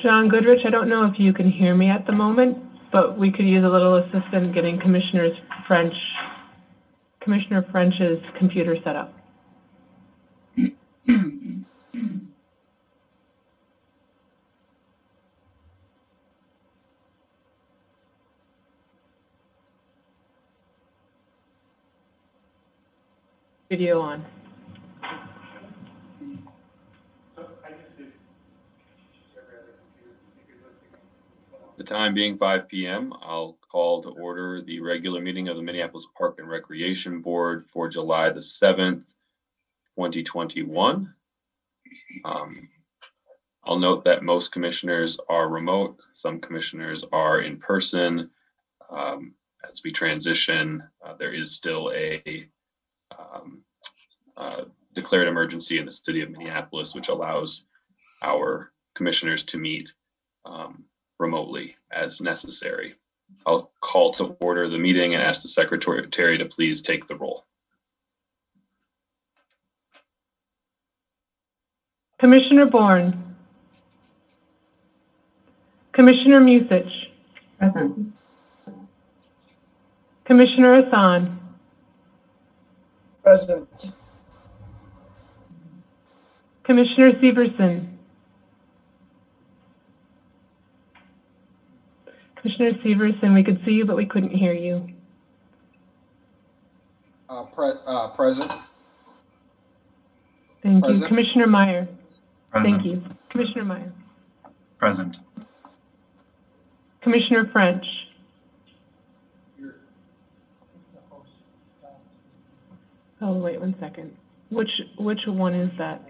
John Goodrich, I don't know if you can hear me at the moment, but we could use a little assistance getting Commissioner French's computer set up. Video on. The time being 5 p.m., I'll call to order the regular meeting of the Minneapolis Park and Recreation Board for July the 7th, 2021. I'll note that most commissioners are remote. Some commissioners are in person. As we transition, there is still a declared emergency in the city of Minneapolis, which allows our commissioners to meet remotely as necessary. I'll call to order the meeting and ask the secretary to please take the roll. Commissioner Bourne. Commissioner Musich. Present. Commissioner Hassan. Present. Commissioner Severson. Commissioner Severson, we could see you, but we couldn't hear you. Present. Thank Present. you. Commissioner Meyer. Present. Thank you. Commissioner Meyer. Present. Commissioner French. Oh, wait 1 second. Which one is that?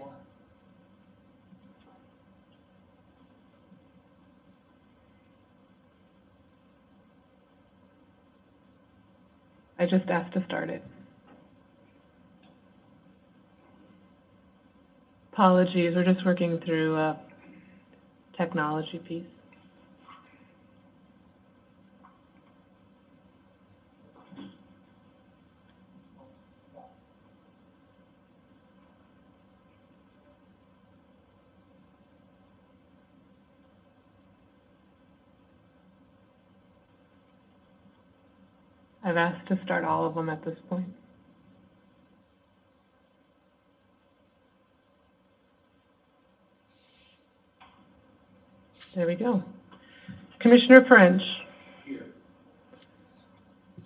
I just asked to start it. Apologies, we're just working through a technology piece. I've asked to start all of them at this point. There we go. Commissioner French. Here.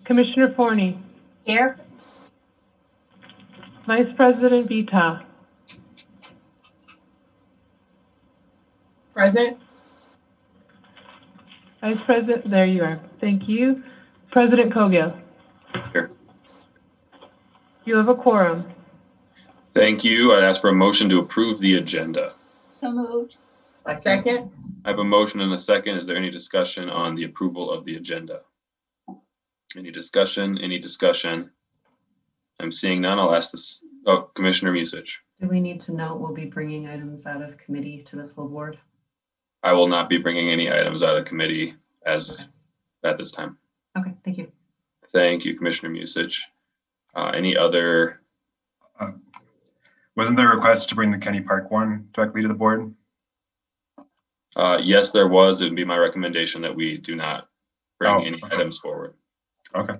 Commissioner Forney. Here. Vice President Vita. Present. Vice President, there you are. Thank you. President Kogel. Here. You have a quorum. Thank you. I'd ask for a motion to approve the agenda. So moved. A second. I have a motion and a second. Is there any discussion on the approval of the agenda? Any discussion? Any discussion? I'm seeing none. I'll ask this. Oh, Commissioner Musich. Do we need to note we'll be bringing items out of committee to the full board? I will not be bringing any items out of the committee at this time. Okay, thank you. Thank you, Commissioner Musich. Any other? Wasn't there a request to bring the Kenny Park one directly to the board? Yes, there was. It would be my recommendation that we do not bring any items forward. Okay.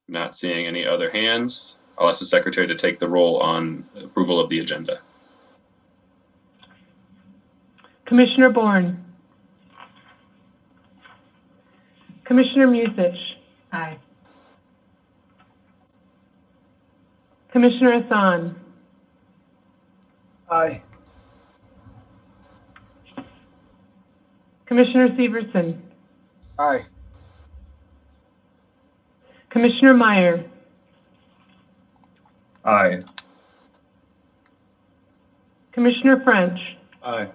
Not seeing any other hands. I'll ask the secretary to take the roll on approval of the agenda. Commissioner Bourne. Commissioner Musich. Aye. Commissioner Hassan. Aye. Commissioner Severson. Aye. Commissioner Meyer. Aye. Commissioner French. Aye.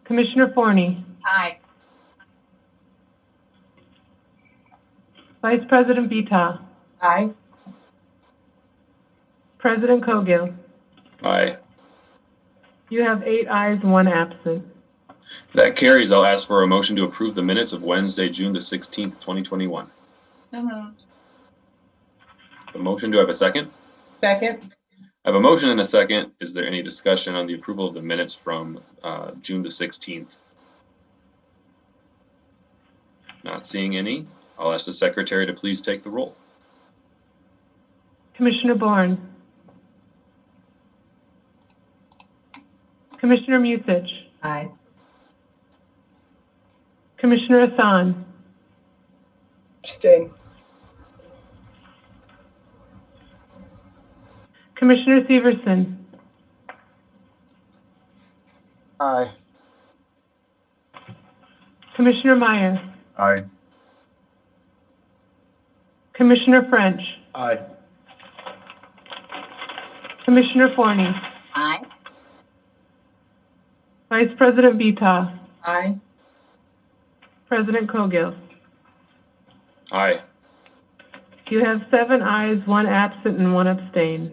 Commissioner Forney. Aye. Vice President Vita. Aye. President Kogel. Aye. You have 8 ayes, 1 absent. That carries. I'll ask for a motion to approve the minutes of Wednesday, June the 16th, 2021. So moved. The motion, do I have a second? Second. I have a motion and a second. Is there any discussion on the approval of the minutes from June the 16th? Not seeing any. I'll ask the secretary to please take the roll. Commissioner Bourne. Commissioner Musich. Aye. Commissioner Hassan. Abstain. Commissioner Severson. Aye. Commissioner Meyer. Aye. Commissioner French. Aye. Commissioner Forney. Aye. Vice President Vita. Aye. President Cogill. Aye. You have 7 ayes, 1 absent, and 1 abstain.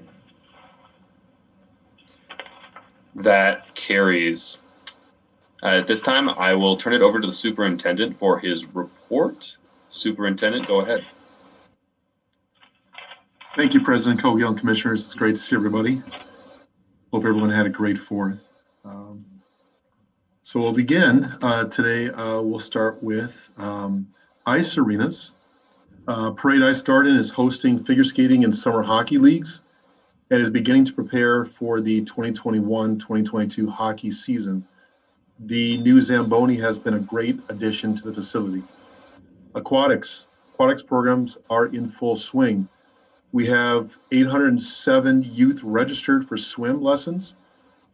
That carries. At this time, I will turn it over to the superintendent for his report. Superintendent, go ahead. Thank you, President Cogill and Commissioners. It's great to see everybody. Hope everyone had a great 4th. So we'll begin today. We'll start with ice arenas. Parade Ice Garden is hosting figure skating and summer hockey leagues and is beginning to prepare for the 2021-2022 hockey season. The new Zamboni has been a great addition to the facility. Aquatics programs are in full swing. We have 807 youth registered for swim lessons,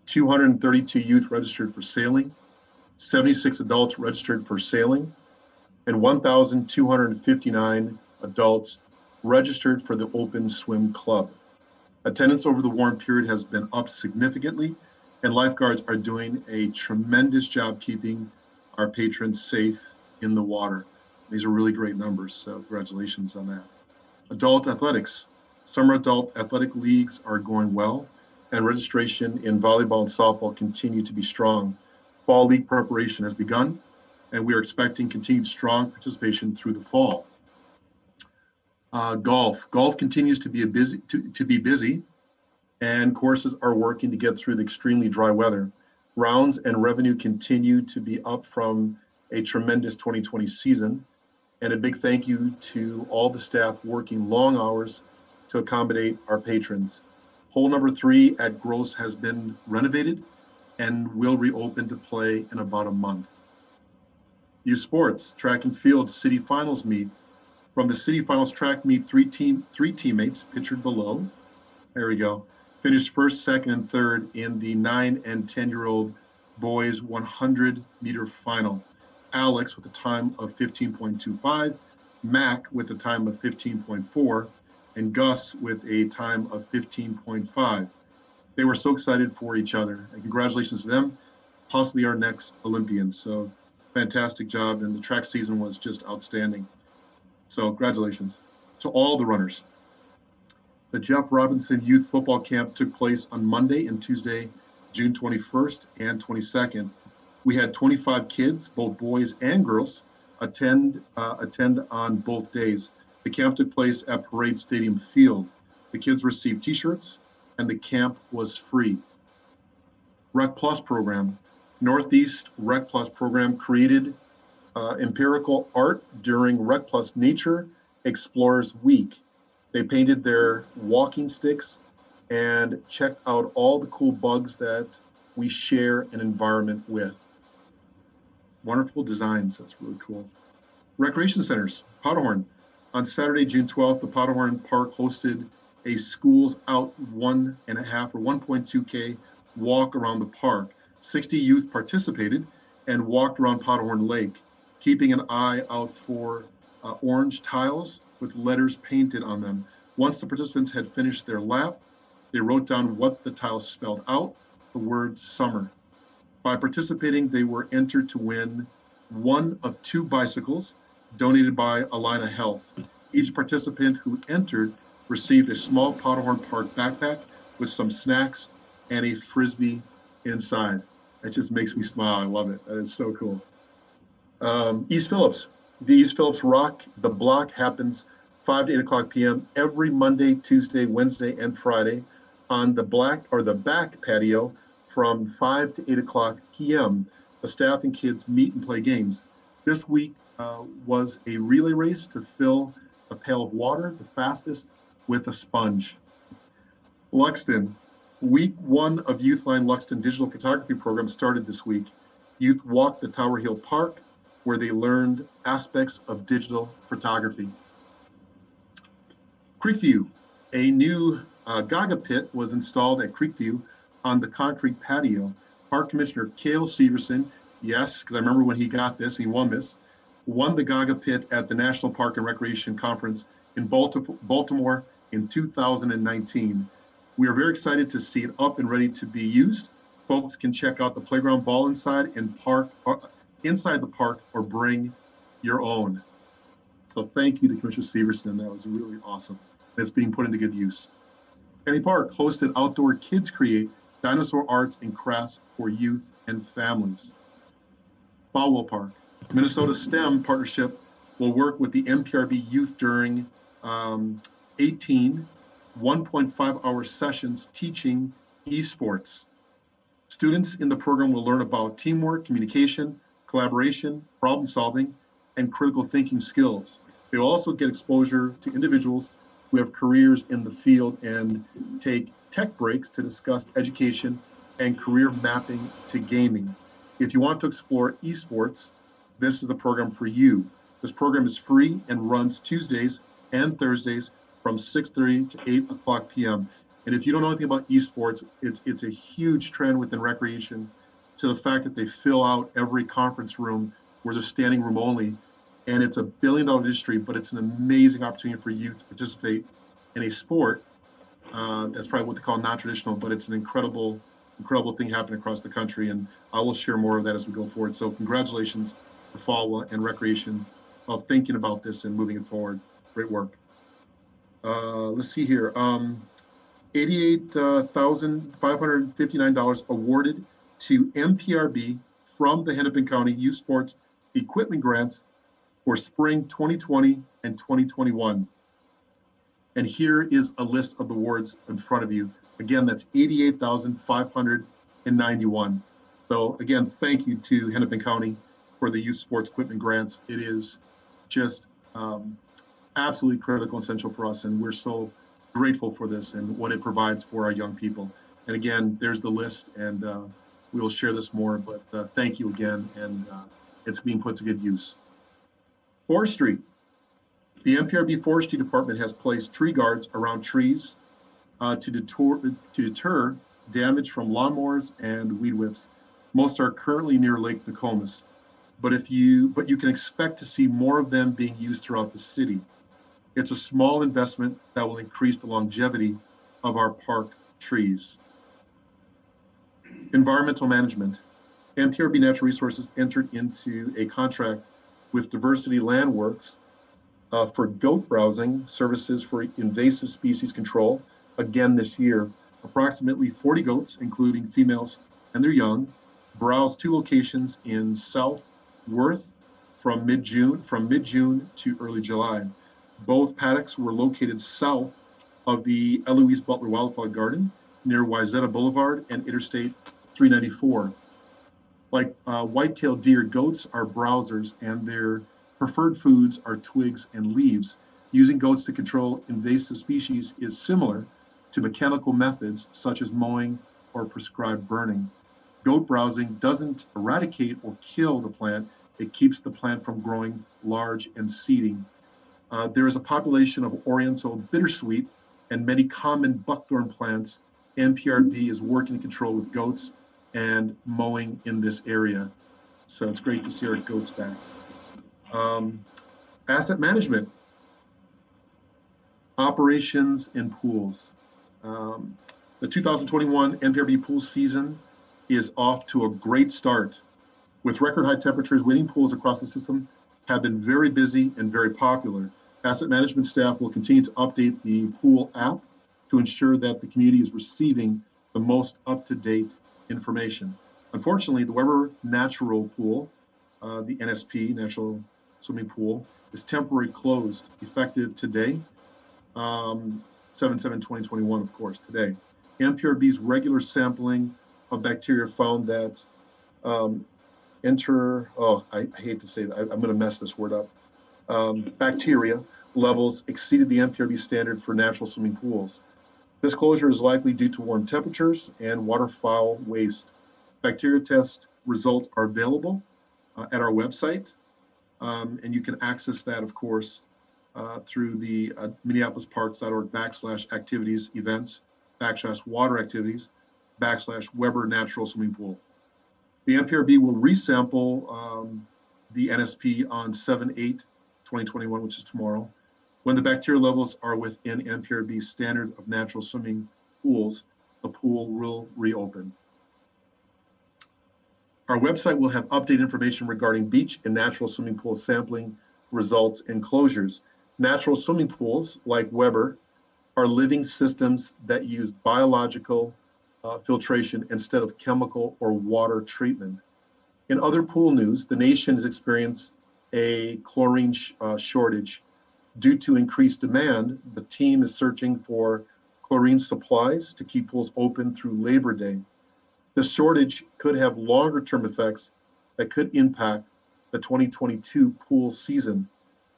232 youth registered for sailing, 76 adults registered for sailing, and 1,259 adults registered for the Open Swim Club. Attendance over the warm period has been up significantly, and lifeguards are doing a tremendous job keeping our patrons safe in the water. These are really great numbers, so congratulations on that. Adult athletics. Summer adult athletic leagues are going well, and registration in volleyball and softball continue to be strong. Fall league preparation has begun, and we are expecting continued strong participation through the fall. Golf continues to be busy, and courses are working to get through the extremely dry weather. Rounds and revenue continue to be up from a tremendous 2020 season, and a big thank you to all the staff working long hours to accommodate our patrons. Hole number 3 at Gross has been renovated and will reopen to play in about a month. Youth sports, track and field city finals meet. From the city finals track meet, three teammates pictured below. There we go. Finished first, second, and third in the 9 and 10-year-old boys 100-meter final. Alex with a time of 15.25, Mac with a time of 15.4, and Gus with a time of 15.5. They were so excited for each other, and congratulations to them, possibly our next Olympians. So fantastic job, and the track season was just outstanding. So congratulations to all the runners. The Jeff Robinson Youth Football Camp took place on Monday and Tuesday, June 21st and 22nd. We had 25 kids, both boys and girls, attend on both days. The camp took place at Parade Stadium Field. The kids received t-shirts, and the camp was free. Rec Plus program. Northeast Rec Plus program created empirical art during Rec Plus Nature Explorers Week. They painted their walking sticks and checked out all the cool bugs that we share an environment with. Wonderful designs, that's really cool. Recreation centers, Powderhorn. On Saturday, June 12th, the Powderhorn Park hosted a schools out 1.5 or 1.2K walk around the park. 60 youth participated and walked around Powderhorn Lake, keeping an eye out for orange tiles with letters painted on them. Once the participants had finished their lap, they wrote down what the tiles spelled out, the word summer. By participating, they were entered to win one of 2 bicycles donated by Alina Health. Each participant who entered received a small Powderhorn Park backpack with some snacks and a Frisbee inside. That just makes me smile. I love it. That is so cool. East Phillips. The East Phillips Rock the Block happens 5 to 8 o'clock p.m. every Monday, Tuesday, Wednesday, and Friday on the back patio from 5 to 8 o'clock p.m. The staff and kids meet and play games. This week was a relay race to fill a pail of water, the fastest with a sponge. Luxton, week 1 of Youthline Luxton digital photography program started this week. Youth walked the Tower Hill Park where they learned aspects of digital photography. Creekview, a new Gaga pit was installed at Creekview on the concrete patio. Park Commissioner Cale Severson, yes, because I remember when he got this, he won the Gaga pit at the National Park and Recreation Conference in Baltimore in 2019. We are very excited to see it up and ready to be used. Folks can check out the playground ball inside the park or bring your own. So thank you to Commissioner Severson. That was really awesome. It's being put into good use. Kenny Park hosted Outdoor Kids Create Dinosaur Arts and Crafts for youth and families. Falwell Park, Minnesota STEM partnership will work with the MPRB youth during 18 1.5-hour sessions teaching esports. Students in the program will learn about teamwork, communication, collaboration, problem solving, and critical thinking skills. They will also get exposure to individuals who have careers in the field and take tech breaks to discuss education and career mapping to gaming. If you want to explore esports, this is a program for you. This program is free and runs Tuesdays and Thursdays from 6:30 to 8 o'clock p.m. And if you don't know anything about esports, it's a huge trend within recreation to the fact that they fill out every conference room where they're standing room only. And it's a $1 billion industry, but it's an amazing opportunity for youth to participate in a sport that's probably what they call non-traditional, but it's an incredible thing happening across the country. And I will share more of that as we go forward. So congratulations to Falwell and Recreation of thinking about this and moving it forward. Great work. Let's see here. $88,559 awarded to MPRB from the Hennepin County Youth Sports Equipment Grants for spring 2020 and 2021. And here is a list of the awards in front of you. Again, that's $88,591. So again, thank you to Hennepin County for the youth sports equipment grants. It is just absolutely critical and essential for us, and we're so grateful for this and what it provides for our young people. And again, there's the list, and we'll share this more, but thank you again, and it's being put to good use. Forestry. The MPRB Forestry Department has placed tree guards around trees to deter damage from lawnmowers and weed whips. Most are currently near Lake Nokomis, but you can expect to see more of them being used throughout the city. It's a small investment that will increase the longevity of our park trees. Environmental management. MPRB Natural Resources entered into a contract with Diversity Landworks for goat browsing services for invasive species control again this year. Approximately 40 goats, including females and their young, browsed 2 locations in South Worth from mid-June to early July. Both paddocks were located south of the Eloise Butler Wildflower Garden near Wayzata Boulevard and Interstate 394. Like white-tailed deer, goats are browsers, and their preferred foods are twigs and leaves. Using goats to control invasive species is similar to mechanical methods such as mowing or prescribed burning. Goat browsing doesn't eradicate or kill the plant, it keeps the plant from growing large and seeding. There is a population of Oriental bittersweet and many common buckthorn plants. MPRB is working to control with goats and mowing in this area. So it's great to see our goats back. Asset management, operations and pools. The 2021 MPRB pool season is off to a great start. With record high temperatures, waiting pools across the system have been very busy and very popular. Asset management staff will continue to update the pool app to ensure that the community is receiving the most up-to-date information. Unfortunately, the Weber Natural Pool, the NSP, Natural Swimming Pool, is temporarily closed effective today, 7/7/2021, of course, today. NPRB's regular sampling of bacteria found that I hate to say that, I'm going to mess this word up. Bacteria levels exceeded the NPRB standard for natural swimming pools. This closure is likely due to warm temperatures and waterfowl waste. Bacteria test results are available at our website, and you can access that, of course, through the minneapolisparks.org/activities events /water activities /Weber Natural Swimming Pool. The NPRB will resample the NSP on 7/8/2021, which is tomorrow. When the bacteria levels are within NPRB's standard of natural swimming pools, the pool will reopen. Our website will have updated information regarding beach and natural swimming pool sampling results and closures. Natural swimming pools, like Weber, are living systems that use biological filtration instead of chemical or water treatment. In other pool news, the nation has experienced a chlorine shortage. Due to increased demand, the team is searching for chlorine supplies to keep pools open through Labor Day. The shortage could have longer-term effects that could impact the 2022 pool season.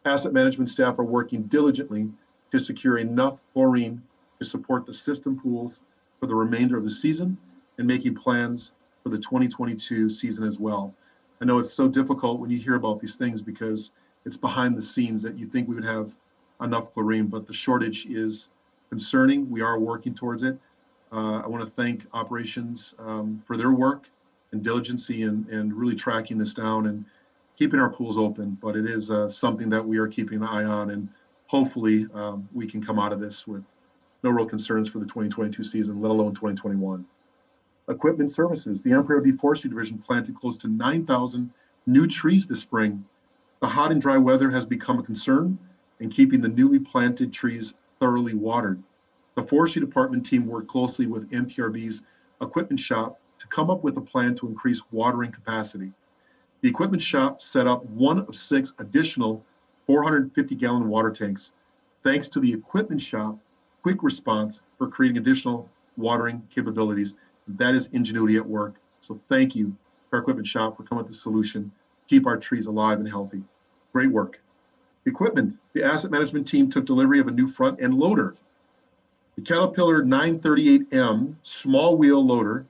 Asset management staff are working diligently to secure enough chlorine to support the system pools for the remainder of the season and making plans for the 2022 season as well. I know it's so difficult when you hear about these things because it's behind the scenes that you think we would have enough chlorine, but the shortage is concerning. We are working towards it. I want to thank operations for their work and diligency and really tracking this down and keeping our pools open, but it is something that we are keeping an eye on, and hopefully we can come out of this with no real concerns for the 2022 season, let alone 2021. Equipment services. The NPRB Forestry Division planted close to 9,000 new trees this spring. The hot and dry weather has become a concern in keeping the newly planted trees thoroughly watered. The Forestry Department team worked closely with NPRB's equipment shop to come up with a plan to increase watering capacity. The equipment shop set up one of 6 additional 450-gallon water tanks. Thanks to the equipment shop quick response for creating additional watering capabilities. That is ingenuity at work. So thank you to our equipment shop for coming up with the solution, keep our trees alive and healthy. Great work. Equipment. The asset management team took delivery of a new front end loader. The Caterpillar 938M small wheel loader,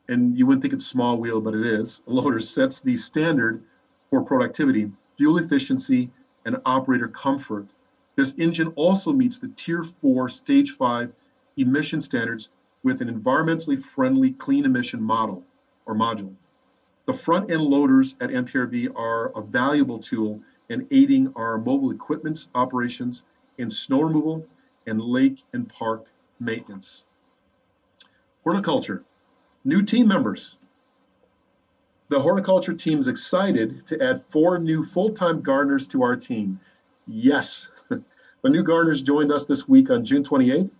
and you wouldn't think it's small wheel, but it is. A loader sets the standard for productivity, fuel efficiency, and operator comfort. This engine also meets the Tier 4 Stage 5 emission standards with an environmentally friendly clean emission model or module. The front end loaders at NPRB are a valuable tool in aiding our mobile equipment operations in snow removal and lake and park maintenance. Horticulture, new team members. The horticulture team is excited to add 4 new full-time gardeners to our team. Yes, the new gardeners joined us this week on June 28th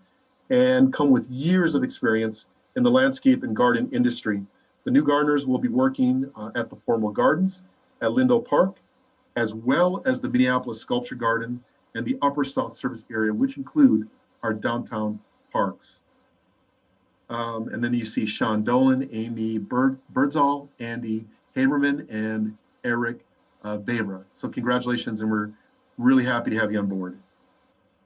and come with years of experience in the landscape and garden industry. The new gardeners will be working at the Formal Gardens at Lindo Park, as well as the Minneapolis Sculpture Garden and the Upper South Service area, which include our downtown parks. And then you see Sean Dolan, Amy Birdsall, Andy Haberman, and Eric Vera. So congratulations, and we're really happy to have you on board.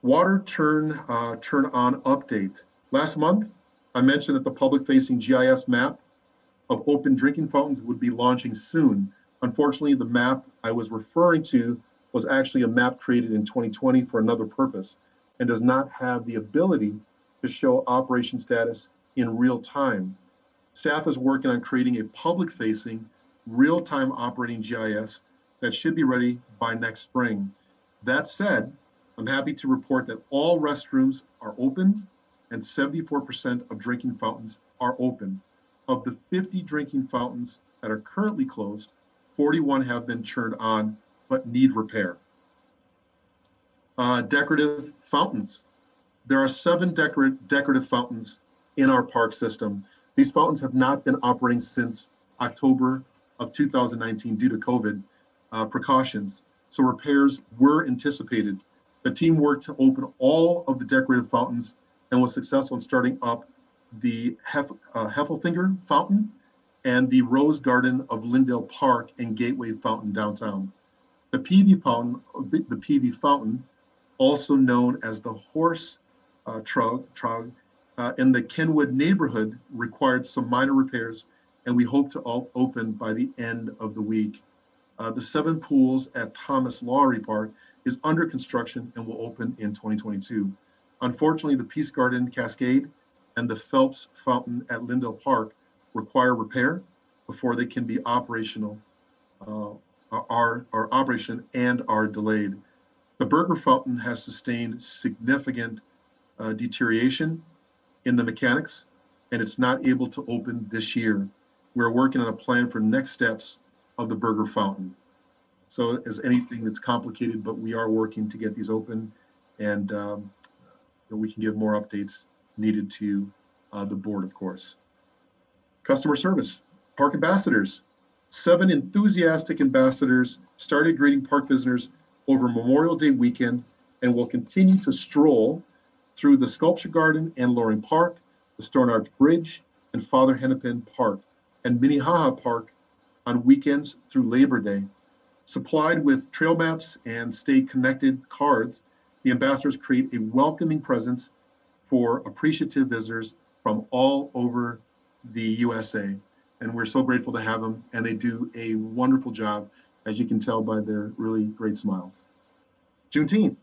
Water turn on update. Last month, I mentioned that the public-facing GIS map of open drinking fountains would be launching soon. Unfortunately, the map I was referring to was actually a map created in 2020 for another purpose and does not have the ability to show operation status in real time. Staff is working on creating a public-facing, real-time operating GIS that should be ready by next spring. That said, I'm happy to report that all restrooms are open and 74% of drinking fountains are open. Of the 50 drinking fountains that are currently closed, 41 have been turned on but need repair. Decorative fountains. There are 7 decorative fountains in our park system. These fountains have not been operating since October of 2019 due to COVID precautions. So repairs were anticipated. The team worked to open all of the decorative fountains and was successful in starting up the Heffelfinger Fountain, and the Rose Garden of Lindale Park and Gateway Fountain downtown. The PV Fountain, also known as the Horse Trog, in the Kenwood neighborhood, required some minor repairs, and we hope to open by the end of the week. The 7 pools at Thomas Lowry Park is under construction and will open in 2022. Unfortunately, the Peace Garden Cascade and the Phelps Fountain at Lindale Park require repair before they can be operational, are operation and are delayed. The Burger Fountain has sustained significant deterioration in the mechanics, and it's not able to open this year. We're working on a plan for next steps of the Burger Fountain. So as anything that's complicated, but we are working to get these open, and we can give more updates needed to the board, of course. Customer service, park ambassadors. 7 enthusiastic ambassadors started greeting park visitors over Memorial Day weekend and will continue to stroll through the Sculpture Garden and Loring Park, the Stone Arch Bridge, and Father Hennepin Park, and Minnehaha Park on weekends through Labor Day. Supplied with trail maps and stay connected cards, the ambassadors create a welcoming presence for appreciative visitors from all over the USA. And we're so grateful to have them, and they do a wonderful job, as you can tell by their really great smiles. Juneteenth.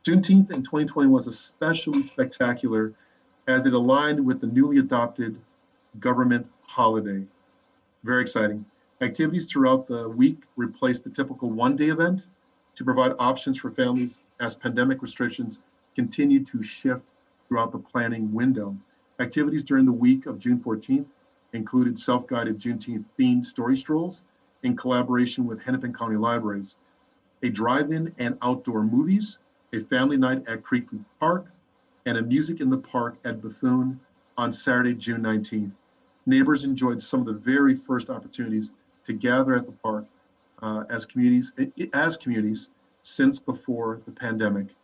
Juneteenth in 2020 was especially spectacular as it aligned with the newly adopted government holiday. Very exciting. Activities throughout the week replaced the typical one-day event to provide options for families as pandemic restrictions continue to shift throughout the planning window. Activities during the week of June 14th included self-guided Juneteenth themed story strolls in collaboration with Hennepin County Libraries, a drive-in and outdoor movies, a family night at Creekview Park, and a music in the park at Bethune on Saturday, June 19th. Neighbors enjoyed some of the very first opportunities to gather at the park as communities since before the pandemic.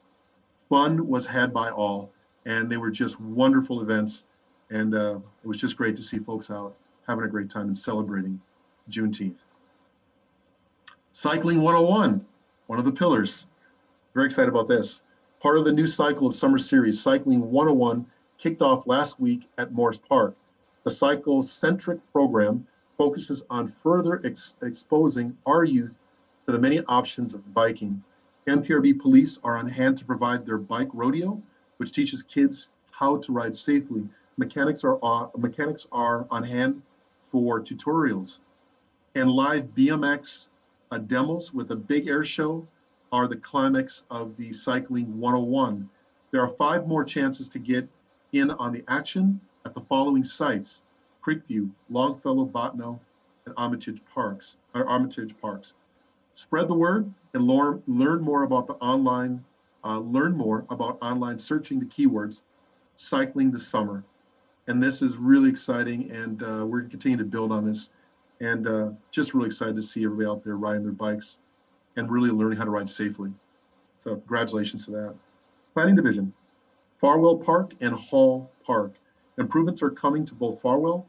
Fun was had by all, and they were just wonderful events. And it was just great to see folks out having a great time and celebrating Juneteenth. Cycling 101, one of the pillars. Very excited about this. Part of the new cycle of summer series, Cycling 101, kicked off last week at Morris Park. The cycle-centric program focuses on further exposing our youth to the many options of biking. MPRB police are on hand to provide their bike rodeo, which teaches kids how to ride safely. Mechanics are on hand for tutorials. And live BMX demos with a big air show are the climax of the Cycling 101. There are 5 more chances to get in on the action at the following sites: Creekview, Longfellow, Bottineau, and Armitage Parks. Spread the word and learn more about online searching the keywords cycling this summer. And this is really exciting, and we're going to continue to build on this, and just really excited to see everybody out there riding their bikes and really learning how to ride safely. So congratulations to that. Planning Division, Farwell Park and Hall Park. Improvements are coming to both Farwell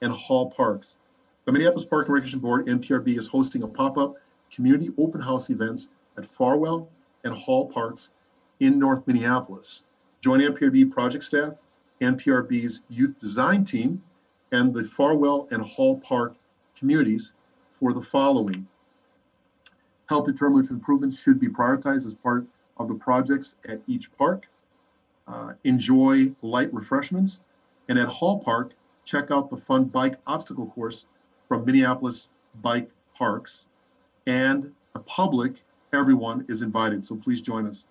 and Hall Parks. The Minneapolis Park and Recreation Board, MPRB, is hosting a pop-up community open house events at Farwell and Hall Parks in North Minneapolis. Join MPRB project staff, MPRB's youth design team, and the Farwell and Hall Park communities for the following. Help determine which improvements should be prioritized as part of the projects at each park. Enjoy light refreshments. And at Hall Park, check out the fun bike obstacle course from Minneapolis Bike Parks. And the public, everyone is invited, so please join us.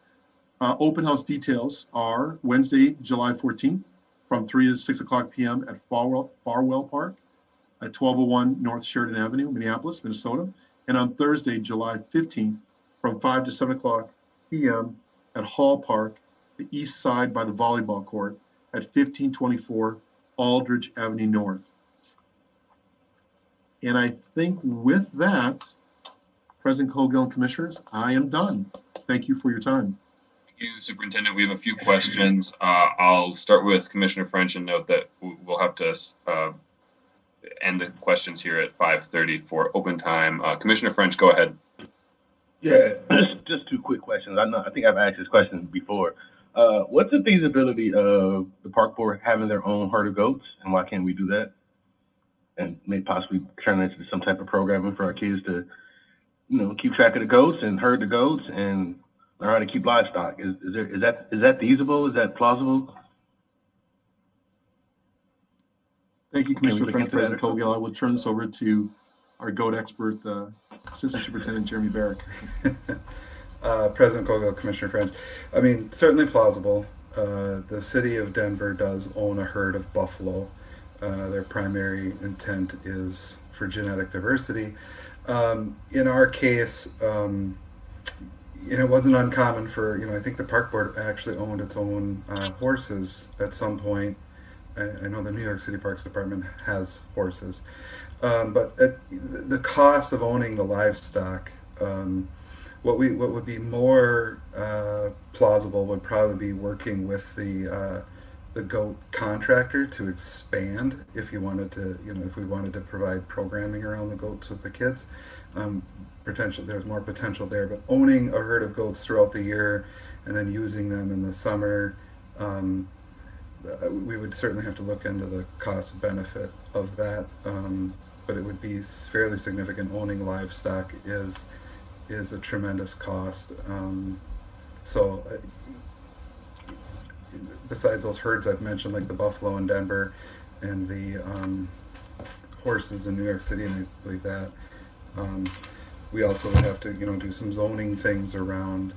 Open house details are Wednesday, July 14th from 3 to 6 o'clock p.m. at Farwell Park at 1201 North Sheridan Avenue, Minneapolis, Minnesota. And on Thursday, July 15th from 5 to 7 o'clock p.m. at Hall Park, the east side by the volleyball court at 1524 Aldridge Avenue North. And I think with that, President Colgill and Commissioners, I am done. Thank you for your time. you, Superintendent. We have a few questions. I'll start with Commissioner French and note that we'll have to end the questions here at 5:30 for open time. Commissioner French, go ahead. Yeah, just two quick questions. I think I've asked this question before. What's the feasibility of the park board having their own herd of goats, and why can't we do that? And maybe possibly turn it into some type of programming for our kids to, keep track of the goats and herd the goats and learn how to keep livestock. Is that feasible? Is that plausible? Thank you, Commissioner look French. into that President Cogill. I will turn this over to our goat expert, Assistant Superintendent Jeremy Barrick. President Cogill, Commissioner French. I mean, certainly plausible. The city of Denver does own a herd of buffalo. Their primary intent is for genetic diversity. In our case, it wasn't uncommon for, I think the park board actually owned its own horses at some point. I know the New York City Parks Department has horses. But the cost of owning the livestock, what would be more plausible would probably be working with the goat contractor to expand if you wanted to, if we wanted to provide programming around the goats with the kids. There's more potential there, but owning a herd of goats throughout the year and then using them in the summer, we would certainly have to look into the cost benefit of that. But it would be fairly significant. Owning livestock is a tremendous cost. Besides those herds I've mentioned, like the buffalo in Denver and the horses in New York City, and I believe that, we also would have to, do some zoning things around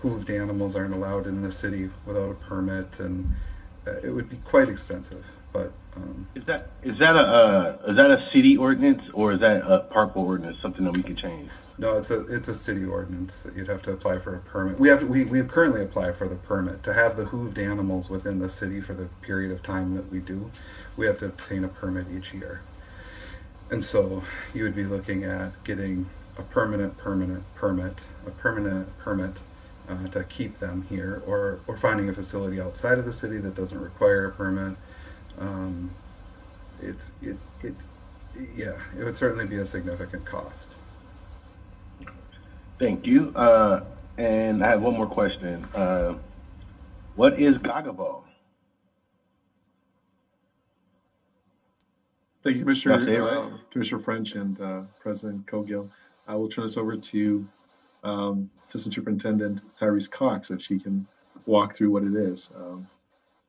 hooved animals aren't allowed in the city without a permit, and it would be quite extensive. But is that a city ordinance, or is that a park board ordinance, something that we can change? No, it's a city ordinance that you'd have to apply for a permit. We currently apply for the permit to have the hooved animals within the city for the period of time that we do. We have to obtain a permit each year, and so you would be looking at getting a permanent permit to keep them here, or finding a facility outside of the city that doesn't require a permit. It would certainly be a significant cost. Thank you. And I have one more question. What is Gaga Ball? Thank you, Commissioner, Did I say it right? Commissioner French and President Cogill. I will turn this over to Assistant Superintendent Tyrese Cox, if she can walk through what it is.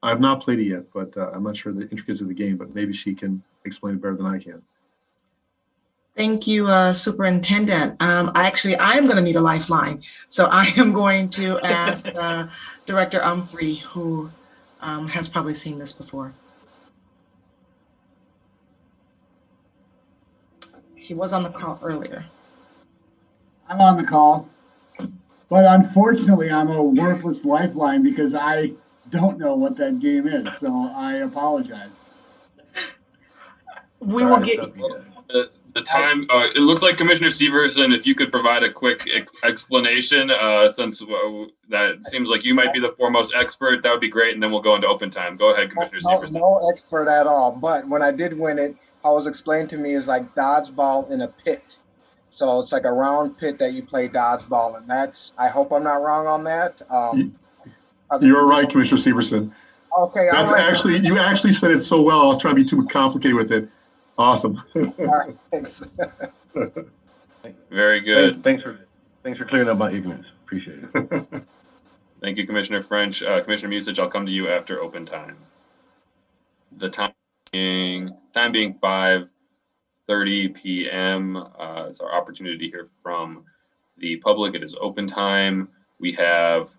I've not played it yet, but I'm not sure the intricacies of the game, but maybe she can explain it better than I can. Thank you, Superintendent. I'm going to need a lifeline. So I am going to ask Director Umphrey, who has probably seen this before. He was on the call earlier. I'm on the call, but unfortunately I'm a worthless lifeline because I don't know what that game is, so I apologize. We will get the time. It looks like Commissioner Severson, if you could provide a quick explanation, since that seems like you might be the foremost expert, that would be great, and then we'll go into open time. Go ahead, Commissioner Severson. No expert at all, but when I did win it, how it was explained to me is like dodgeball in a pit. So it's like a round pit that you play dodgeball, and that's, I hope I'm not wrong on that. You're right, Commissioner Severson. Okay. That's right. You actually said it so well. I was trying to be too complicated with it. Awesome. All right, thanks. Very good. Thanks for clearing up my ignorance. Appreciate it. Thank you, Commissioner French. Commissioner Musich, I'll come to you after open time. The time being 5:30 p.m. Is our opportunity to hear from the public. It is open time. We have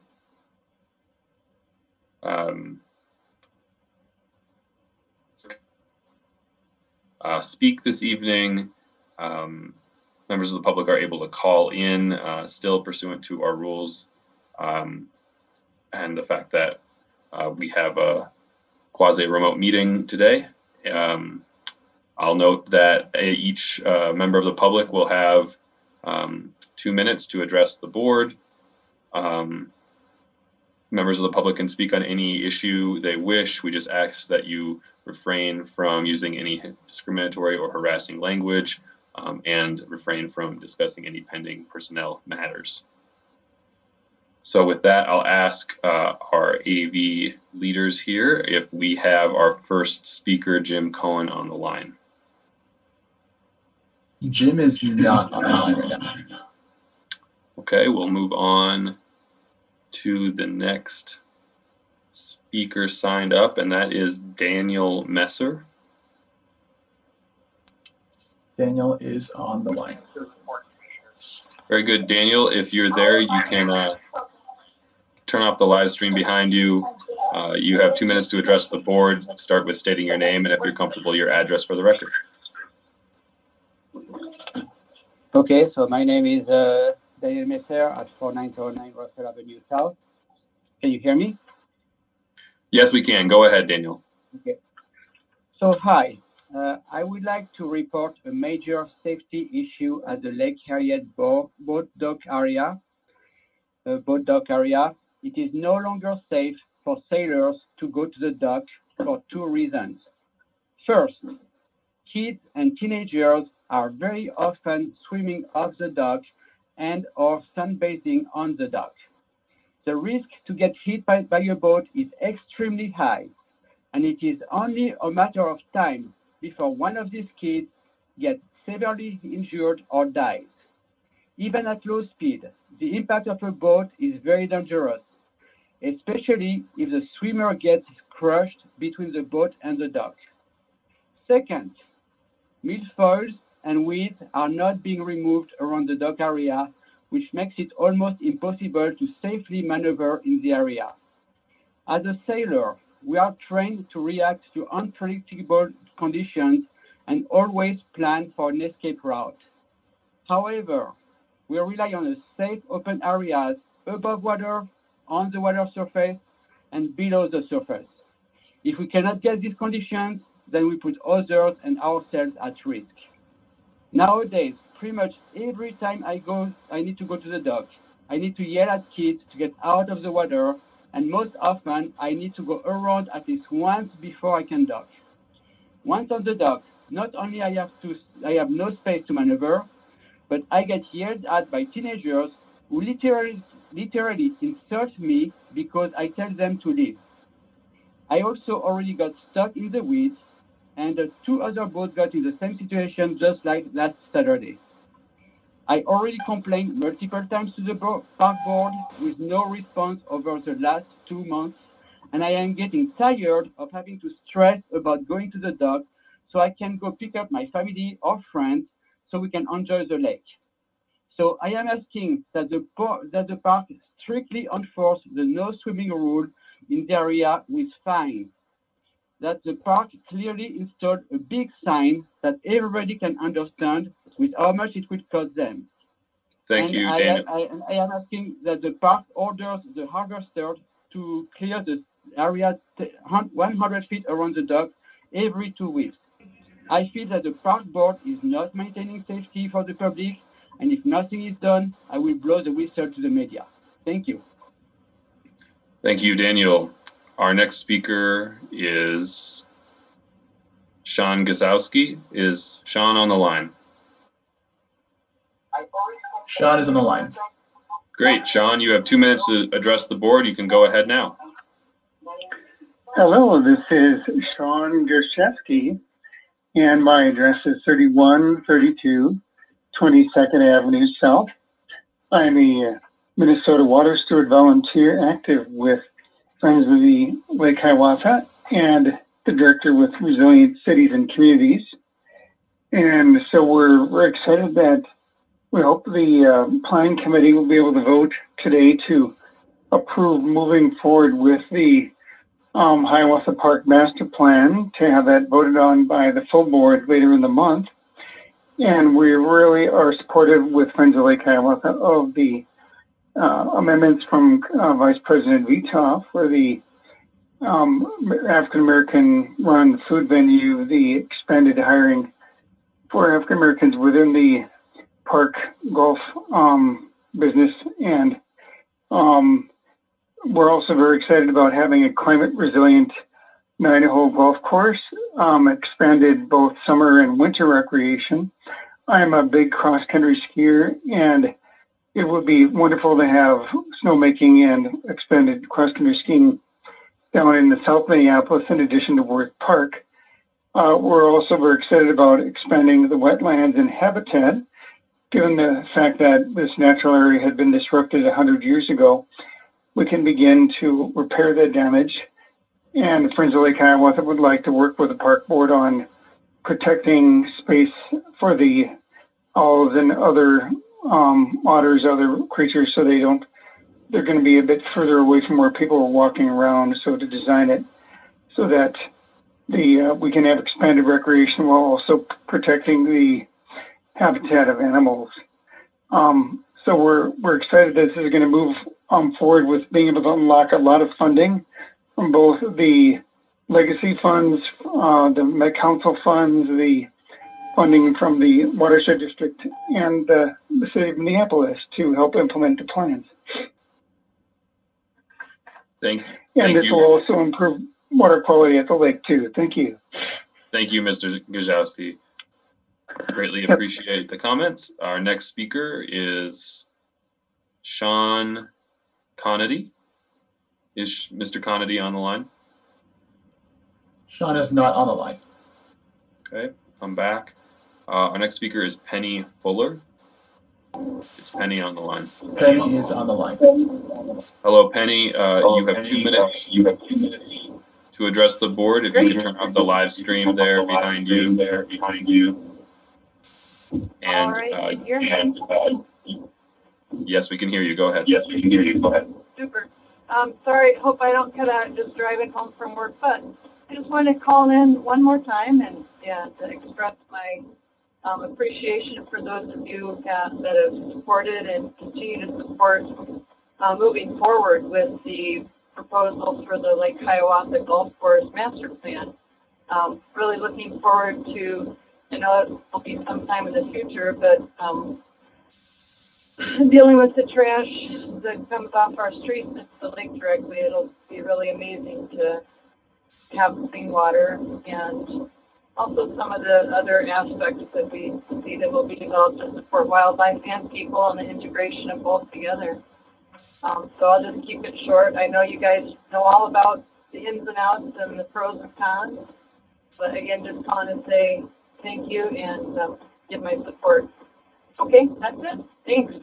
speak this evening. Members of the public are able to call in, still pursuant to our rules, and the fact that we have a quasi-remote meeting today. I'll note that each member of the public will have 2 minutes to address the board. Members of the public can speak on any issue they wish. We just ask that you refrain from using any discriminatory or harassing language and refrain from discussing any pending personnel matters. So with that, I'll ask our AV leaders here if we have our first speaker, Jim Cohen, on the line. Jim is not on the line right now. Okay, we'll move on to the next speaker signed up, and that is Daniel Messer. Daniel is on the line. Very good, Daniel. If you're there, you can turn off the live stream behind you. You have 2 minutes to address the board. Start with stating your name and, if you're comfortable, your address for the record. Okay, so my name is Daniel Messer at 4909 Russell Avenue South. Can you hear me? Yes, we can. Go ahead, Daniel. Okay. So hi, I would like to report a major safety issue at the Lake Harriet boat dock area. It is no longer safe for sailors to go to the dock for 2 reasons. First, kids and teenagers are very often swimming off the dock and or sunbathing on the dock. The risk to get hit by a boat is extremely high, and it is only a matter of time before one of these kids gets severely injured or dies. Even at low speed, the impact of a boat is very dangerous, especially if the swimmer gets crushed between the boat and the dock. Second, milfoils and weeds are not being removed around the dock area, which makes it almost impossible to safely maneuver in the area. As a sailor, we are trained to react to unpredictable conditions and always plan for an escape route. However, we rely on safe open areas above water, on the water surface, and below the surface. If we cannot get these conditions, then we put others and ourselves at risk. Nowadays, pretty much every time I need to go to the dock, I need to yell at kids to get out of the water, and most often I need to go around at least once before I can dock. Once on the dock, not only I have no space to maneuver, but I get yelled at by teenagers who literally insult me because I tell them to leave. I also already got stuck in the weeds, and 2 other boats got in the same situation just like last Saturday. I already complained multiple times to the park board with no response over the last 2 months, and I am getting tired of having to stress about going to the dock so I can go pick up my family or friends so we can enjoy the lake. So I am asking that the park strictly enforce the no swimming rule in the area with fines. That the park clearly installed a big sign that everybody can understand with how much it would cost them. Thank you, Daniel. I am asking that the park orders the harvester to clear the area 100 feet around the dock every 2 weeks. I feel that the park board is not maintaining safety for the public, and if nothing is done, I will blow the whistle to the media. Thank you. Thank you, Daniel. Our next speaker is Sean Gazowski. Is Sean on the line? Sean is on the line. Great, Sean, you have 2 minutes to address the board. You can go ahead now. Hello, this is Sean Grzeszewski, and my address is 3132 22nd Avenue South. I'm a Minnesota Water Steward volunteer active with Friends of the Lake Hiawatha and the director with Resilient Cities and Communities. And so we're excited that we hope the planning committee will be able to vote today to approve moving forward with the Hiawatha Park Master Plan, to have that voted on by the full board later in the month. And we really are supportive with Friends of Lake Hiawatha of the amendments from Vice President Vitoff for the African American run food venue, the expanded hiring for African Americans within the park golf business, and we're also very excited about having a climate resilient 9-hole golf course, expanded both summer and winter recreation. I'm a big cross-country skier, and it would be wonderful to have snowmaking and expanded cross-country skiing down in the South Minneapolis in addition to Worth Park. We're also very excited about expanding the wetlands and habitat, given the fact that this natural area had been disrupted 100 years ago. We can begin to repair that damage. And Friends of Lake Hiawatha would like to work with the park board on protecting space for the owls and other otters, other creatures, so they're going to be a bit further away from where people are walking around. So to design it so that we can have expanded recreation while also protecting the habitat of animals. So we're excited that this is going to move forward with being able to unlock a lot of funding from both the legacy funds, the Met Council funds, the funding from the Watershed District, and the city of Minneapolis to help implement the plans. Thank And this you. will also improve water quality at the lake too. Thank you. Thank you, Mr. Gajowski. Greatly appreciate the comments. Our next speaker is Sean Conity. Is Mr. Conity on the line? Sean is not on the line. Okay, I'm back. Our next speaker is Penny Fuller. Is Penny on the line? Penny is on the line. Hello, Penny. You have 2 minutes. To address the board. If you could turn off the live stream there behind you. And all right, hear me? Yes, we can hear you. Go ahead. Super. Sorry, hope I don't cut out just driving home from work, but I just want to call in one more time and to express my appreciation for those of you that have supported and continue to support moving forward with the proposal for the Lake Hiawatha Golf Course Master Plan. Really looking forward to, I know it'll be sometime in the future, but dealing with the trash that comes off our streets into the lake directly, it'll be really amazing to have clean water, and also some of the other aspects that we see that will be developed to support wildlife and people and the integration of both together. So I'll just keep it short. I know you guys know all about the ins and outs and the pros and cons, but again, just calling to say thank you and give my support. Okay, that's it. Thanks.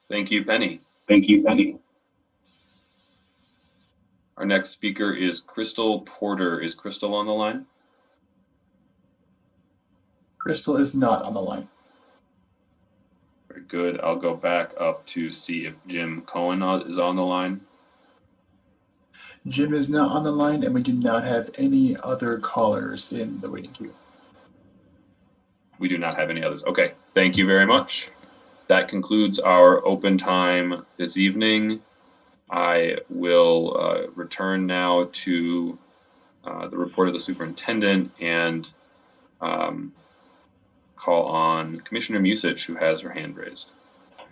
Thank you, Penny. Our next speaker is Crystal Porter. Is Crystal on the line? Crystal is not on the line. Very good. I'll go back up to see if Jim Cohen is on the line. Jim is not on the line, and we do not have any other callers in the waiting queue. We do not have any others. Okay, thank you very much. That concludes our open time this evening. I will return now to the report of the superintendent and call on Commissioner Musich, who has her hand raised.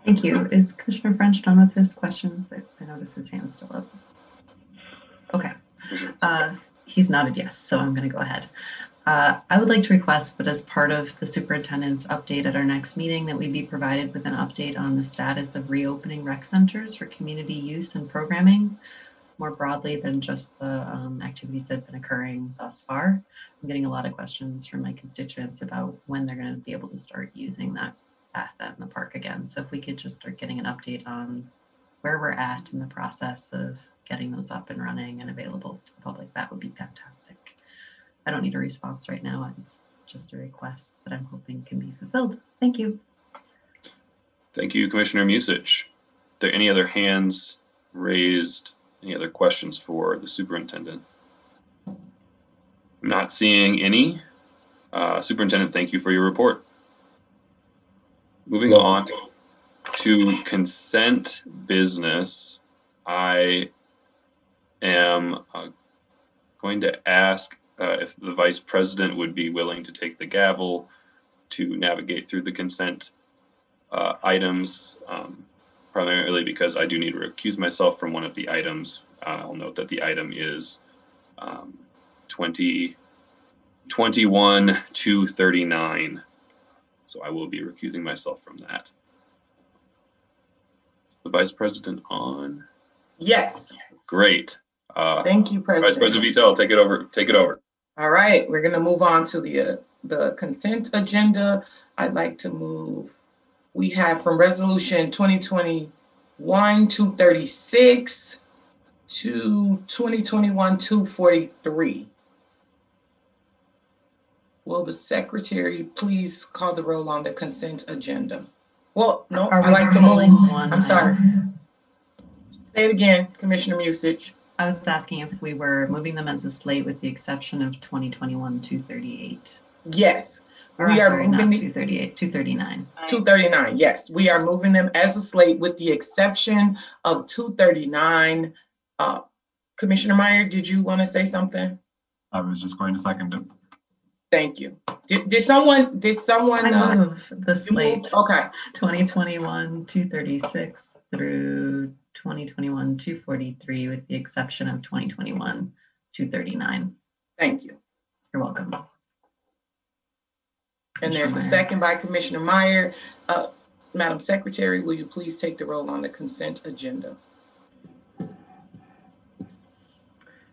Thank you. Is Commissioner French done with his questions? I notice his hand's still up. Okay. He's nodded yes, so I'm going to go ahead. I would like to request that as part of the superintendent's update at our next meeting that we be provided with an update on the status of reopening rec centers for community use and programming, more broadly than just the activities that have been occurring thus far. I'm getting a lot of questions from my constituents about when they're going to be able to start using that asset in the park again. So if we could just start getting an update on where we're at in the process of getting those up and running and available to the public, that would be fantastic. I don't need a response right now. It's just a request that I'm hoping can be fulfilled. Thank you. Thank you, Commissioner Musich. Are there any other hands raised? Any other questions for the superintendent? I'm not seeing any. Superintendent, thank you for your report. Moving on to consent business, I am going to ask if the vice president would be willing to take the gavel to navigate through the consent items, primarily because I do need to recuse myself from one of the items. I'll note that the item is 2021-239. So I will be recusing myself from that. Is the Vice President on? Yes. Great. Thank you, President. Vice President Vitale, take it over. Take it over. All right, we're going to move on to the consent agenda. I'd like to move. We have from Resolution 2021-236 to 2021-243. Will the secretary please call the roll on the consent agenda? Well, no, I'd like to move. I'm sorry. Say it again, Commissioner Musich. I was asking if we were moving them as a slate with the exception of 2021-238. Yes. We are moving 238, 239. 239, yes. We are moving them as a slate with the exception of 239. Commissioner Meyer, did you want to say something? I was just going to second it. Thank you. Did someone I move the slate. Okay. 2021-236 through 2021-243 with the exception of 2021-239. Thank you. You're welcome. And there's a second by Commissioner Meyer. Madam Secretary, will you please take the roll on the consent agenda?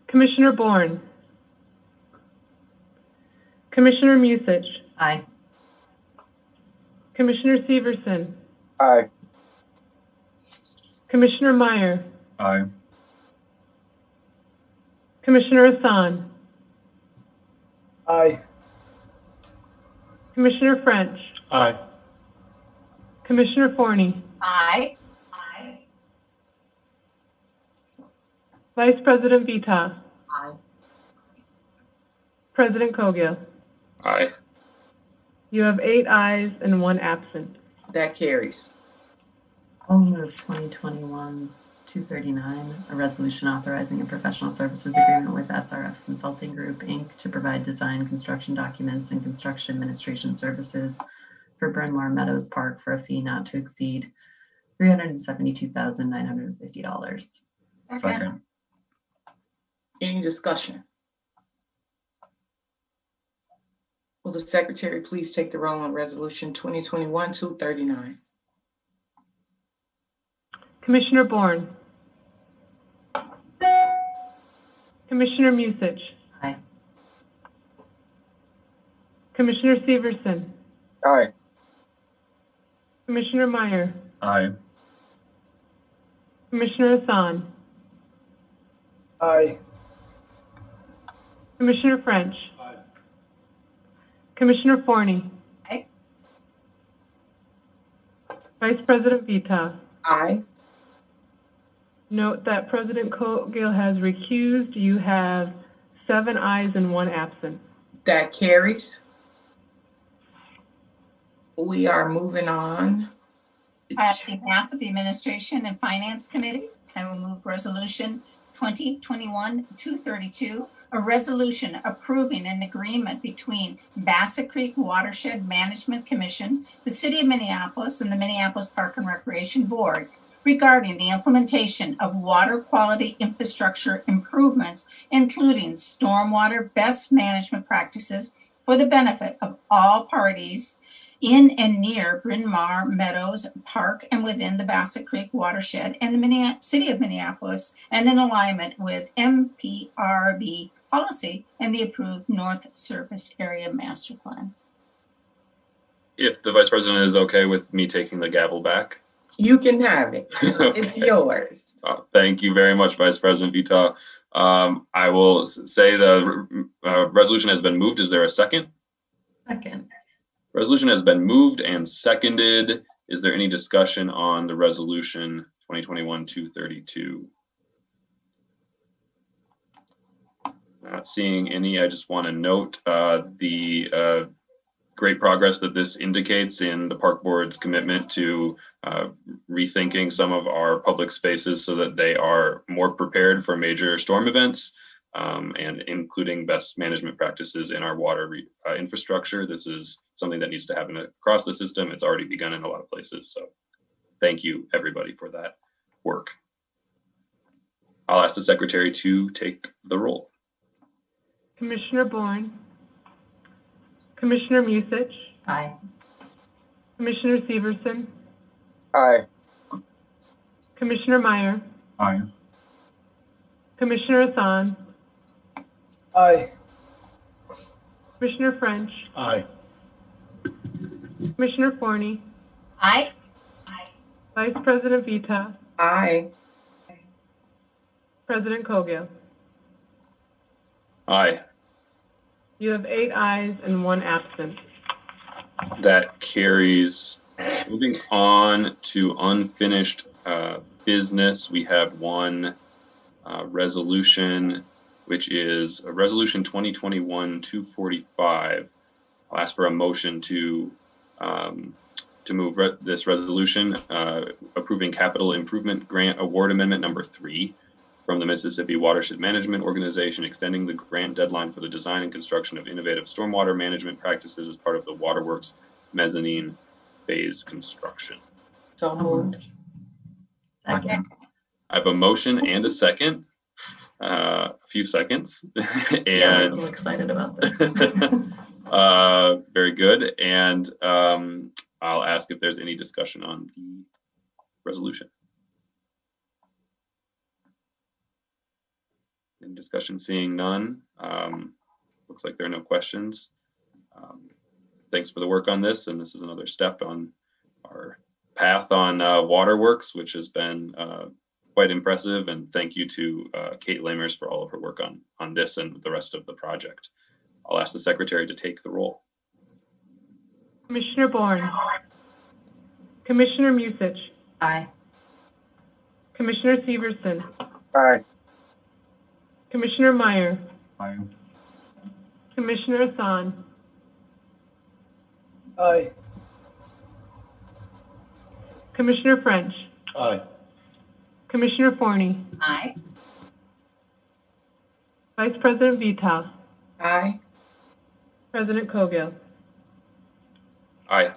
Commissioner Bourne. Commissioner Musich. Aye. Commissioner Severson. Aye. Commissioner Meyer. Aye. Commissioner Hassan. Aye. Commissioner French. Aye. Commissioner Forney. Aye. Vice President Vita. Aye. President Cogill. Aye. You have 8 ayes and 1 absent. That carries. I'll move 2021-239, a resolution authorizing a professional services agreement with SRF Consulting Group, Inc. to provide design, construction documents, and construction administration services for Bryn Mawr Meadows Park for a fee not to exceed $372,950. Second. Any discussion? Will the secretary please take the roll on resolution 2021-239? Commissioner Bourne. Commissioner Musich. Aye. Commissioner Severson. Aye. Commissioner Meyer. Aye. Commissioner Hassan. Aye. Commissioner French. Aye. Commissioner Forney. Aye. Vice President Vita. Aye. Note that President Cogill has recused. You have 7 ayes and 1 absent. That carries. We are moving on. On behalf of the Administration and Finance Committee, I will move Resolution 2021-232, a resolution approving an agreement between Bassett Creek Watershed Management Commission, the City of Minneapolis, and the Minneapolis Park and Recreation Board regarding the implementation of water quality infrastructure improvements, including stormwater best management practices for the benefit of all parties in and near Bryn Mawr Meadows Park and within the Bassett Creek watershed and the City of Minneapolis, and in alignment with MPRB policy and the approved North Surface Area Master Plan. If the Vice President is okay with me taking the gavel back. You can have it. Okay. It's yours. Thank you very much, Vice President Vita. I will say the resolution has been moved. Is there a second? Second. Resolution has been moved and seconded. Is there any discussion on the resolution 2021-232? Not seeing any. I just want to note the great progress that this indicates in the Park Board's commitment to rethinking some of our public spaces so that they are more prepared for major storm events. and including best management practices in our water infrastructure. This is something that needs to happen across the system. It's already begun in a lot of places. So thank you, everybody, for that work. I'll ask the secretary to take the roll. Commissioner Bourne, Commissioner Musich, Aye. Commissioner Severson, Aye. Commissioner Meyer, Aye. Commissioner Hassan, Aye. Commissioner French, Aye. Commissioner Forney, Aye. Vice President Vita, Aye. President Coghill. Aye. You have 8 ayes and 1 absent. That carries. Moving on to unfinished business, we have one resolution, which is a resolution 2021-245. I'll ask for a motion to move this resolution approving capital improvement grant award amendment number 3 from the Mississippi Watershed Management Organization, extending the grant deadline for the design and construction of innovative stormwater management practices as part of the Waterworks mezzanine phase construction. So moved. Second. I have a motion and a second. A few seconds. Yeah, I'm a And little excited about this. very good. And I'll ask if there's any discussion on the resolution. Any discussion? Seeing none. Looks like there are no questions. Thanks for the work on this, and this is another step on our path on Waterworks, which has been quite impressive. And thank you to Kate Lamers for all of her work on this and the rest of the project. I'll ask the secretary to take the roll. Commissioner Bourne, Commissioner Musich, Aye. Commissioner Severson, Aye. Commissioner Meyer, Aye. Commissioner Hassan, Aye. Commissioner French, Aye. Commissioner Forney, Aye. Vice President Vita, Aye. President Coghill. Aye.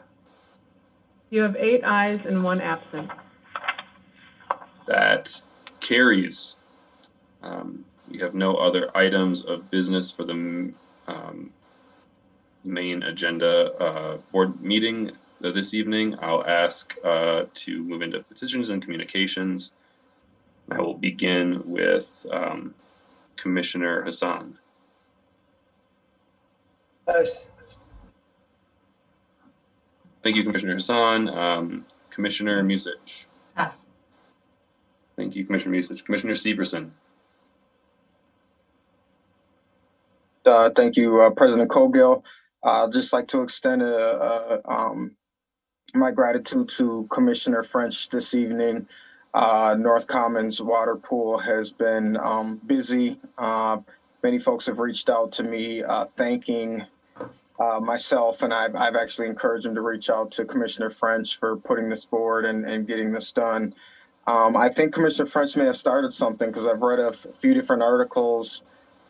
You have 8 ayes and 1 absent. That carries. We have no other items of business for the main agenda board meeting this evening. I'll ask to move into petitions and communications. I will begin with Commissioner Hassan. Yes. Thank you, Commissioner Hassan. Commissioner Musich. Pass. Thank you, Commissioner Musich. Commissioner Severson. Thank you, President Coghill. I'd just like to extend my gratitude to Commissioner French this evening. North Commons water pool has been busy. Many folks have reached out to me thanking myself, and I've actually encouraged them to reach out to Commissioner French for putting this forward and getting this done. I think Commissioner French may have started something because I've read a few different articles.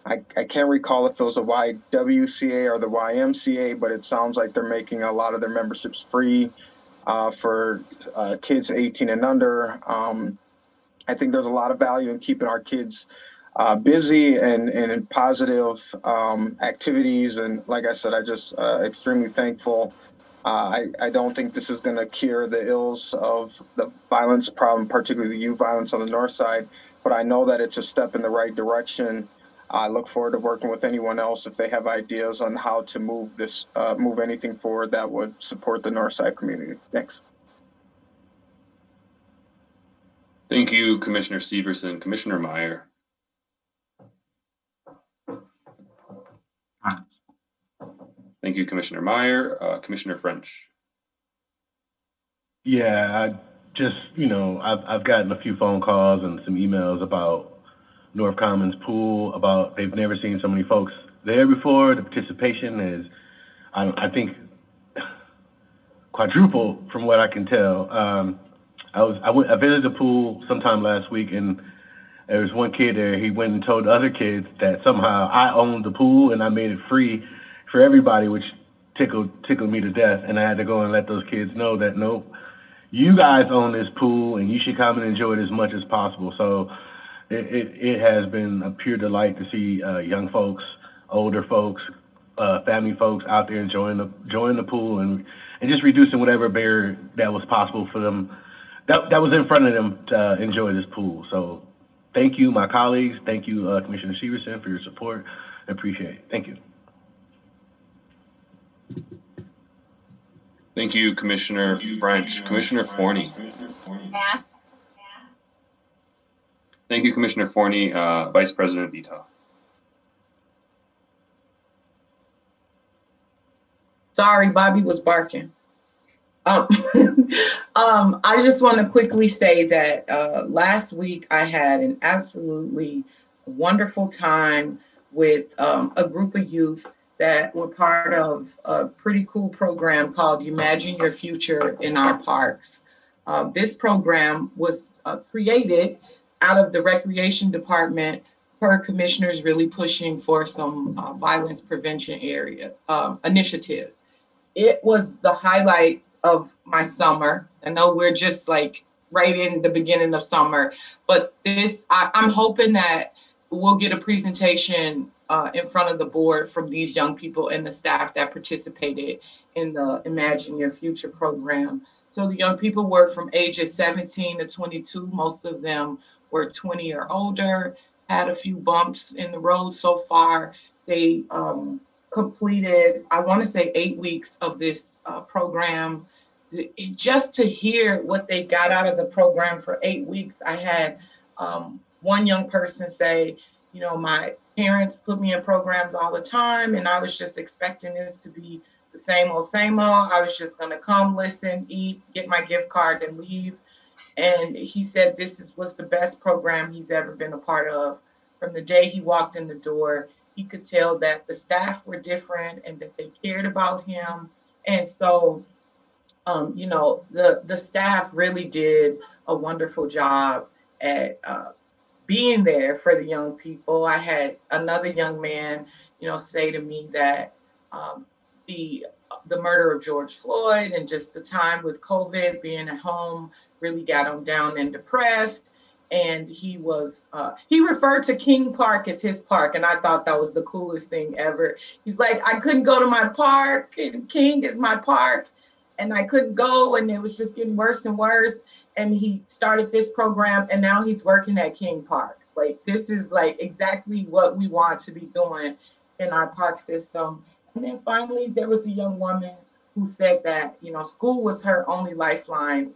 I can't recall if it was a YWCA or the YMCA, but it sounds like they're making a lot of their memberships free for kids 18 and under. I think there's a lot of value in keeping our kids busy and in positive activities. And like I said, I just extremely thankful. I don't think this is going to cure the ills of the violence problem, particularly the youth violence on the north side, but I know that it's a step in the right direction. I look forward to working with anyone else if they have ideas on how to move this, move anything forward that would support the north side community. Thanks. Thank you, Commissioner Severson. Commissioner Meyer. Pass. Thank you, Commissioner Meyer. Commissioner French. Yeah, I just, I've gotten a few phone calls and some emails about North Commons pool, about they've never seen so many folks there before. The participation is, I think, quadruple from what I can tell. I visited the pool sometime last week, and there was one kid there, he went and told the other kids that somehow I owned the pool and I made it free for everybody, which tickled me to death. And I had to go and let those kids know that, nope, you guys own this pool and you should come and enjoy it as much as possible. So it has been a pure delight to see young folks, older folks, family folks out there enjoying the pool and just reducing whatever barrier that was possible for them, that was in front of them to enjoy this pool. So thank you, my colleagues. Thank you, Commissioner Severson, for your support. I appreciate it. Thank you. Thank you, Commissioner French. Commissioner Forney. Pass. Thank you, Commissioner Forney. Vice President Vita. Sorry, Bobby was barking. I just want to quickly say that last week I had an absolutely wonderful time with a group of youth that were part of a pretty cool program called Imagine Your Future in Our Parks. This program was created out of the Recreation Department per commissioners really pushing for some violence prevention initiatives. It was the highlight of my summer. I know we're just like right in the beginning of summer, but I'm hoping that we'll get a presentation in front of the board from these young people and the staff that participated in the Imagine Your Future program. So the young people were from ages 17 to 22. Most of them were 20 or older, had a few bumps in the road so far. They completed, I want to say 8 weeks of this program. Just to hear what they got out of the program for 8 weeks, I had one young person say, you know, my parents put me in programs all the time and I was just expecting this to be the same old. I was just gonna come, listen, eat, get my gift card and leave. And he said this was the best program he's ever been a part of. From the day he walked in the door, he could tell that the staff were different and that they cared about him. And so, you know, the staff really did a wonderful job at being there for the young people. I had another young man, you know, say to me that the murder of George Floyd and just the time with COVID, being at home, really got him down and depressed. And he referred to King Park as his park. And I thought that was the coolest thing ever. He's like, I couldn't go to my park and King is my park. And I couldn't go and it was just getting worse and worse. And he started this program and now he's working at King Park. Like, this is like exactly what we want to be doing in our park system. And then finally, there was a young woman who said that, you know, school was her only lifeline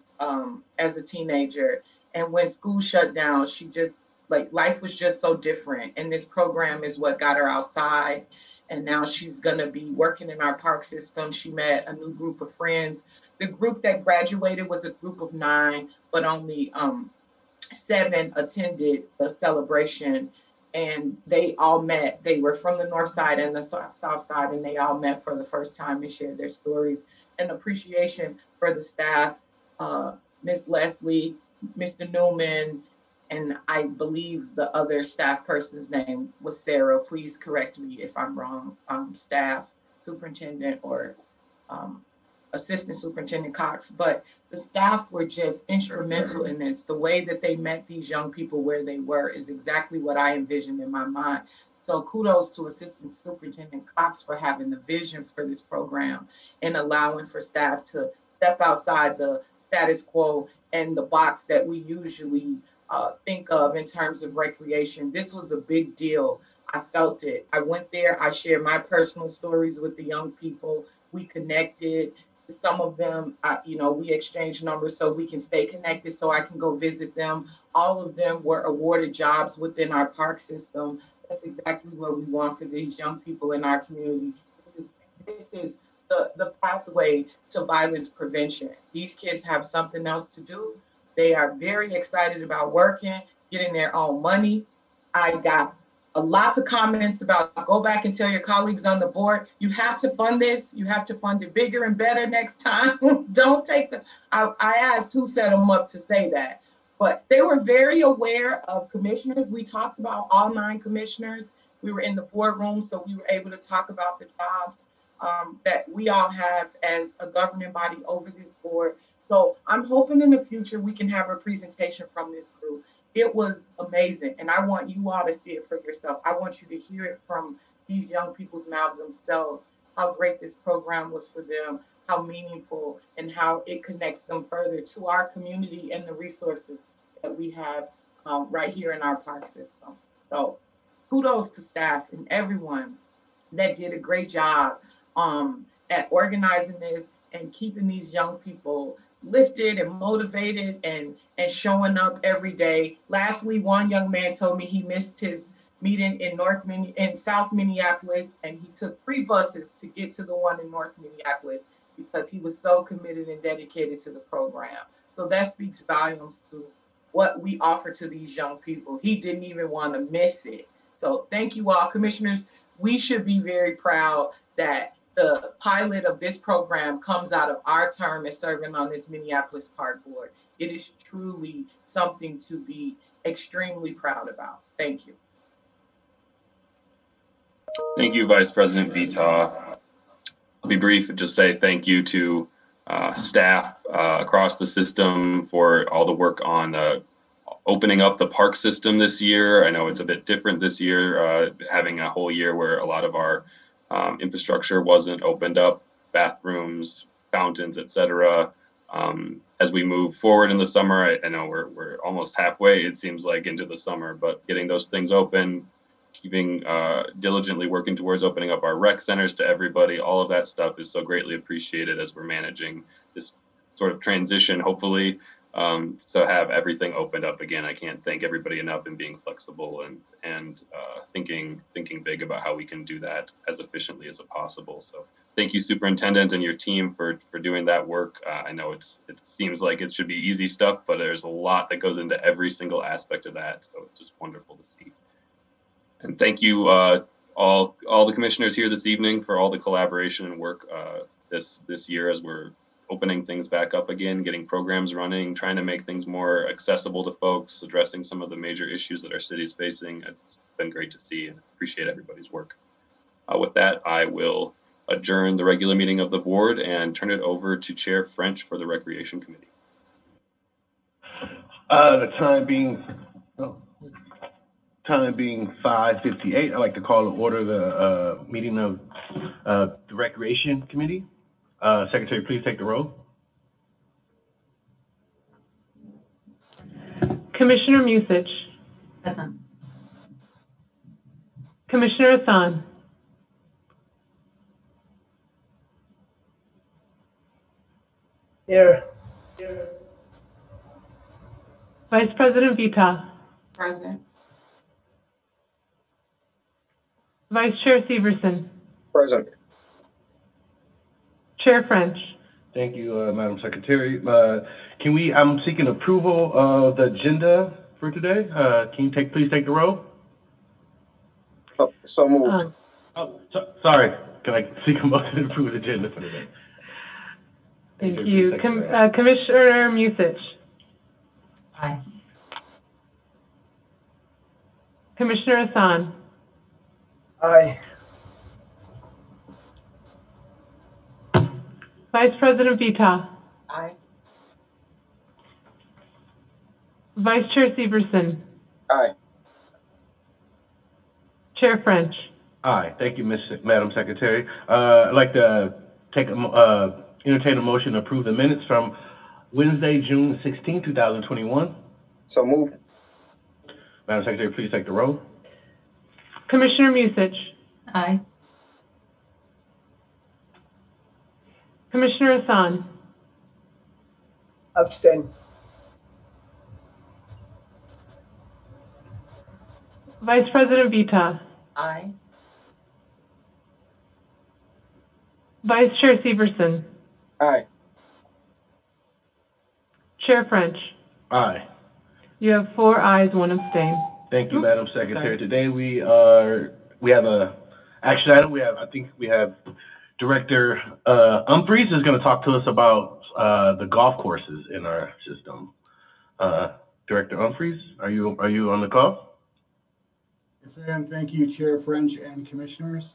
as a teenager. And when school shut down, she just, like, life was just so different. And this program is what got her outside. And now she's gonna be working in our park system. She met a new group of friends. The group that graduated was a group of 9, but only 7 attended the celebration. And they all met. They were from the north side and the south side, and they all met for the first time and shared their stories and appreciation for the staff, Miss Leslie, Mr. Newman, and I believe the other staff person's name was Sarah. Please correct me if I'm wrong, staff, superintendent, or Assistant Superintendent Cox, but the staff were just instrumental in this. The way that they met these young people where they were is exactly what I envisioned in my mind. So kudos to Assistant Superintendent Cox for having the vision for this program and allowing for staff to step outside the status quo and the box that we usually think of in terms of recreation. This was a big deal. I felt it. I went there. I shared my personal stories with the young people. We connected. Some of them, you know, we exchanged numbers so we can stay connected so I can go visit them. All of them were awarded jobs within our park system. That's exactly what we want for these young people in our community. This is the pathway to violence prevention. These kids have something else to do. They are very excited about working, getting their own money. I got lots of comments about go back and tell your colleagues on the board, you have to fund this. You have to fund it bigger and better next time. Don't take the, I asked who set them up to say that, But they were very aware of commissioners. We talked about all 9 commissioners. We were in the boardroom, so we were able to talk about the jobs that we all have as a governing body over this board. So I'm hoping in the future we can have a presentation from this group. It was amazing, and I want you all to see it for yourself. I want you to hear it from these young people's mouths themselves, how great this program was for them, how meaningful, and how it connects them further to our community and the resources that we have right here in our park system. So kudos to staff and everyone that did a great job at organizing this and keeping these young people lifted and motivated and showing up every day. Lastly, one young man told me he missed his meeting in South Minneapolis, and he took 3 buses to get to the one in North Minneapolis because he was so committed and dedicated to the program. So that speaks volumes to what we offer to these young people. He didn't even want to miss it. So thank you all, commissioners. We should be very proud that the pilot of this program comes out of our term as serving on this Minneapolis Park Board. It is truly something to be extremely proud about. Thank you. Thank you, Vice President Vita. I'll be brief and just say thank you to staff across the system for all the work on opening up the park system this year. I know it's a bit different this year, having a whole year where a lot of our infrastructure wasn't opened up, bathrooms, fountains, etc. As we move forward in the summer, I know we're almost halfway, it seems like, into the summer, but getting those things open, keeping diligently working towards opening up our rec centers to everybody, all of that stuff is so greatly appreciated as we're managing this sort of transition, hopefully, to have everything opened up again. I can't thank everybody enough in being flexible and thinking big about how we can do that as efficiently as possible. So thank you, Superintendent, and your team for doing that work. I know it seems like it should be easy stuff, but there's a lot that goes into every single aspect of that. So it's just wonderful to see. And thank you all the commissioners here this evening for all the collaboration and work this year as we're opening things back up again, getting programs running, trying to make things more accessible to folks, addressing some of the major issues that our city is facing. It's been great to see and appreciate everybody's work. With that, I will adjourn the regular meeting of the board and turn it over to Chair French for the Recreation Committee. The time being 5:58, I'd like to call to order the meeting of the Recreation Committee. Secretary, please take the roll. Commissioner Musich. Present. Commissioner Hassan. Here. Vice President Vita. Present. Vice Chair Severson. Present. Chair French. Thank you, Madam Secretary. I'm seeking approval of the agenda for today. Can you please take the roll? Oh, so moved. Sorry. Can I seek a motion to approve the agenda for today? Thank you. Commissioner Musich. Aye. Commissioner Hassan. Aye. Vice President Vita. Aye. Vice Chair Severson. Aye. Chair French. Aye. Thank you, Madam Secretary. I'd like to entertain a motion to approve the minutes from Wednesday, June 16, 2021. So moved. Madam Secretary, please take the roll. Commissioner Musich. Aye. Commissioner Hassan. Abstain. Vice President Vita. Aye. Vice Chair Severson. Aye. Chair French. Aye. You have 4 ayes, 1 abstain. Thank you, Madam Secretary. Today we have a action item. We have Director Humphreys is going to talk to us about the golf courses in our system. Director Humphreys, are you on the call? Yes, I am. Thank you, Chair French and Commissioners.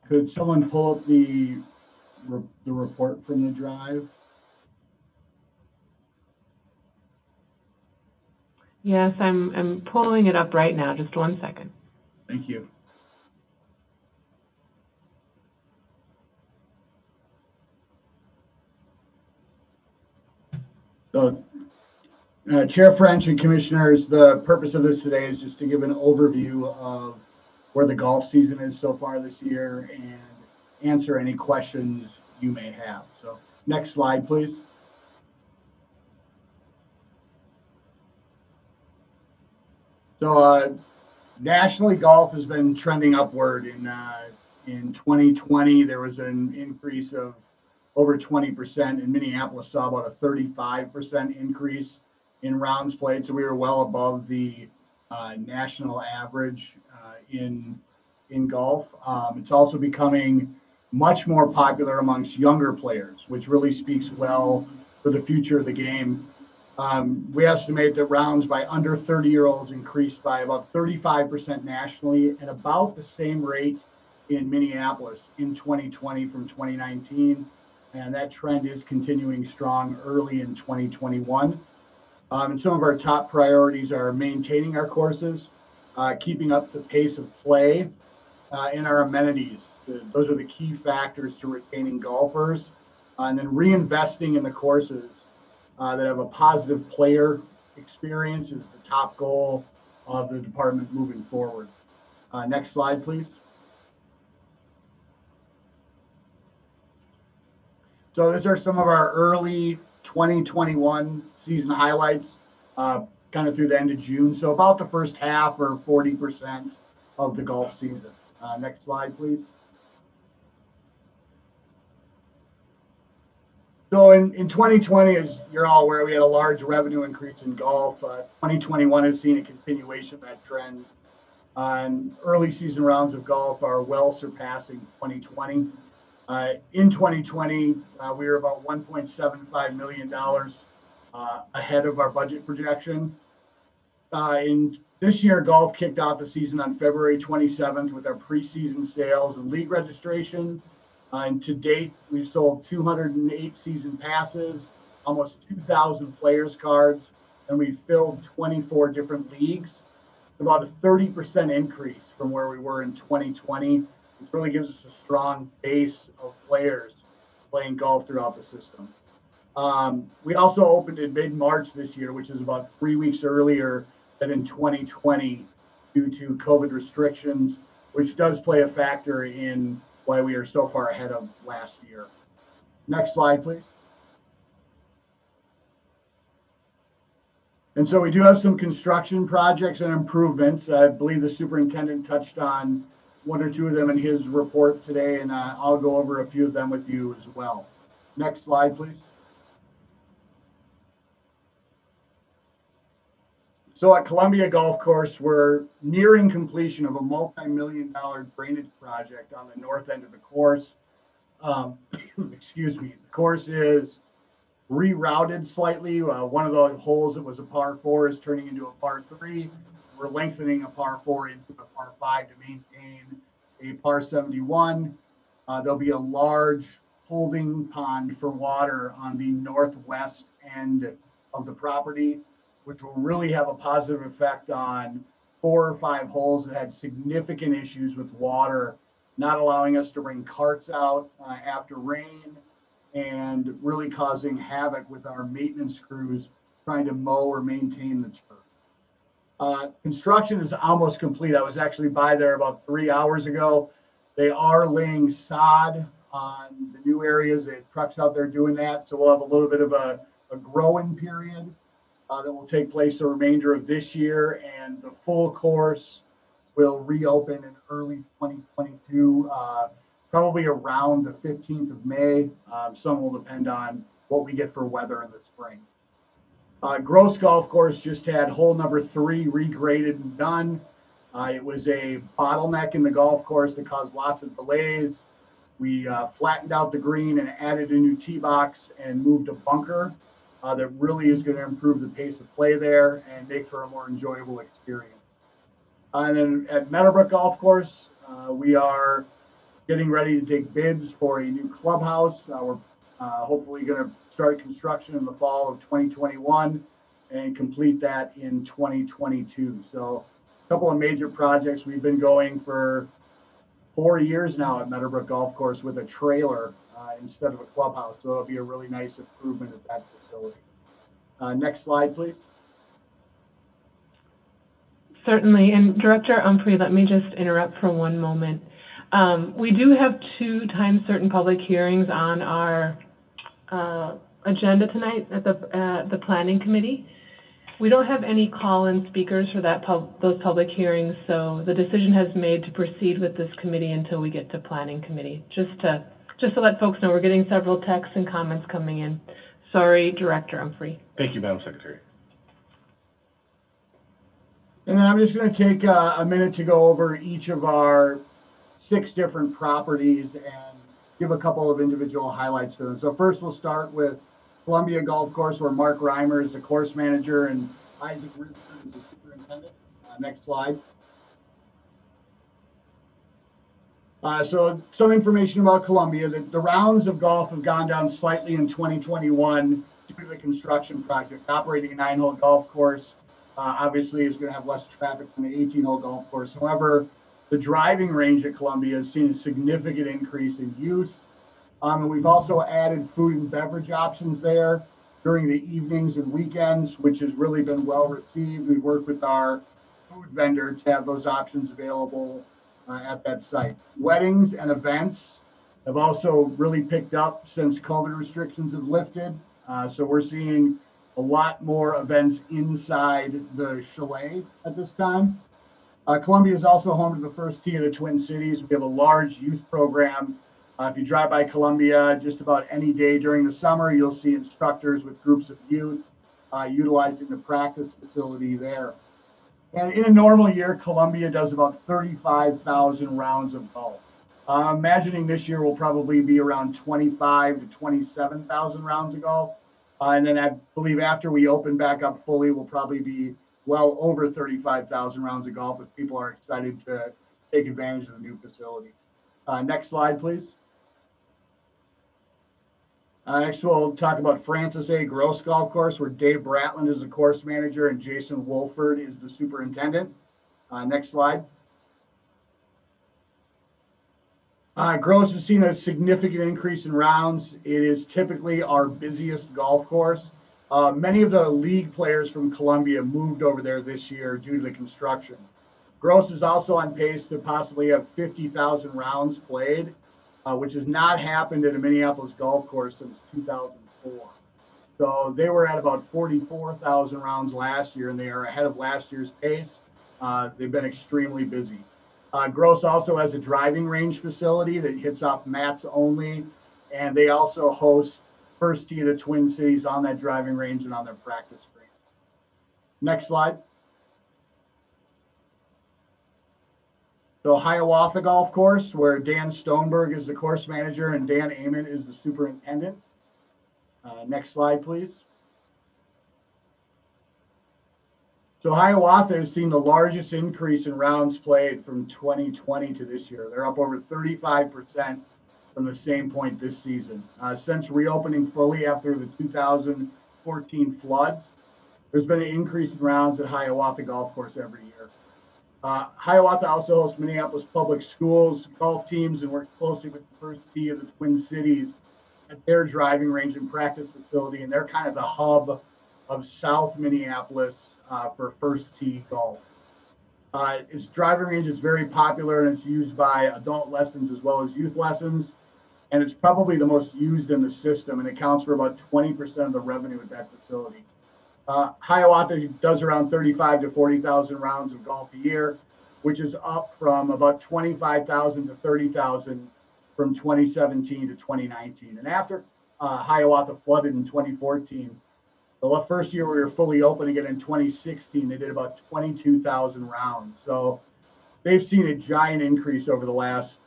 Could someone pull up the report from the drive? Yes, I'm pulling it up right now. Just 1 second. Thank you. So, Chair French and Commissioners, the purpose of this today is just to give an overview of where the golf season is so far this year and answer any questions you may have. So, next slide, please. So, nationally, golf has been trending upward. In 2020, there was an increase of over 20%. In Minneapolis, saw about a 35% increase in rounds played. So we were well above the national average in golf. It's also becoming much more popular amongst younger players, which really speaks well for the future of the game. We estimate that rounds by under 30-year-olds increased by about 35% nationally at about the same rate in Minneapolis in 2020 from 2019. And that trend is continuing strong early in 2021. And some of our top priorities are maintaining our courses, keeping up the pace of play, and our amenities. Those are the key factors to retaining golfers. And then reinvesting in the courses that have a positive player experience is the top goal of the department moving forward. Next slide, please. So these are some of our early 2021 season highlights, kind of through the end of June. So about the first half or 40% of the golf season. Next slide, please. So in 2020, as you're all aware, we had a large revenue increase in golf. 2021 has seen a continuation of that trend. And early season rounds of golf are well surpassing 2020. In 2020, we were about $1.75 million ahead of our budget projection. In this year, golf kicked off the season on February 27th with our preseason sales and league registration. And to date, we've sold 208 season passes, almost 2,000 players cards, and we've filled 24 different leagues. About a 30% increase from where we were in 2020, which really gives us a strong base of players playing golf throughout the system. We also opened in mid-March this year, which is about 3 weeks earlier than in 2020 due to COVID restrictions, which does play a factor in why we are so far ahead of last year. Next slide, please. And so we do have some construction projects and improvements. I believe the superintendent touched on one or two of them in his report today, and I'll go over a few of them with you as well. Next slide, please. So at Columbia Golf Course, we're nearing completion of a multi-million-dollar drainage project on the north end of the course. Excuse me. The course is rerouted slightly. One of the holes that was a par 4 is turning into a par 3. We're lengthening a par 4 into a par 5 to maintain a par 71. There'll be a large holding pond for water on the northwest end of the property, which will really have a positive effect on 4 or 5 holes that had significant issues with water, not allowing us to bring carts out after rain, and really causing havoc with our maintenance crews trying to mow or maintain the turf. Construction is almost complete. I was actually by there about 3 hours ago. They are laying sod on the new areas. They have trucks out there doing that. So we'll have a little bit of a growing period that will take place the remainder of this year, and the full course will reopen in early 2022, probably around the 15th of May. Some will depend on what we get for weather in the spring. Gross Golf Course just had hole number 3 regraded and done. It was a bottleneck in the golf course that caused lots of delays. We flattened out the green and added a new tee box and moved a bunker that really is going to improve the pace of play there and make for a more enjoyable experience. And then at Meadowbrook Golf Course, we are getting ready to take bids for a new clubhouse. We're hopefully going to start construction in the fall of 2021 and complete that in 2022. So a couple of major projects. We've been going for 4 years now at Meadowbrook Golf Course with a trailer instead of a clubhouse. So it'll be a really nice improvement at that facility. Next slide, please. Certainly. And Director Umphrey, let me just interrupt for one moment. We do have 2 time-certain public hearings on our agenda tonight at the Planning Committee. We don't have any call-in speakers for those public hearings, so the decision has made to proceed with this committee until we get to Planning Committee. Just to let folks know, we're getting several texts and comments coming in. Sorry, Director Umphrey. Thank you, Madam Secretary. And then I'm just going to take a minute to go over each of our 6 different properties and give a couple of individual highlights for them. So first we'll start with Columbia Golf Course, where Mark Reimer is the course manager and Isaac Risford is the superintendent. Next slide. So some information about Columbia. The rounds of golf have gone down slightly in 2021 due to the construction project. Operating a 9-hole golf course obviously is going to have less traffic than the 18-hole golf course. However, the driving range at Columbia has seen a significant increase in use. And we've also added food and beverage options there during the evenings and weekends, which has really been well received. We work with our food vendor to have those options available at that site. Weddings and events have also really picked up since COVID restrictions have lifted. So we're seeing a lot more events inside the chalet at this time. Columbia is also home to the first tee of the Twin Cities. We have a large youth program. If you drive by Columbia just about any day during the summer, you'll see instructors with groups of youth utilizing the practice facility there. And in a normal year, Columbia does about 35,000 rounds of golf. I'm imagining this year will probably be around 25 to 27,000 rounds of golf. And then I believe after we open back up fully, we'll probably be well over 35,000 rounds of golf as people are excited to take advantage of the new facility. Next slide, please. Next, we'll talk about Francis A. Gross Golf Course, where Dave Bratland is the course manager and Jason Wolford is the superintendent. Next slide. Gross has seen a significant increase in rounds. It is typically our busiest golf course. Many of the league players from Columbia moved over there this year due to the construction. Gross is also on pace to possibly have 50,000 rounds played, which has not happened at a Minneapolis golf course since 2004. So they were at about 44,000 rounds last year, and they are ahead of last year's pace. They've been extremely busy. Gross also has a driving range facility that hits off mats only, and they also host first tee of the Twin Cities on that driving range and on their practice green. Next slide. So Hiawatha Golf Course, where Dan Stoneberg is the course manager and Dan Amon is the superintendent. Next slide, please. So Hiawatha has seen the largest increase in rounds played from 2020 to this year. They're up over 35% from the same point this season. Since reopening fully after the 2014 floods, there's been an increase in rounds at Hiawatha Golf Course every year. Hiawatha also hosts Minneapolis Public Schools golf teams and works closely with the first tee of the Twin Cities at their driving range and practice facility, and they're kind of the hub of South Minneapolis for first tee golf. Its driving range is very popular and it's used by adult lessons as well as youth lessons, and it's probably the most used in the system and accounts for about 20% of the revenue at that facility. Hiawatha does around 35 to 40,000 rounds of golf a year, which is up from about 25,000 to 30,000 from 2017 to 2019. And after Hiawatha flooded in 2014, the first year we were fully open again in 2016, they did about 22,000 rounds. So they've seen a giant increase over the last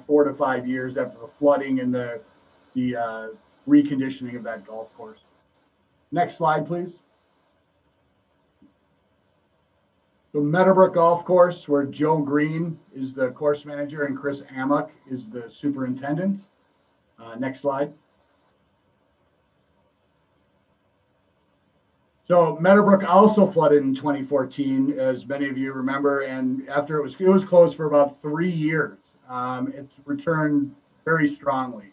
4 to 5 years after the flooding and the reconditioning of that golf course. Next slide, please. The Meadowbrook Golf Course, where Joe Green is the course manager and Chris Amok is the superintendent. Next slide. So Meadowbrook also flooded in 2014, as many of you remember, and after it was closed for about 3 years. It's returned very strongly.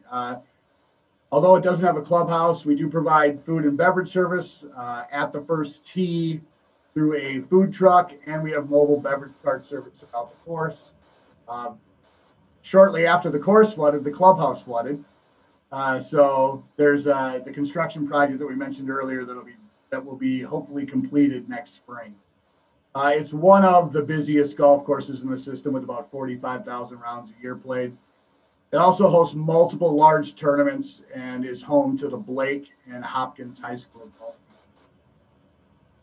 Although it doesn't have a clubhouse, we do provide food and beverage service at the first tee through a food truck, and we have mobile beverage cart service throughout the course. Shortly after the course flooded, the clubhouse flooded. So there's the construction project that we mentioned earlier that will be hopefully completed next spring. It's one of the busiest golf courses in the system with about 45,000 rounds a year played. It also hosts multiple large tournaments and is home to the Blake and Hopkins High School golf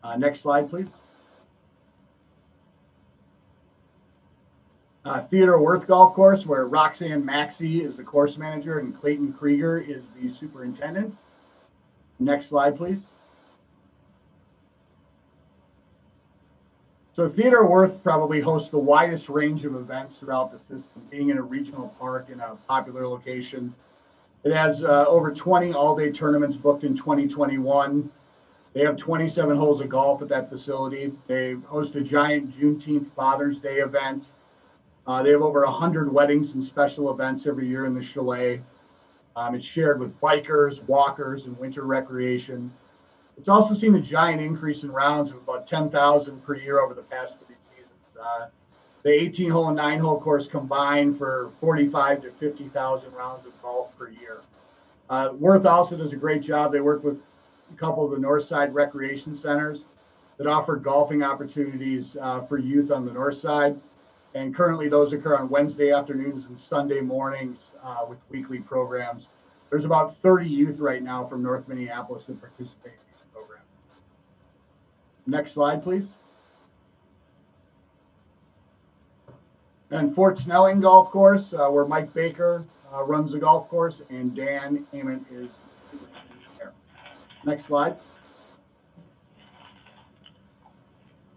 team. Next slide, please. Theodore Wirth Golf Course, where Roxanne Maxey is the course manager and Clayton Krieger is the superintendent. Next slide, please. So Theodore Wirth probably hosts the widest range of events throughout the system, being in a regional park in a popular location. It has over 20 all-day tournaments booked in 2021. They have 27 holes of golf at that facility. They host a giant Juneteenth Father's Day event. They have over 100 weddings and special events every year in the chalet. It's shared with bikers, walkers, and winter recreation. It's also seen a giant increase in rounds of about 10,000 per year over the past 3 seasons. The 18-hole and 9-hole course combined for 45 to 50,000 rounds of golf per year. Wirth also does a great job. They work with a couple of the north side recreation centers that offer golfing opportunities for youth on the north side. And currently those occur on Wednesday afternoons and Sunday mornings with weekly programs. There's about 30 youth right now from North Minneapolis that participate in these programs. Next slide, please. And Fort Snelling Golf Course, where Mike Baker runs the golf course and Dan Ament is there. Next slide.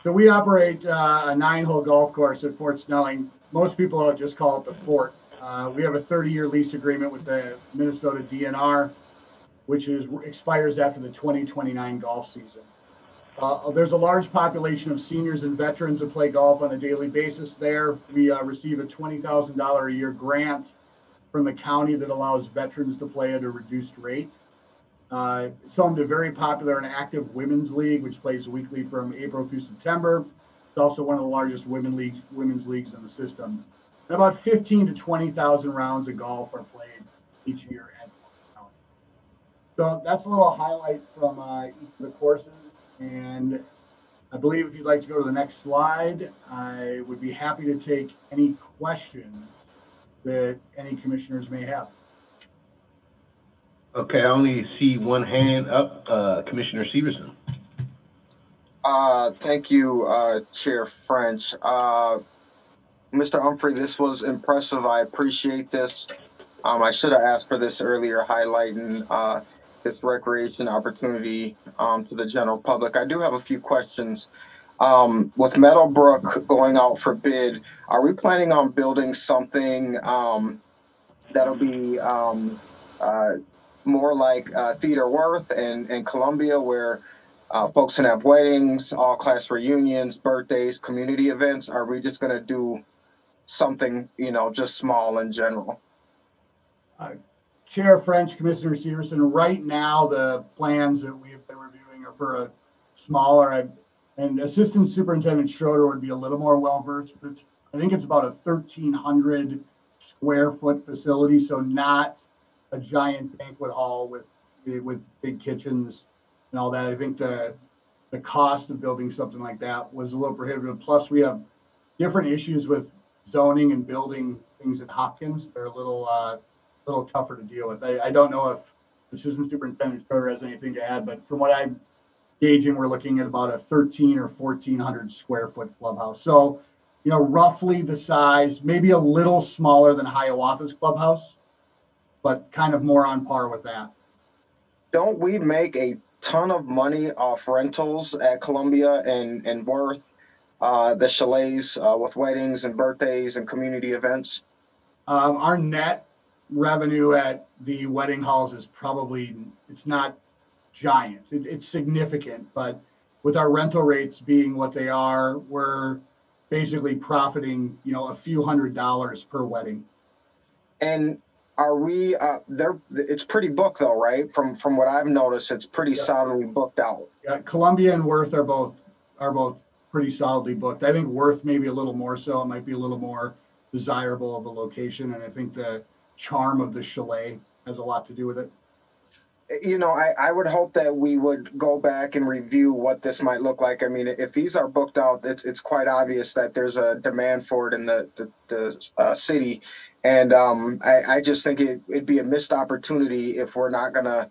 So we operate a 9-hole golf course at Fort Snelling. Most people just call it the Fort. We have a 30-year lease agreement with the Minnesota DNR, which expires after the 2029 golf season. There's a large population of seniors and veterans that play golf on a daily basis there. We receive a $20,000 a year grant from the county that allows veterans to play at a reduced rate. It's home to a very popular and active women's league, which plays weekly from April through September. It's also one of the largest women's leagues in the system. And about 15 to 20,000 rounds of golf are played each year at County. So that's a little highlight from each of the courses. And I believe if you'd like to go to the next slide, I would be happy to take any questions that any commissioners may have. Okay, I only see one hand up, Commissioner Severson. Thank you, Chair French. Mr. Humphrey, this was impressive. I appreciate this. I should have asked for this earlier, highlighting this recreation opportunity to the general public. I do have a few questions. With Meadowbrook going out for bid, are we planning on building something that'll be more like Theodore Wirth and Columbia, where folks can have weddings, all-class reunions, birthdays, community events? Are we just going to do something, just small in general? Chair French, Commissioner Severson, right now the plans that we have been reviewing are for a smaller, and Assistant Superintendent Schroeder would be a little more well-versed, but I think it's about a 1,300 square foot facility, so not a giant banquet hall with big kitchens and all that. I think the cost of building something like that was a little prohibitive. Plus, we have different issues with zoning and building things at Hopkins. They're a little tougher to deal with. I don't know if Assistant Superintendent Schroeder has anything to add, but from what I'm gauging, we're looking at about a 1,300 or 1,400 square foot clubhouse. So, roughly the size, maybe a little smaller than Hiawatha's clubhouse, but kind of more on par with that. Don't we make a ton of money off rentals at Columbia and Worth, the chalets with weddings and birthdays and community events? Our net revenue at the wedding halls is probably, it's not giant. It's significant, but with our rental rates being what they are, we're basically profiting, a few $100s per wedding. And are we there? It's pretty booked though, right? From what I've noticed, it's pretty solidly booked out. Yeah, Columbia and Worth are both pretty solidly booked. I think Worth maybe a little more so. It might be a little more desirable of a location, and I think the charm of the chalet has a lot to do with it. I would hope that we would go back and review what this might look like. I mean, if these are booked out, it's quite obvious that there's a demand for it in the city. And I just think it'd be a missed opportunity if we're not going to,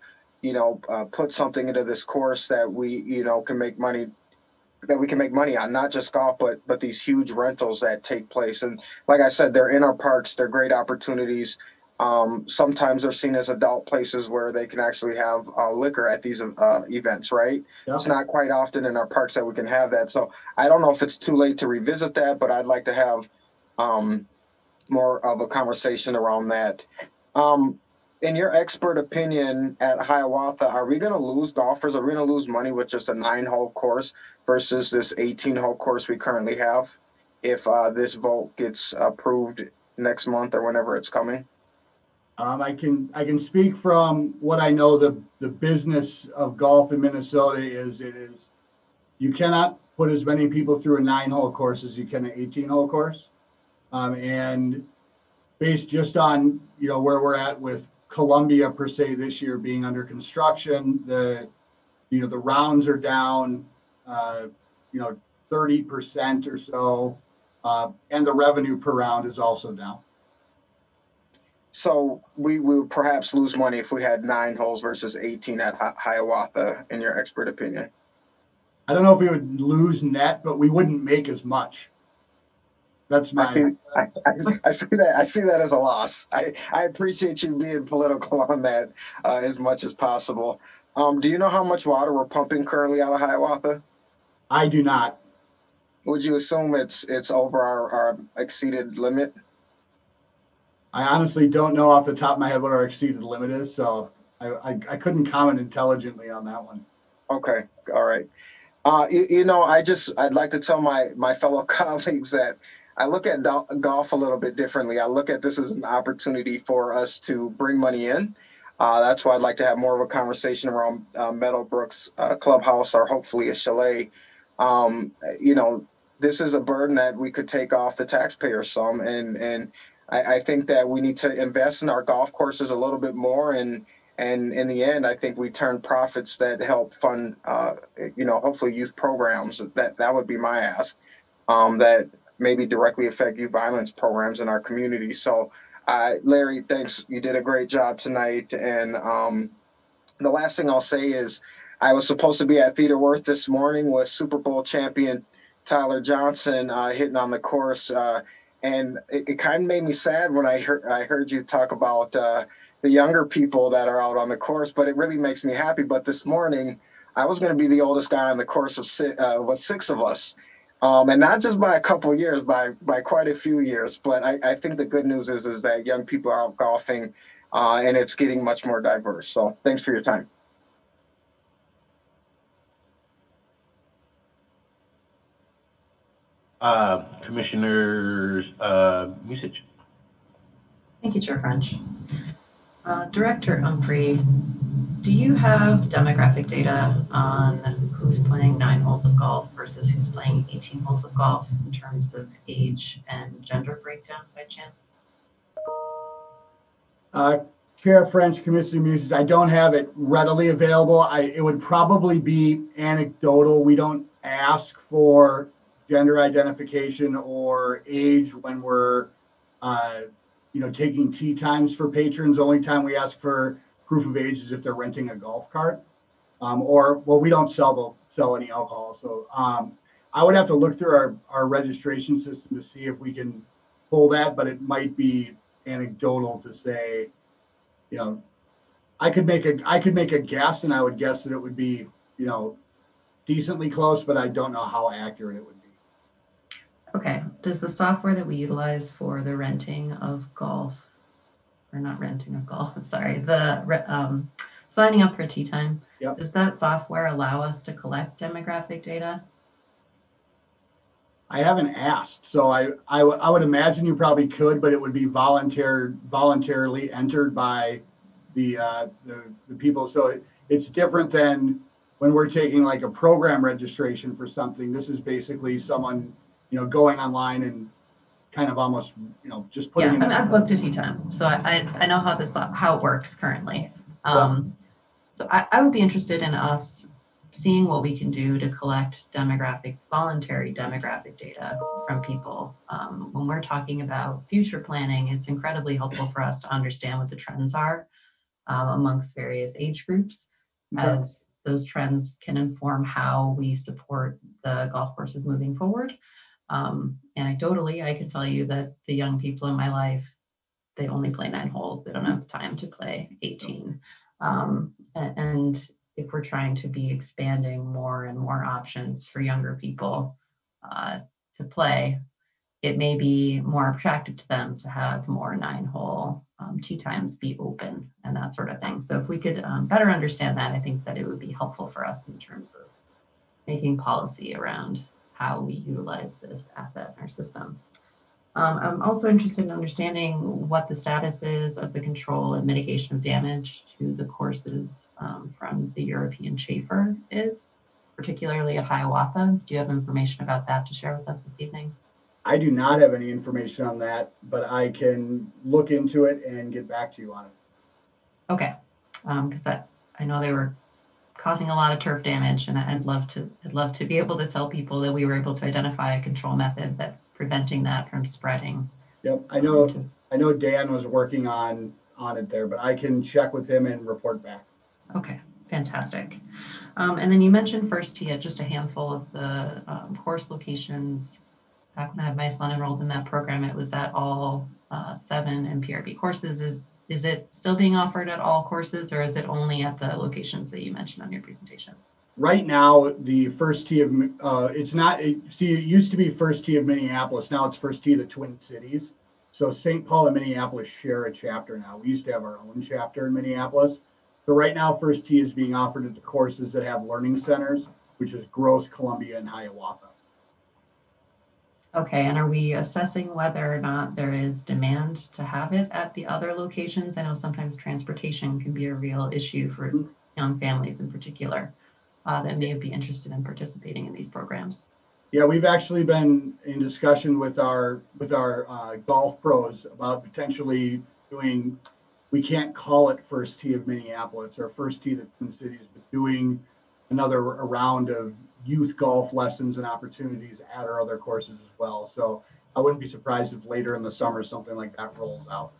put something into this course that we, can make money, that we can make money on, not just golf, but these huge rentals that take place. And like I said, they're in our parks. They're great opportunities. Sometimes they're seen as adult places where they can actually have liquor at these events, right? Yeah. It's not quite often in our parks that we can have that. So I don't know if it's too late to revisit that, but I'd like to have more of a conversation around that. In your expert opinion at Hiawatha, are we going to lose golfers? Are we going to lose money with just a 9-hole course versus this 18-hole course we currently have if this vote gets approved next month or whenever it's coming? I can speak from what I know. The business of golf in Minnesota is you cannot put as many people through a 9-hole course as you can an 18-hole course, and based just on where we're at with Columbia per se this year being under construction, the rounds are down 30% or so, and the revenue per round is also down. So we would perhaps lose money if we had 9 holes versus 18 at Hiawatha, in your expert opinion. I don't know if we would lose net, but we wouldn't make as much. That's my. I see that. I see that as a loss. I appreciate you being political on that as much as possible. Do you know how much water we're pumping currently out of Hiawatha? I do not. Would you assume it's over our exceeded limit? I honestly don't know off the top of my head what our exceeded limit is, so I couldn't comment intelligently on that one. Okay, all right. I'd like to tell my fellow colleagues that I look at golf a little bit differently. I look at this as an opportunity for us to bring money in. That's why I'd like to have more of a conversation around Meadowbrook's clubhouse or hopefully a chalet. This is a burden that we could take off the taxpayer some, and I think that we need to invest in our golf courses a little bit more, and in the end, I think we turn profits that help fund, hopefully youth programs. That would be my ask, that maybe directly affect youth violence programs in our community. So, Larry, thanks. You did a great job tonight. And the last thing I'll say is I was supposed to be at Theater Worth this morning with Super Bowl champion Tyler Johnson hitting on the course. And it kind of made me sad when I heard you talk about the younger people that are out on the course, but it really makes me happy. But this morning, I was going to be the oldest guy on the course with 6 of us, and not just by a couple of years, by quite a few years. But I think the good news is that young people are out golfing, and it's getting much more diverse. So thanks for your time. Commissioner's usage. Thank you, Chair French. Director Humphrey, do you have demographic data on who's playing 9 holes of golf versus who's playing 18 holes of golf in terms of age and gender breakdown by chance? Chair French, Commissioner Muses, I don't have it readily available. It would probably be anecdotal. We don't ask for gender identification or age when we're taking tee times for patrons. The only time we ask for proof of age is if they're renting a golf cart, we don't sell any alcohol. So I would have to look through our registration system to see if we can pull that, but it might be anecdotal to say, I could make a guess, and I would guess that it would be, you know, decently close, but I don't know how accurate it would be. Okay. Does the software that we utilize for the renting of golf, or not renting of golf, I'm sorry, signing up for tea time, Yep. does that software allow us to collect demographic data? I haven't asked, so I would imagine you probably could, but it would be voluntarily entered by the people. So it's different than when we're taking like a program registration for something. This is basically someone, you know, going online and kind of almost, you know, just putting in. I've booked a tea time, so I know how it works currently. So I would be interested in us seeing what we can do to collect voluntary demographic data from people. When we're talking about future planning, it's incredibly helpful for us to understand what the trends are amongst various age groups, as those trends can inform how we support the golf courses moving forward. Anecdotally, I can tell you that the young people in my life, they only play 9 holes. They don't have time to play 18. And if we're trying to be expanding more and more options for younger people to play, it may be more attractive to them to have more 9-hole tee times be open and that sort of thing. So if we could better understand that, I think that it would be helpful for us in terms of making policy around how we utilize this asset in our system. I'm also interested in understanding what the status is of the control and mitigation of damage to the courses from the European Chafer is, particularly at Hiawatha. Do you have information about that to share with us this evening? I do not have any information on that, but I can look into it and get back to you on it. Okay, because I know they were causing a lot of turf damage, and I'd love to be able to tell people that we were able to identify a control method that's preventing that from spreading. Yep, I know Dan was working on it there, but I can check with him and report back. Okay, fantastic. And then you mentioned First Tee at just a handful of the course locations. Back when I had my son enrolled in that program, it was at all 7 MPRB courses. Is it still being offered at all courses, or is it only at the locations that you mentioned on your presentation? Right now, the First Tee of it's not. It used to be First Tee of Minneapolis. Now it's First Tee of the Twin Cities. So St. Paul and Minneapolis share a chapter now. We used to have our own chapter in Minneapolis. So right now, First Tee is being offered at the courses that have learning centers, which is Gross, Columbia, and Hiawatha. Okay, and are we assessing whether or not there is demand to have it at the other locations? I know sometimes transportation can be a real issue for young families in particular that may be interested in participating in these programs. Yeah, we've actually been in discussion with our golf pros about potentially doing, we can't call it First Tee of Minneapolis or First Tee of the Twin Cities, but doing another round of youth golf lessons and opportunities at our other courses as well. So I wouldn't be surprised if later in the summer something like that rolls out.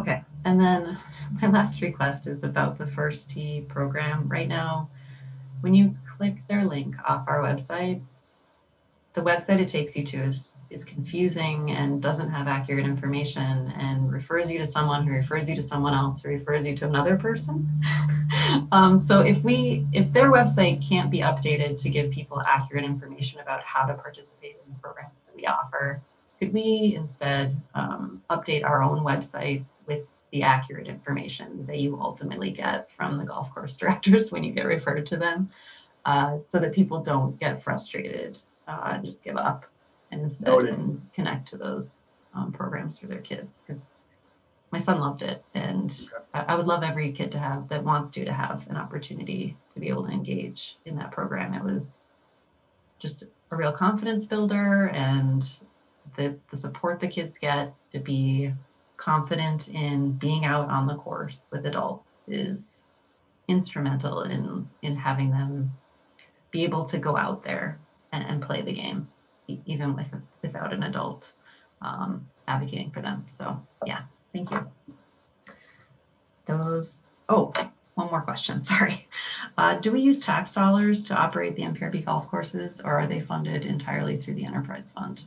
Okay, and then my last request is about the First Tee program. Right now, when you click their link off our website, the website it takes you to is confusing and doesn't have accurate information and refers you to someone who refers you to someone else who refers you to another person. So if their website can't be updated to give people accurate information about how to participate in the programs that we offer, could we instead update our own website with the accurate information that you ultimately get from the golf course directors when you get referred to them, so that people don't get frustrated and just give up, and instead can connect to those programs for their kids? Because my son loved it, and I would love every kid that wants to have an opportunity to be able to engage in that program. It was just a real confidence builder, and the support the kids get to be confident in being out on the course with adults is instrumental in having them be able to go out there and play the game, even without an adult advocating for them. So yeah, thank you. One more question, sorry. Do we use tax dollars to operate the MPRB golf courses, or are they funded entirely through the enterprise fund?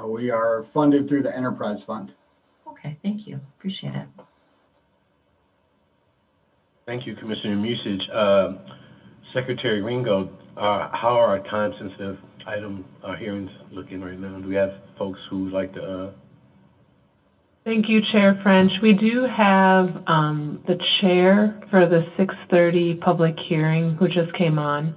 We are funded through the enterprise fund. Okay, thank you, appreciate it. Thank you, Commissioner Musich. Secretary Ringo, how are our time-sensitive item hearings looking right now? Do we have folks who would like to? Thank you, Chair French. We do have the chair for the 6:30 public hearing who just came on.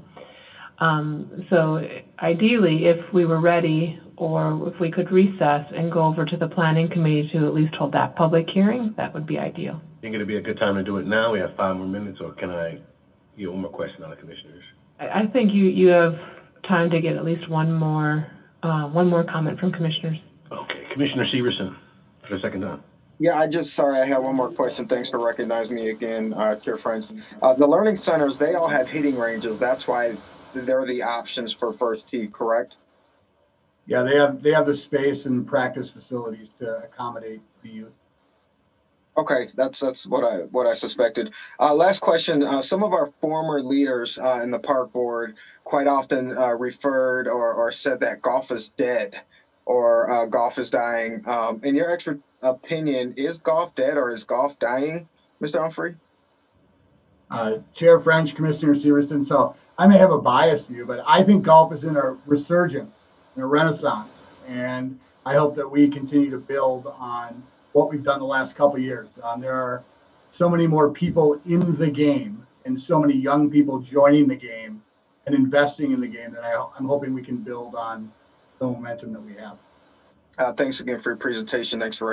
So ideally, if we were ready or if we could recess and go over to the planning committee to at least hold that public hearing, that would be ideal. Think it'd be a good time to do it now? We have 5 more minutes, or can I get one more question on the commissioners? I think you have time to get at least one more comment from commissioners. Okay, Commissioner Severson, for the second time. Yeah, sorry, I have one more question. Thanks for recognizing me again, Chair French. The learning centers, they all have hitting ranges. That's why they're the options for first tee, correct? Yeah, they have the space and practice facilities to accommodate the youth. Okay, that's what I suspected. Last question. Some of our former leaders in the park board quite often referred or said that golf is dead or golf is dying. In your expert opinion, is golf dead or is golf dying, Mr. Humphrey? Chair French, Commissioner Severson. So I may have a biased view, but I think golf is in a resurgence, in a renaissance, and I hope that we continue to build on what we've done the last couple of years. There are so many more people in the game and so many young people joining the game and investing in the game that I'm hoping we can build on the momentum that we have. Thanks again for your presentation. Thanks for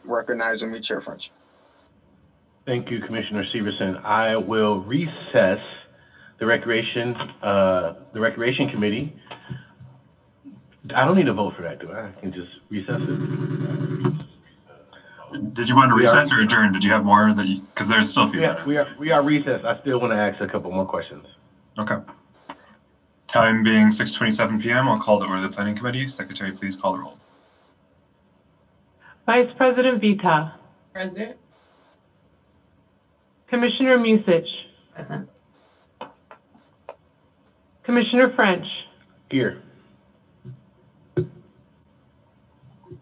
recognizing me, Chair French. Thank you, Commissioner Severson. I will recess the Recreation Committee. I don't need to vote for that, do I? I can just recess it. Did you want to recess or adjourn? Did you have more that because there's still a few minutes. We are recessed. I still want to ask a couple more questions. Okay. Time being 6:27 p.m., I'll call to order the Planning Committee. Secretary, please call the roll. Vice President Vita. Present. Commissioner Musich. Present. Commissioner French. Here.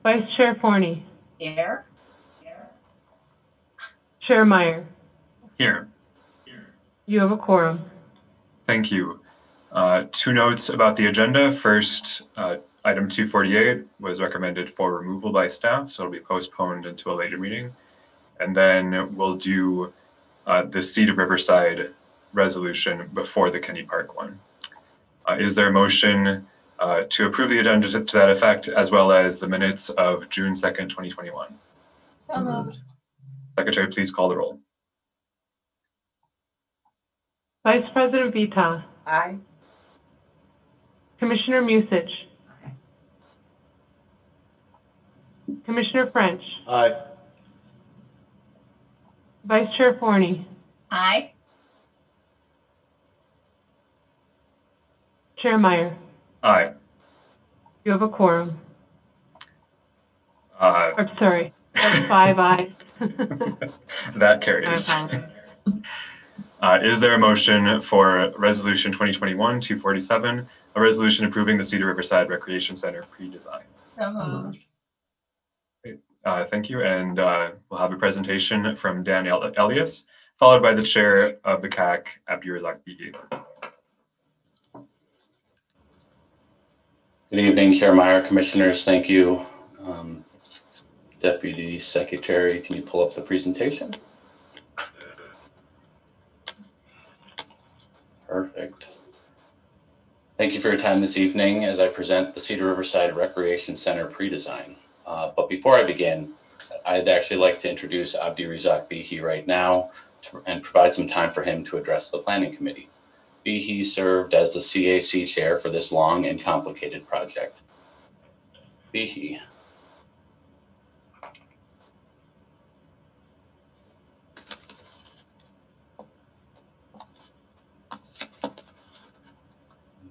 Vice Chair Forney. Here. Chair Meyer. Here. You have a quorum. Thank you. 2 notes about the agenda. First, item 248 was recommended for removal by staff, so it'll be postponed into a later meeting. And then we'll do the Seat of Riverside resolution before the Kenny Park one. Is there a motion to approve the agenda to that effect, as well as the minutes of June 2nd, 2021? So moved. Secretary, please call the roll. Vice President Vita. Aye. Commissioner Musich. Aye. Commissioner French. Aye. Vice Chair Forney. Aye. Chair Meyer. Aye. You have a quorum. Uh, Sorry, that's 5 ayes. That carries. Is there a motion for Resolution 2021-247, a resolution approving the Cedar Riverside Recreation Center pre-design? So moved. Thank you, and we'll have a presentation from Dan Elias, followed by the chair of the CAC, Abdirazak Bigi. Good evening, Chair Meyer, Commissioners. Thank you. Deputy Secretary, can you pull up the presentation? Perfect. Thank you for your time this evening as I present the Cedar Riverside Recreation Center pre-design. But before I begin, I'd actually like to introduce Abdirazak Bigi right now and provide some time for him to address the Planning Committee. Bigi served as the CAC chair for this long and complicated project. Bigi.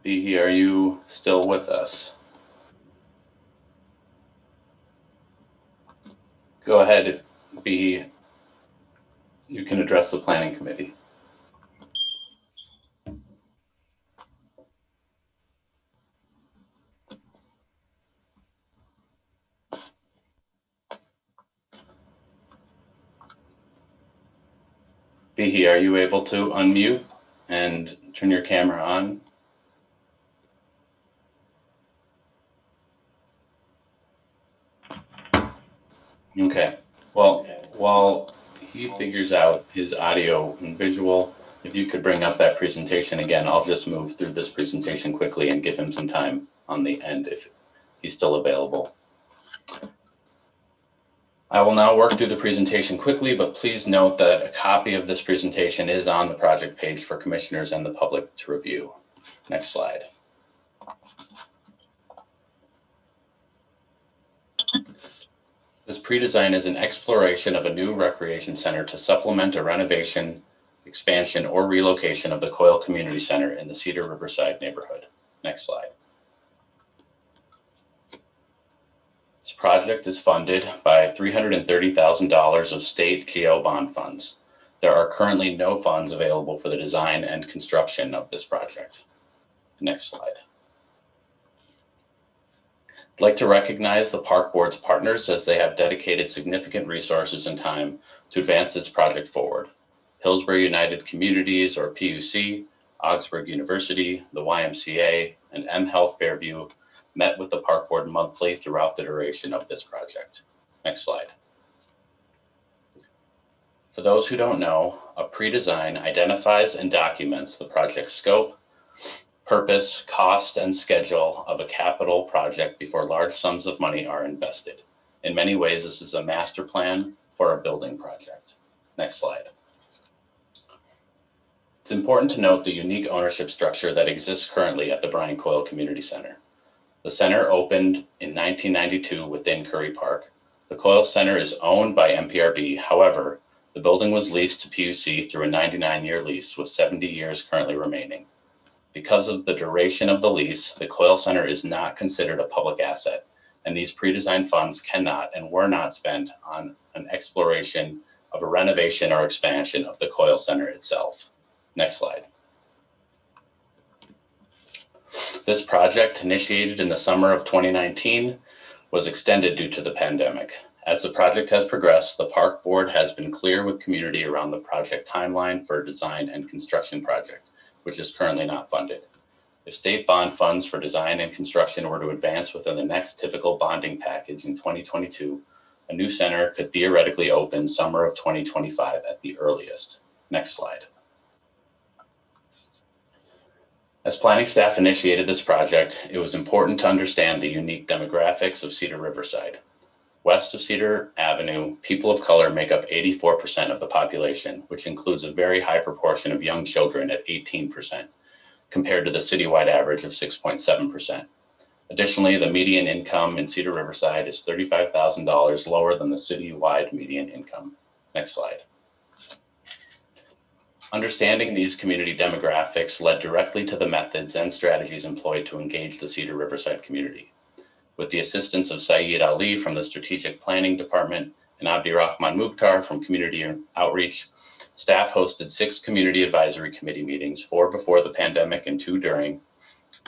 Bigi, are you still with us? Go ahead, Bigi. You can address the Planning Committee. Bihi, are you able to unmute and turn your camera on? Okay, well, while he figures out his audio and visual, if you could bring up that presentation again, I'll just move through this presentation quickly and give him some time on the end if he's still available. I will now work through the presentation quickly, but please note that a copy of this presentation is on the project page for commissioners and the public to review. Next slide. This pre-design is an exploration of a new recreation center to supplement a renovation, expansion, or relocation of the Coyle Community Center in the Cedar Riverside neighborhood. Next slide. This project is funded by $330,000 of state GO bond funds. There are currently no funds available for the design and construction of this project. Next slide. I'd like to recognize the Park Board's partners as they have dedicated significant resources and time to advance this project forward. Hillsborough United Communities, or PUC, Augsburg University, the YMCA, and M Health Fairview met with the Park Board monthly throughout the duration of this project. Next slide. For those who don't know, a pre-design identifies and documents the project scope, purpose, cost, and schedule of a capital project before large sums of money are invested. In many ways, this is a master plan for a building project. Next slide. It's important to note the unique ownership structure that exists currently at the Brian Coyle Community Center. The center opened in 1992 within Curry Park. The Coyle Center is owned by MPRB. However, the building was leased to PUC through a 99-year lease with 70 years currently remaining. Because of the duration of the lease, the Coyle Center is not considered a public asset, and these pre-designed funds cannot and were not spent on an exploration of a renovation or expansion of the Coyle Center itself. Next slide. This project, initiated in the summer of 2019, was extended due to the pandemic. As the project has progressed, the Park Board has been clear with community around the project timeline for a design and construction project, which is currently not funded. If state bond funds for design and construction were to advance within the next typical bonding package in 2022, a new center could theoretically open summer of 2025 at the earliest. Next slide. As planning staff initiated this project, it was important to understand the unique demographics of Cedar Riverside. West of Cedar Avenue, people of color make up 84% of the population, which includes a very high proportion of young children at 18%, compared to the citywide average of 6.7%. Additionally, the median income in Cedar Riverside is $35,000 lower than the citywide median income. Next slide. Understanding these community demographics led directly to the methods and strategies employed to engage the Cedar Riverside community. With the assistance of Saeed Ali from the Strategic Planning Department and Abdirahman Mukhtar from Community Outreach, staff hosted 6 community advisory committee meetings, 4 before the pandemic and 2 during.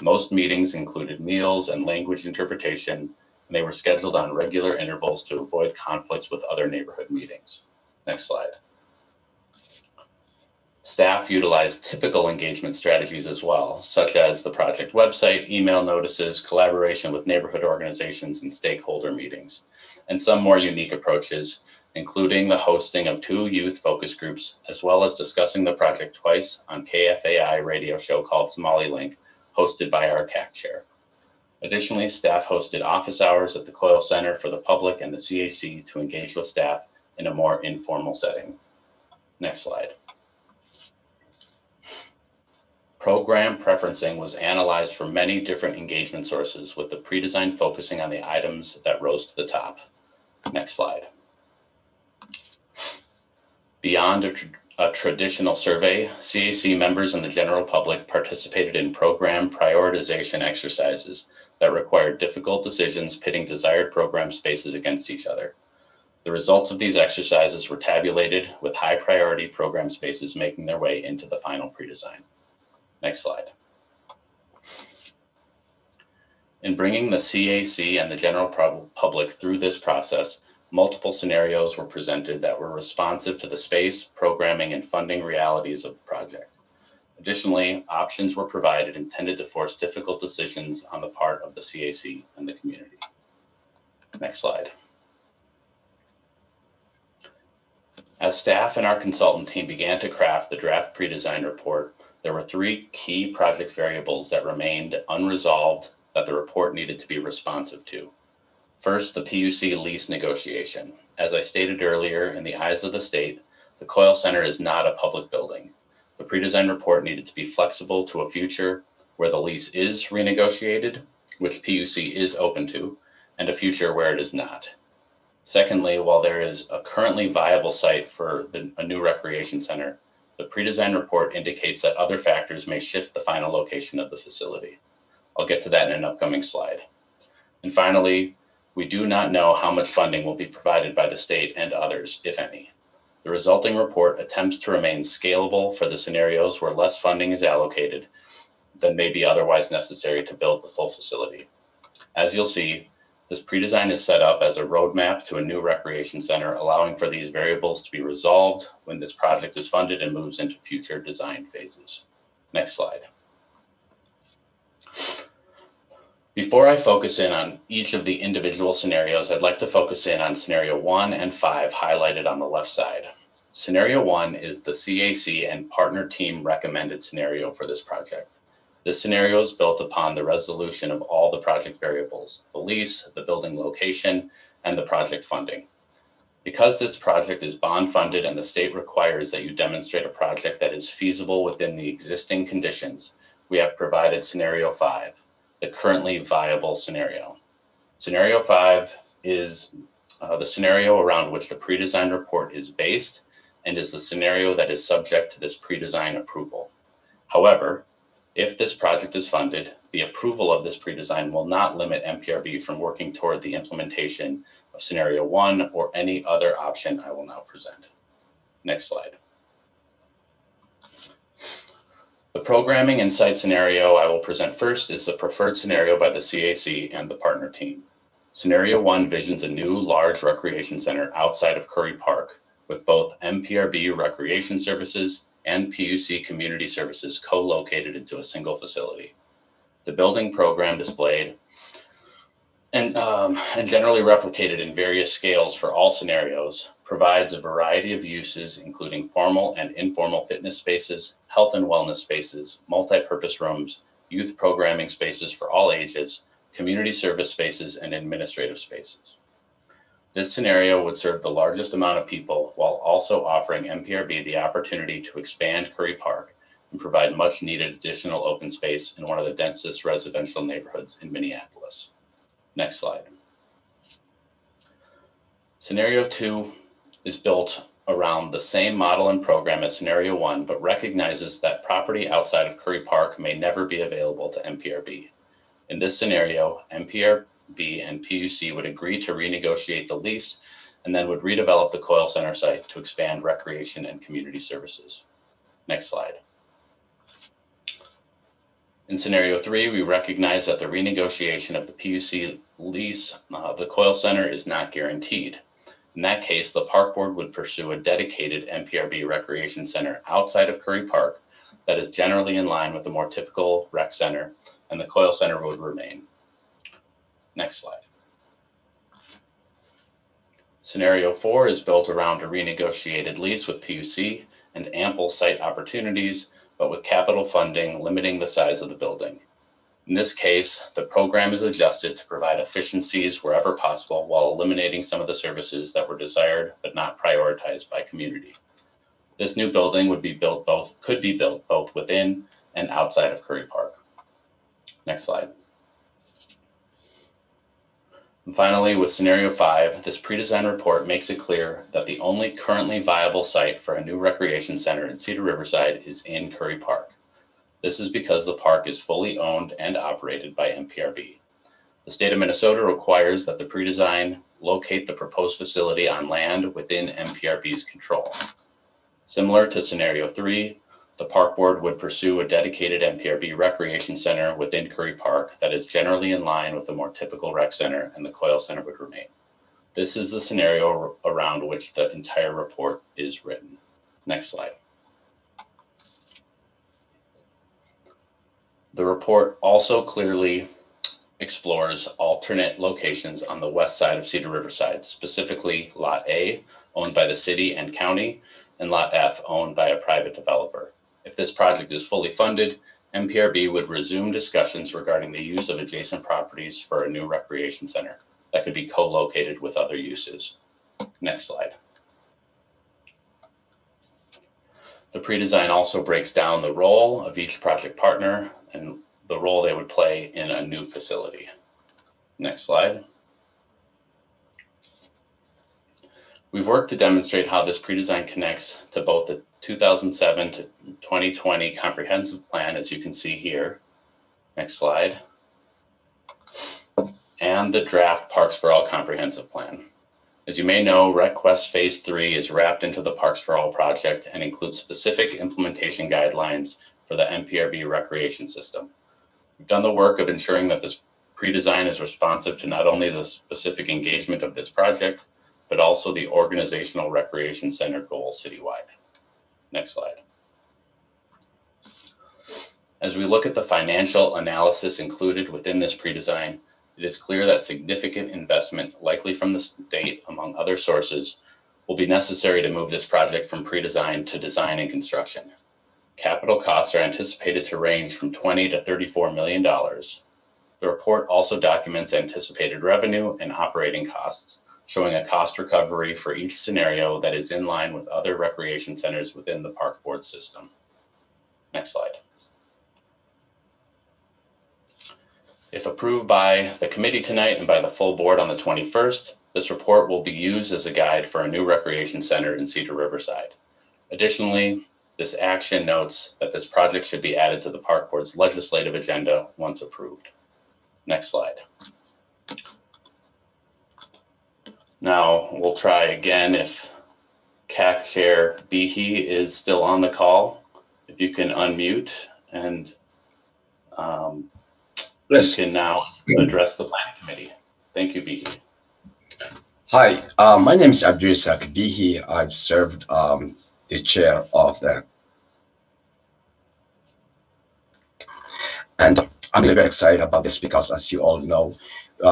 Most meetings included meals and language interpretation, and they were scheduled on regular intervals to avoid conflicts with other neighborhood meetings. Next slide. Staff utilized typical engagement strategies as well, such as the project website, email notices, collaboration with neighborhood organizations, and stakeholder meetings, and some more unique approaches, including the hosting of 2 youth focus groups, as well as discussing the project twice on KFAI radio show called Somali Link, hosted by our CAC chair. Additionally, staff hosted office hours at the Coyle Center for the public and the CAC to engage with staff in a more informal setting. Next slide. Program preferencing was analyzed for many different engagement sources, with the pre-design focusing on the items that rose to the top. Next slide. Beyond a traditional survey, CAC members and the general public participated in program prioritization exercises that required difficult decisions pitting desired program spaces against each other. The results of these exercises were tabulated, with high priority program spaces making their way into the final pre-design. Next slide. In bringing the CAC and the general public through this process, Multiple scenarios were presented that were responsive to the space, programming, and funding realities of the project. Additionally, options were provided intended to force difficult decisions on the part of the CAC and the community. Next slide. As staff and our consultant team began to craft the draft pre-design report, there were three key project variables that remained unresolved that the report needed to be responsive to. First, the PUC lease negotiation. As I stated earlier, in the eyes of the state, the Coyle Center is not a public building. The pre-design report needed to be flexible to a future where the lease is renegotiated, which PUC is open to, and a future where it is not. Secondly, while there is a currently viable site for a new recreation center, the pre-design report indicates that other factors may shift the final location of the facility. I'll get to that in an upcoming slide. And finally, we do not know how much funding will be provided by the state and others, if any. The resulting report attempts to remain scalable for the scenarios where less funding is allocated than may be otherwise necessary to build the full facility. As you'll see, this pre-design is set up as a roadmap to a new recreation center, allowing for these variables to be resolved when this project is funded and moves into future design phases. Next slide. Before I focus in on each of the individual scenarios, I'd like to focus in on scenario 1 and 5 highlighted on the left side. Scenario 1 is the CAC and partner team recommended scenario for this project. This scenario is built upon the resolution of all the project variables, the lease, the building location, and the project funding. Because this project is bond funded and the state requires that you demonstrate a project that is feasible within the existing conditions, we have provided scenario 5, the currently viable scenario. Scenario 5 is the scenario around which the pre-design report is based and is the scenario that is subject to this pre-design approval. However, if this project is funded, the approval of this pre-design will not limit MPRB from working toward the implementation of scenario 1 or any other option I will now present. Next slide. The programming and site scenario I will present first is the preferred scenario by the CAC and the partner team. Scenario 1 visions a new large recreation center outside of Curry Park with both MPRB recreation services and PUC community services co-located into a single facility. The building program displayed and generally replicated in various scales for all scenarios provides a variety of uses, including formal and informal fitness spaces, health and wellness spaces, multi-purpose rooms, youth programming spaces for all ages, community service spaces, and administrative spaces. This scenario would serve the largest amount of people while also offering MPRB the opportunity to expand Curry Park and provide much needed additional open space in one of the densest residential neighborhoods in Minneapolis. Next slide. Scenario 2 is built around the same model and program as Scenario 1, but recognizes that property outside of Curry Park may never be available to MPRB. In this scenario, MPRB and PUC would agree to renegotiate the lease and then would redevelop the Coyle Center site to expand recreation and community services. Next slide. In Scenario 3, we recognize that the renegotiation of the PUC lease of the Coyle Center is not guaranteed. In that case, the Park Board would pursue a dedicated MPRB recreation center outside of Curry Park that is generally in line with the more typical rec center, and the Coyle Center would remain. Next slide. Scenario 4 is built around a renegotiated lease with PUC and ample site opportunities, but with capital funding limiting the size of the building. In this case, the program is adjusted to provide efficiencies wherever possible while eliminating some of the services that were desired but not prioritized by community. This new building could be built both within and outside of Curry Park. Next slide. And finally, with Scenario 5, this pre-design report makes it clear that the only currently viable site for a new recreation center in Cedar Riverside is in Curry Park. This is because the park is fully owned and operated by MPRB. The state of Minnesota requires that the pre-design locate the proposed facility on land within MPRB's control. Similar to Scenario 3, the Park Board would pursue a dedicated MPRB recreation center within Curry Park that is generally in line with the more typical rec center, and the Coyle Center would remain. This is the scenario around which the entire report is written. Next slide. The report also clearly explores alternate locations on the west side of Cedar Riverside, specifically Lot A, owned by the city and county, and Lot F, owned by a private developer. If this project is fully funded, MPRB would resume discussions regarding the use of adjacent properties for a new recreation center that could be co-located with other uses. Next slide. The pre-design also breaks down the role of each project partner and the role they would play in a new facility. Next slide. We've worked to demonstrate how this pre-design connects to both the 2007 to 2020 comprehensive plan, as you can see here. Next slide. And the draft Parks for All comprehensive plan. As you may know, RecQuest Phase 3 is wrapped into the Parks for All project and includes specific implementation guidelines for the MPRB recreation system. We've done the work of ensuring that this pre-design is responsive to not only the specific engagement of this project, but also the organizational recreation center goals citywide. Next slide. As we look at the financial analysis included within this pre-design, it is clear that significant investment, likely from the state, among other sources, will be necessary to move this project from pre-design to design and construction. Capital costs are anticipated to range from $20 to $34 million. The report also documents anticipated revenue and operating costs, showing a cost recovery for each scenario that is in line with other recreation centers within the park board system. Next slide. If approved by the committee tonight and by the full board on the 21st, this report will be used as a guide for a new recreation center in Cedar Riverside. Additionally, this action notes that this project should be added to the park board's legislative agenda once approved. Next slide. Now we'll try again if CAC Chair Behe is still on the call. If you can unmute and yes. You can now address the planning committee. Thank you, Behe. Hi, my name is Abdulrazak Behe. I've served the chair of the, and I'm really very excited about this because, as you all know,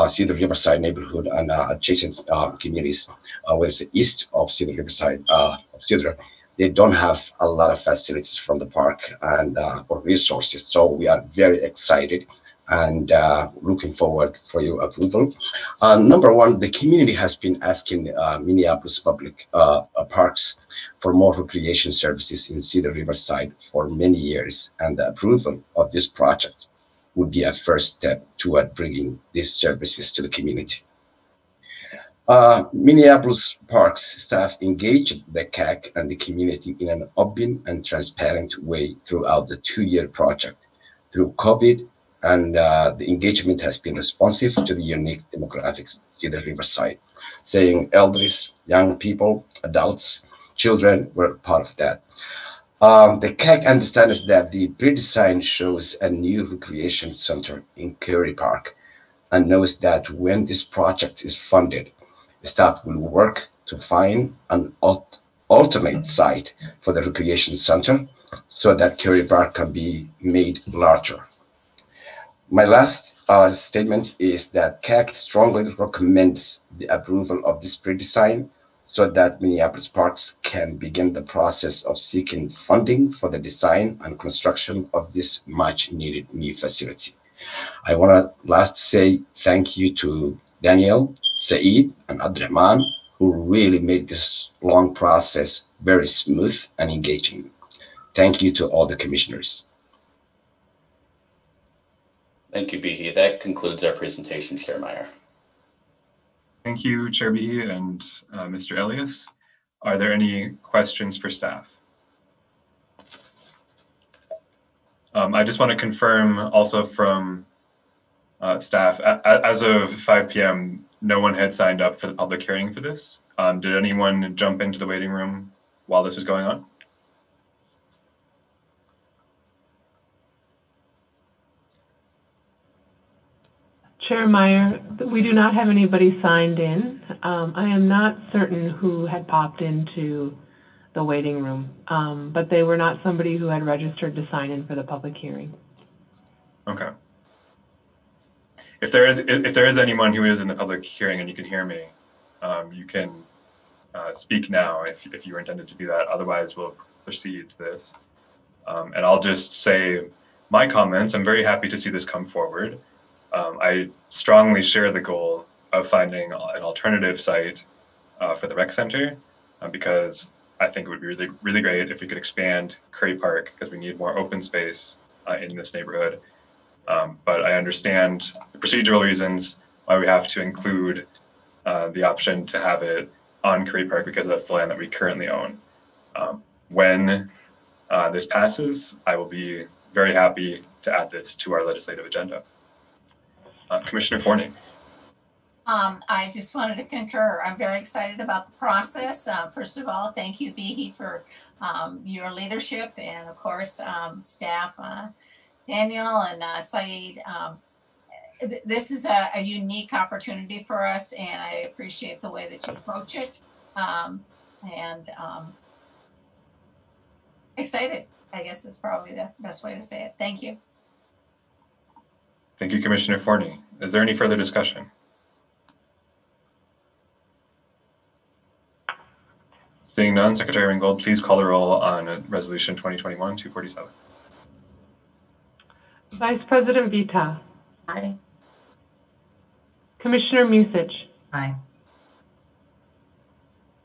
Cedar Riverside neighborhood and adjacent communities, which is east of Cedar Riverside, of Cedar, they don't have a lot of facilities from the park and or resources. So we are very excited and looking forward for your approval. Number one, the community has been asking Minneapolis Public Parks for more recreation services in Cedar Riverside for many years, and the approval of this project would be a first step toward bringing these services to the community. Minneapolis Parks staff engaged the CAC and the community in an open and transparent way throughout the 2-year project. Through COVID, and the engagement has been responsive to the unique demographics of Cedar Riverside, saying elders, young people, adults, children were part of that. The CAC understands that the pre-design shows a new recreation center in Curry Park and knows that when this project is funded, staff will work to find an alternate site for the recreation center so that Curry Park can be made larger. My last statement is that CAC strongly recommends the approval of this pre-design so that Minneapolis Parks can begin the process of seeking funding for the design and construction of this much needed new facility. I want to last say thank you to Daniel, Saeed, and Abdurrahman, who really made this long process very smooth and engaging. Thank you to all the commissioners. Thank you, Behe. That concludes our presentation, Chair Meyer. Thank you, Chair Behe and Mr. Elias. Are there any questions for staff? I just want to confirm also from staff, as of 5 p.m., no one had signed up for the public hearing for this. Did anyone jump into the waiting room while this was going on? Chair Meyer, we do not have anybody signed in. I am not certain who had popped into the waiting room, but they were not somebody who had registered to sign in for the public hearing. Okay. If there is anyone who is in the public hearing and you can hear me, you can speak now if you were intended to do that. Otherwise, we'll proceed to this. And I'll just say my comments. I'm very happy to see this come forward. I strongly share the goal of finding an alternative site for the rec center because I think it would be really, really great if we could expand Curry Park because we need more open space in this neighborhood. But I understand the procedural reasons why we have to include the option to have it on Curry Park because that's the land that we currently own. When this passes, I will be very happy to add this to our legislative agenda. Commissioner Forney. I just wanted to concur. I'm very excited about the process. First of all, thank you, Bihi, for your leadership, and of course, staff, Daniel and Saeed. This is a unique opportunity for us, and I appreciate the way that you approach it. Excited, I guess is probably the best way to say it. Thank you. Thank you, Commissioner Forney. Is there any further discussion? Seeing none, Secretary Ringgold, please call the roll on Resolution 2021-247. Vice President Vita. Aye. Commissioner Musich. Aye.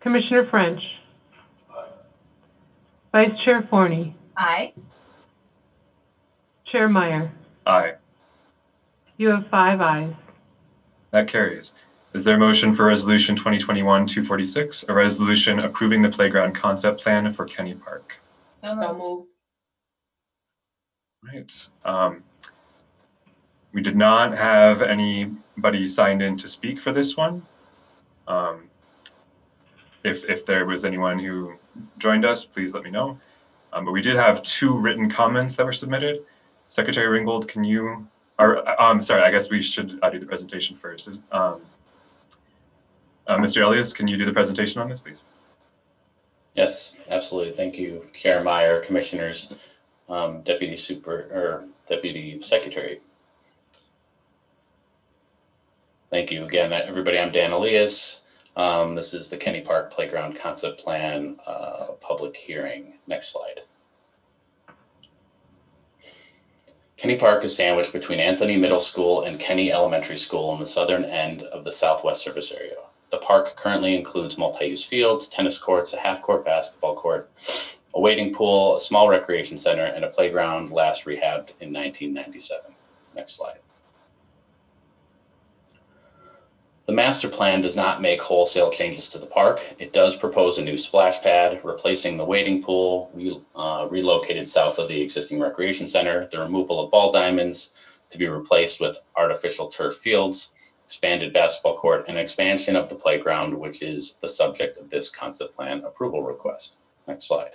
Commissioner French. Aye. Vice Chair Forney. Aye. Chair Meyer. Aye. You have 5 ayes. That carries. Is there a motion for Resolution 2021-246, a resolution approving the playground concept plan for Kenny Park? So moved. Right. We did not have anybody signed in to speak for this one. If there was anyone who joined us, please let me know. But we did have 2 written comments that were submitted. Secretary Ringgold, can you, sorry, I guess we should do the presentation first. Mr. Elias, can you do the presentation on this, please? Yes, absolutely. Thank you, Chair Meyer, Commissioners, Deputy Secretary. Thank you again, everybody. I'm Dan Elias. This is the Kenny Park Playground Concept Plan public hearing. Next slide. Kenny Park is sandwiched between Anthony Middle School and Kenny Elementary School on the southern end of the Southwest service area. The park currently includes multi-use fields, tennis courts, a half-court basketball court, a wading pool, a small recreation center, and a playground last rehabbed in 1997. Next slide. The master plan does not make wholesale changes to the park. It does propose a new splash pad, replacing the wading pool, relocated south of the existing recreation center, the removal of ball diamonds to be replaced with artificial turf fields, expanded basketball court, and expansion of the playground, which is the subject of this concept plan approval request. Next slide.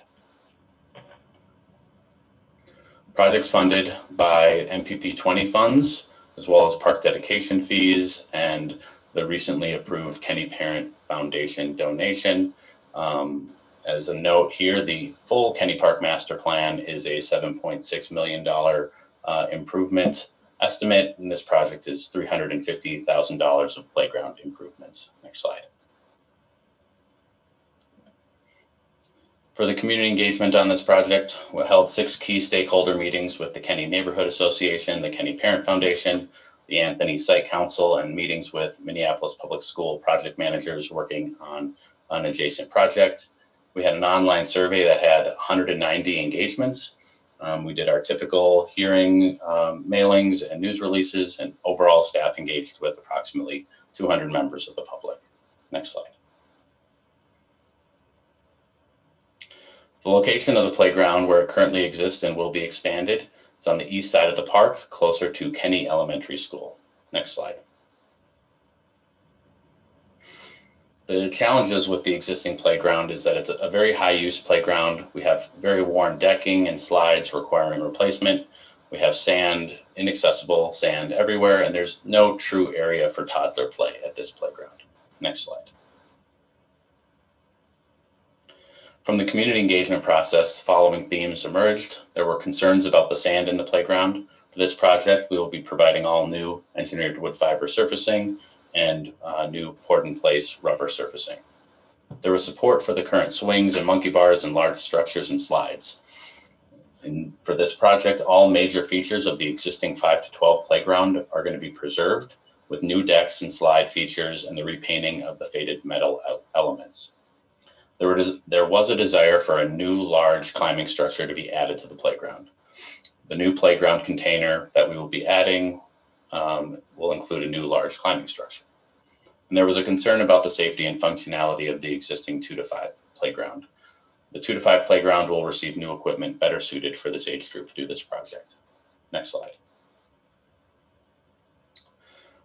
Projects funded by MPP 20 funds, as well as park dedication fees and the recently approved Kenny Parent Foundation donation. As a note here, the full Kenny Park master plan is a $7.6 million improvement estimate, and this project is $350,000 of playground improvements. Next slide. For the community engagement on this project, we held 6 key stakeholder meetings with the Kenny Neighborhood Association, the Kenny Parent Foundation, the Anthony Site Council, and meetings with Minneapolis Public School project managers working on an adjacent project. We had an online survey that had 190 engagements. We did our typical hearing mailings and news releases, and overall staff engaged with approximately 200 members of the public. Next slide. The location of the playground where it currently exists and will be expanded is on the east side of the park, closer to Kenny Elementary School. Next slide. The challenges with the existing playground is that it's a very high use playground. We have very worn decking and slides requiring replacement. We have sand, inaccessible sand everywhere, and there's no true area for toddler play at this playground. Next slide. From the community engagement process, following themes emerged. There were concerns about the sand in the playground. For this project, we will be providing all new engineered wood fiber surfacing and new poured-in-place rubber surfacing. There was support for the current swings and monkey bars and large structures and slides. And for this project, all major features of the existing 5 to 12 playground are going to be preserved, with new decks and slide features and the repainting of the faded metal elements. There was a desire for a new large climbing structure to be added to the playground. The new playground container that we will be adding will include a new large climbing structure. And there was a concern about the safety and functionality of the existing 2 to 5 playground. The 2 to 5 playground will receive new equipment better suited for this age group through this project. Next slide.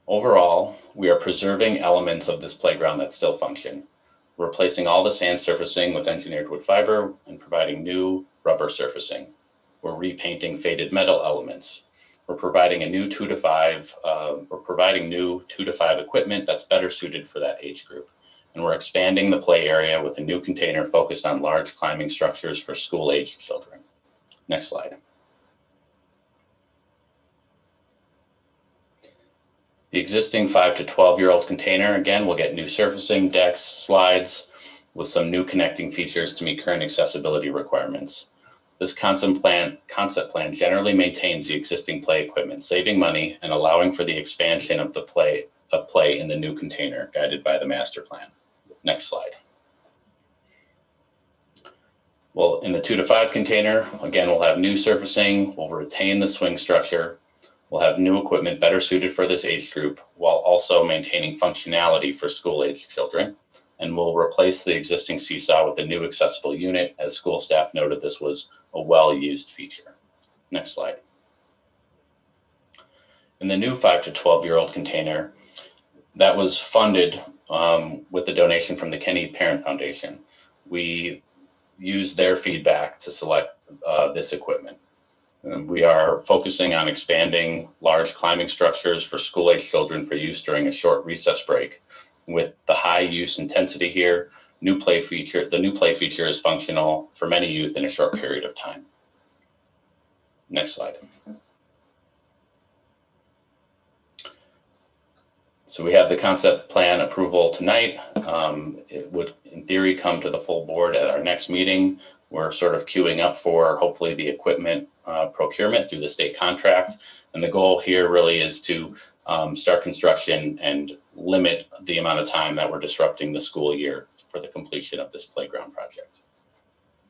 Overall, we are preserving elements of this playground that still function, replacing all the sand surfacing with engineered wood fiber and providing new rubber surfacing. We're repainting faded metal elements. We're providing a new 2 to 5. We're providing new 2 to 5 equipment that's better suited for that age group. And we're expanding the play area with a new container focused on large climbing structures for school-aged children. Next slide. The existing 5 to 12-year-old container, again, will get new surfacing, decks, slides, with some new connecting features to meet current accessibility requirements. This concept plan generally maintains the existing play equipment, saving money and allowing for the expansion of the play in the new container, guided by the master plan. Next slide. Well, in the 2 to 5 container, again, we'll have new surfacing, we'll retain the swing structure, we'll have new equipment better suited for this age group, while also maintaining functionality for school-aged children. And we'll replace the existing seesaw with a new accessible unit. As school staff noted, this was a well-used feature. Next slide. In the new 5 to 12-year-old container, that was funded with a donation from the Kenny Parent Foundation. We used their feedback to select this equipment. We are focusing on expanding large climbing structures for school-aged children for use during a short recess break. With the high use intensity here, the new play feature is functional for many youth in a short period of time. Next slide. So we have the concept plan approval tonight. It would, in theory, come to the full board at our next meeting. We're sort of queuing up for hopefully the equipment procurement through the state contract. And the goal here really is to start construction and limit the amount of time that we're disrupting the school year for the completion of this playground project.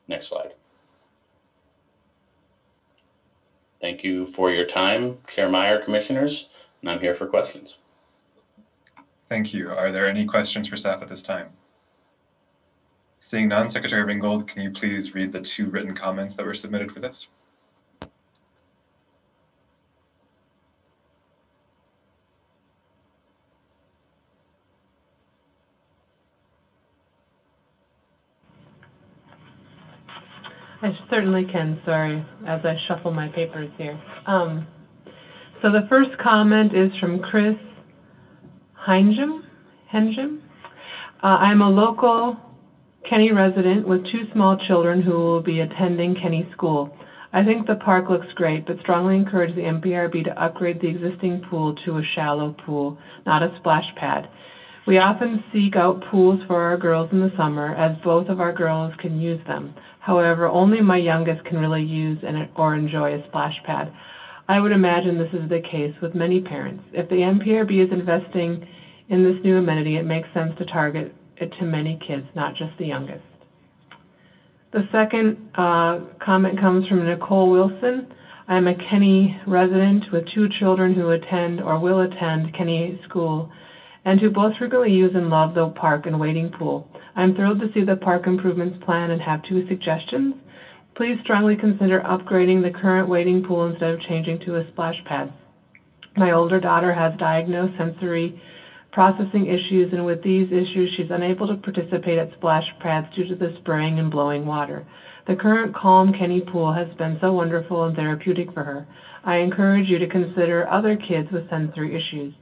Next slide. Thank you for your time, Chair Meyer, commissioners, and I'm here for questions. Thank you. Are there any questions for staff at this time? Seeing none, Secretary Ringgold, can you please read the 2 written comments that were submitted for this? I certainly can, sorry, as I shuffle my papers here. So the first comment is from Chris Hengem. I'm a local Kenny resident with 2 small children who will be attending Kenny School. I think the park looks great, but strongly encourage the MPRB to upgrade the existing pool to a shallow pool, not a splash pad. We often seek out pools for our girls in the summer, as both of our girls can use them. However, only my youngest can really use or enjoy a splash pad. I would imagine this is the case with many parents. If the MPRB is investing in this new amenity, it makes sense to target it to many kids, not just the youngest. The second comment comes from Nicole Wilson. I'm a Kenny resident with 2 children who attend or will attend Kenny School and who both frequently use and love the park and wading pool. I'm thrilled to see the park improvements plan and have 2 suggestions. Please strongly consider upgrading the current wading pool instead of changing to a splash pad. My older daughter has diagnosed sensory processing issues, and with these issues, she's unable to participate at splash pads due to the spraying and blowing water. The current calm Kenny pool has been so wonderful and therapeutic for her. I encourage you to consider other kids with sensory issues.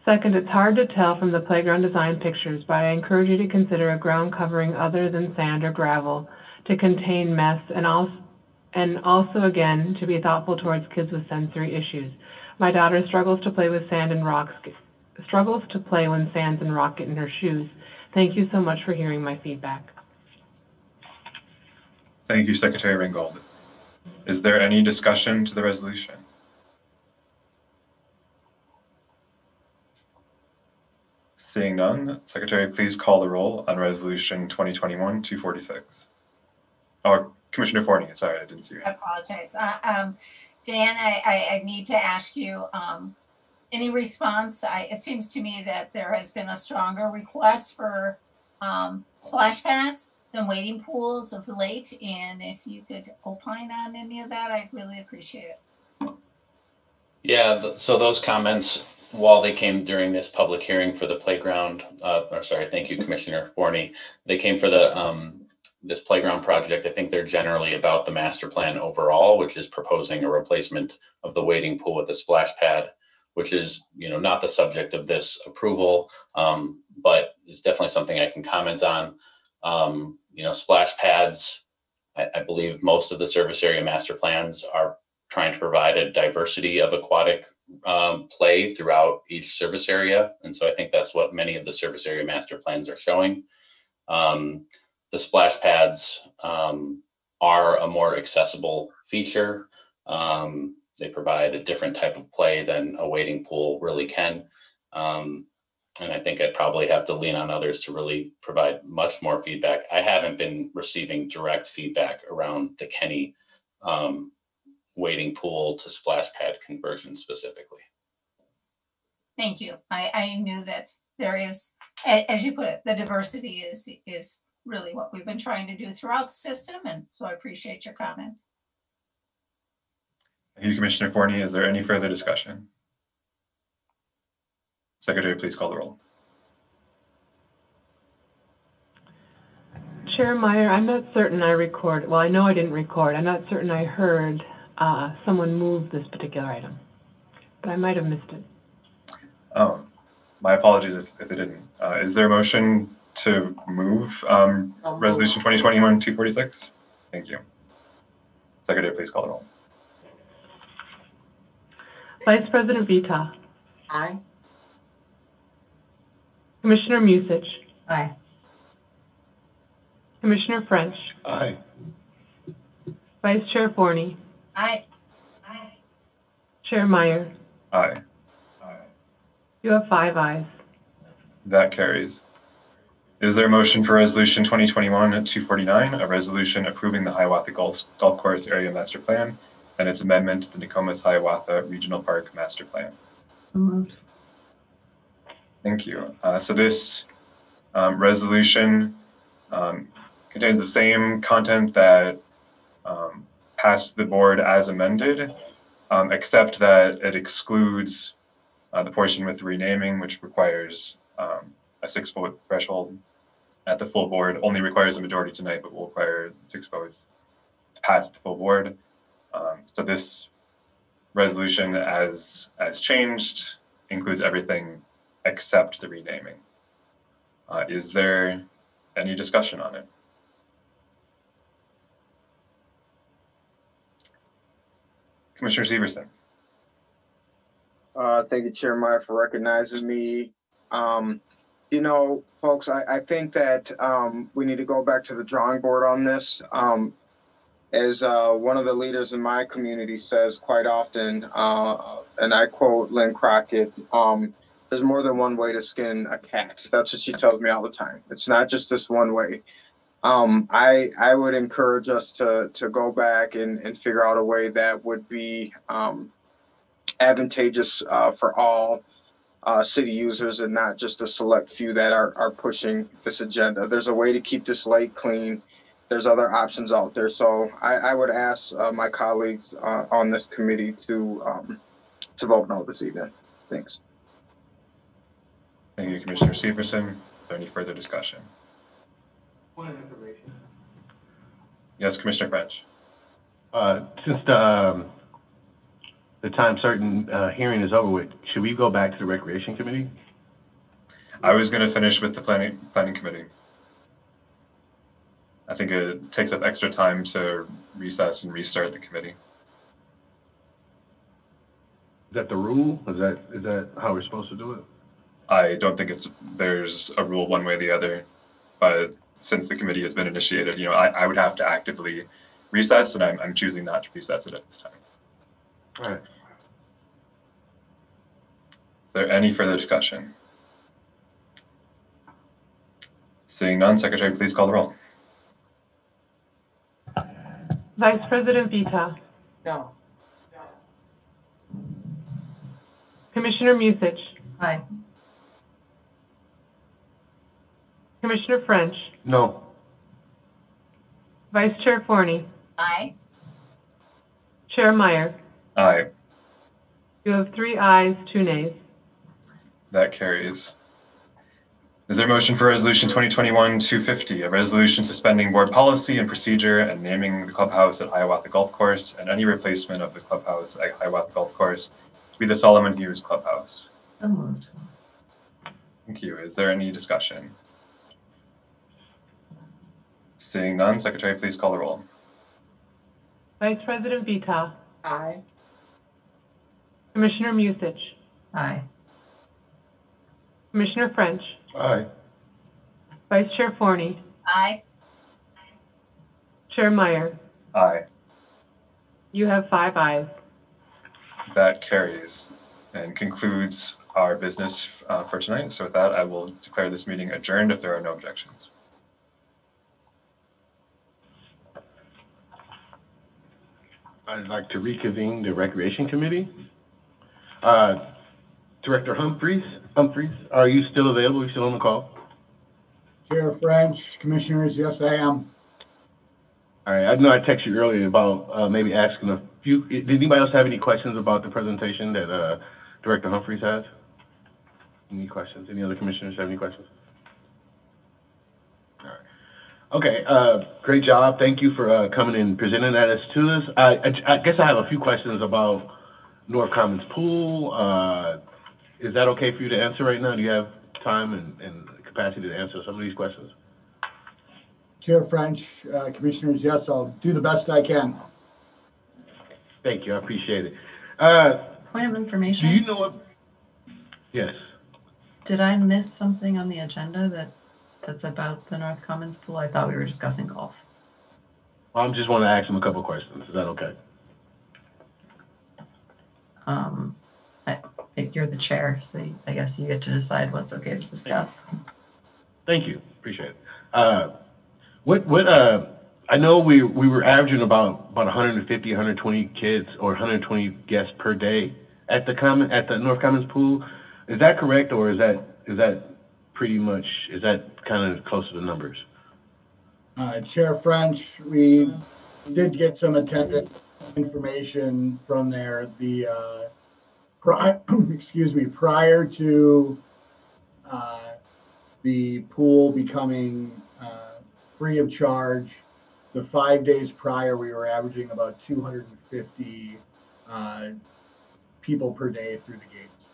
Second, it's hard to tell from the playground design pictures, but I encourage you to consider a ground covering other than sand or gravel to contain mess, and also again to be thoughtful towards kids with sensory issues. My daughter struggles to play with sand and rocks, struggles to play when sands and rock get in her shoes. Thank you so much for hearing my feedback. Thank you, Secretary Ringgold. Is there any discussion to the resolution? Seeing none, Secretary, please call the roll on Resolution 2021-246. Oh, Commissioner Forney, sorry, I didn't see you. I apologize. Dan, I need to ask you, any response? It seems to me that there has been a stronger request for splash pads than wading pools of late. And if you could opine on any of that, I'd really appreciate it. Yeah, so those comments, while they came during this public hearing for the playground, thank you, Commissioner Forney. They came for the this playground project. I think they're generally about the master plan overall, which is proposing a replacement of the wading pool with a splash pad, which is, not the subject of this approval, but is definitely something I can comment on. Splash pads, I believe most of the service area master plans are trying to provide a diversity of aquatic play throughout each service area. And so I think that's what many of the service area master plans are showing. The splash pads are a more accessible feature. They provide a different type of play than a wading pool really can. And I think I'd probably have to lean on others to really provide much more feedback. I haven't been receiving direct feedback around the Kenny wading pool to splash pad conversion specifically. Thank you. I knew that there is, as you put it, the diversity is really what we've been trying to do throughout the system. And so I appreciate your comments. Thank you, Commissioner Forney. Is there any further discussion? Secretary, please call the roll. Chair Meyer, I'm not certain I recorded. Well, I know I didn't record. I'm not certain I heard someone move this particular item, but I might have missed it. Oh, my apologies if it didn't. Is there a motion to move Resolution 2021-246? Thank you. Secretary, please call the roll. Vice President Vita. Aye. Commissioner Musich. Aye. Commissioner French. Aye. Vice Chair Forney. Aye. Chair Meyer. Aye. You have 5 ayes. That carries. Is there a motion for Resolution 2021-249, a resolution approving the Hiawatha Golf Course Area Master Plan and its amendment to the Nokomis Hiawatha Regional Park Master Plan? Moved. Thank you. So this resolution contains the same content that passed the board as amended, except that it excludes the portion with renaming, which requires a 6-vote threshold at the full board. Only requires a majority tonight, but will require 6 votes to pass the full board. So this resolution, as changed, includes everything except the renaming. Is there any discussion on it? Commissioner Severson. Thank you, Chair Meyer, for recognizing me. Folks, I think that we need to go back to the drawing board on this. As one of the leaders in my community says quite often, and I quote Lynn Crockett, there's more than one way to skin a cat. That's what she tells me all the time. It's not just this one way. I would encourage us to go back and figure out a way that would be advantageous for all city users and not just a select few that are pushing this agenda. There's a way to keep this lake clean. There's other options out there. So I would ask my colleagues on this committee to vote no this evening. Thanks. Thank you, Commissioner Severson. Is there any further discussion? Point of information. Yes, Commissioner French. Since the the time certain hearing is over with, should we go back to the Recreation Committee? I was going to finish with the planning committee. I think it takes up extra time to recess and restart the committee. Is that the rule? Is that how we're supposed to do it? I don't think there's a rule one way or the other, but since the committee has been initiated, you know, I would have to actively recess, and I'm choosing not to recess it at this time. All right. Is there any further discussion? Seeing none, Secretary, please call the roll. Vice President Vita. No. Commissioner Musich. Aye. Commissioner French. No. Vice Chair Forney. Aye. Chair Meyer. Aye. You have 3 ayes, 2 nays. That carries. Is there a motion for Resolution 2021-250, a resolution suspending board policy and procedure and naming the clubhouse at Hiawatha Golf Course and any replacement of the clubhouse at Hiawatha Golf Course to be the Solomon Hughes Clubhouse? So moved. Thank you. Is there any discussion? Seeing none, Secretary, please call the roll. Vice President Vita. Aye. Commissioner Musich. Aye. Commissioner French. Aye. Vice Chair Forney. Aye. Chair Meyer. Aye. You have 5 ayes. That carries and concludes our business for tonight. So with that, I will declare this meeting adjourned if there are no objections. I'd like to reconvene the Recreation Committee. Director Humphreys, are you still available? Are you still on the call? Chair French, Commissioners, yes, I am. All right, I know I texted you earlier about maybe asking a few, did anybody else have any questions about the presentation that Director Humphreys has? Any questions? Any other commissioners have any questions? All right. Okay, great job. Thank you for coming and presenting that to us. I guess I have a few questions about North Commons Pool. Is that okay for you to answer right now? Do you have time and capacity to answer some of these questions? Chair French, Commissioners, yes, I'll do the best I can. Thank you, I appreciate it. Point of information. Do you know what? Yes. Did I miss something on the agenda that's about the North Commons Pool? I thought we were discussing golf. I just want to ask him a couple of questions. Is that okay? You're the chair, so I guess you get to decide what's okay to discuss. Thank you, appreciate it. I know we were averaging about 150, 120 kids or 120 guests per day at the North Commons Pool. Is that correct, or is that pretty much, is that kind of close to the numbers? Chair French, we did get some attendance information from there. Prior to the pool becoming free of charge, the 5 days prior, we were averaging about 250 people per day through the gates.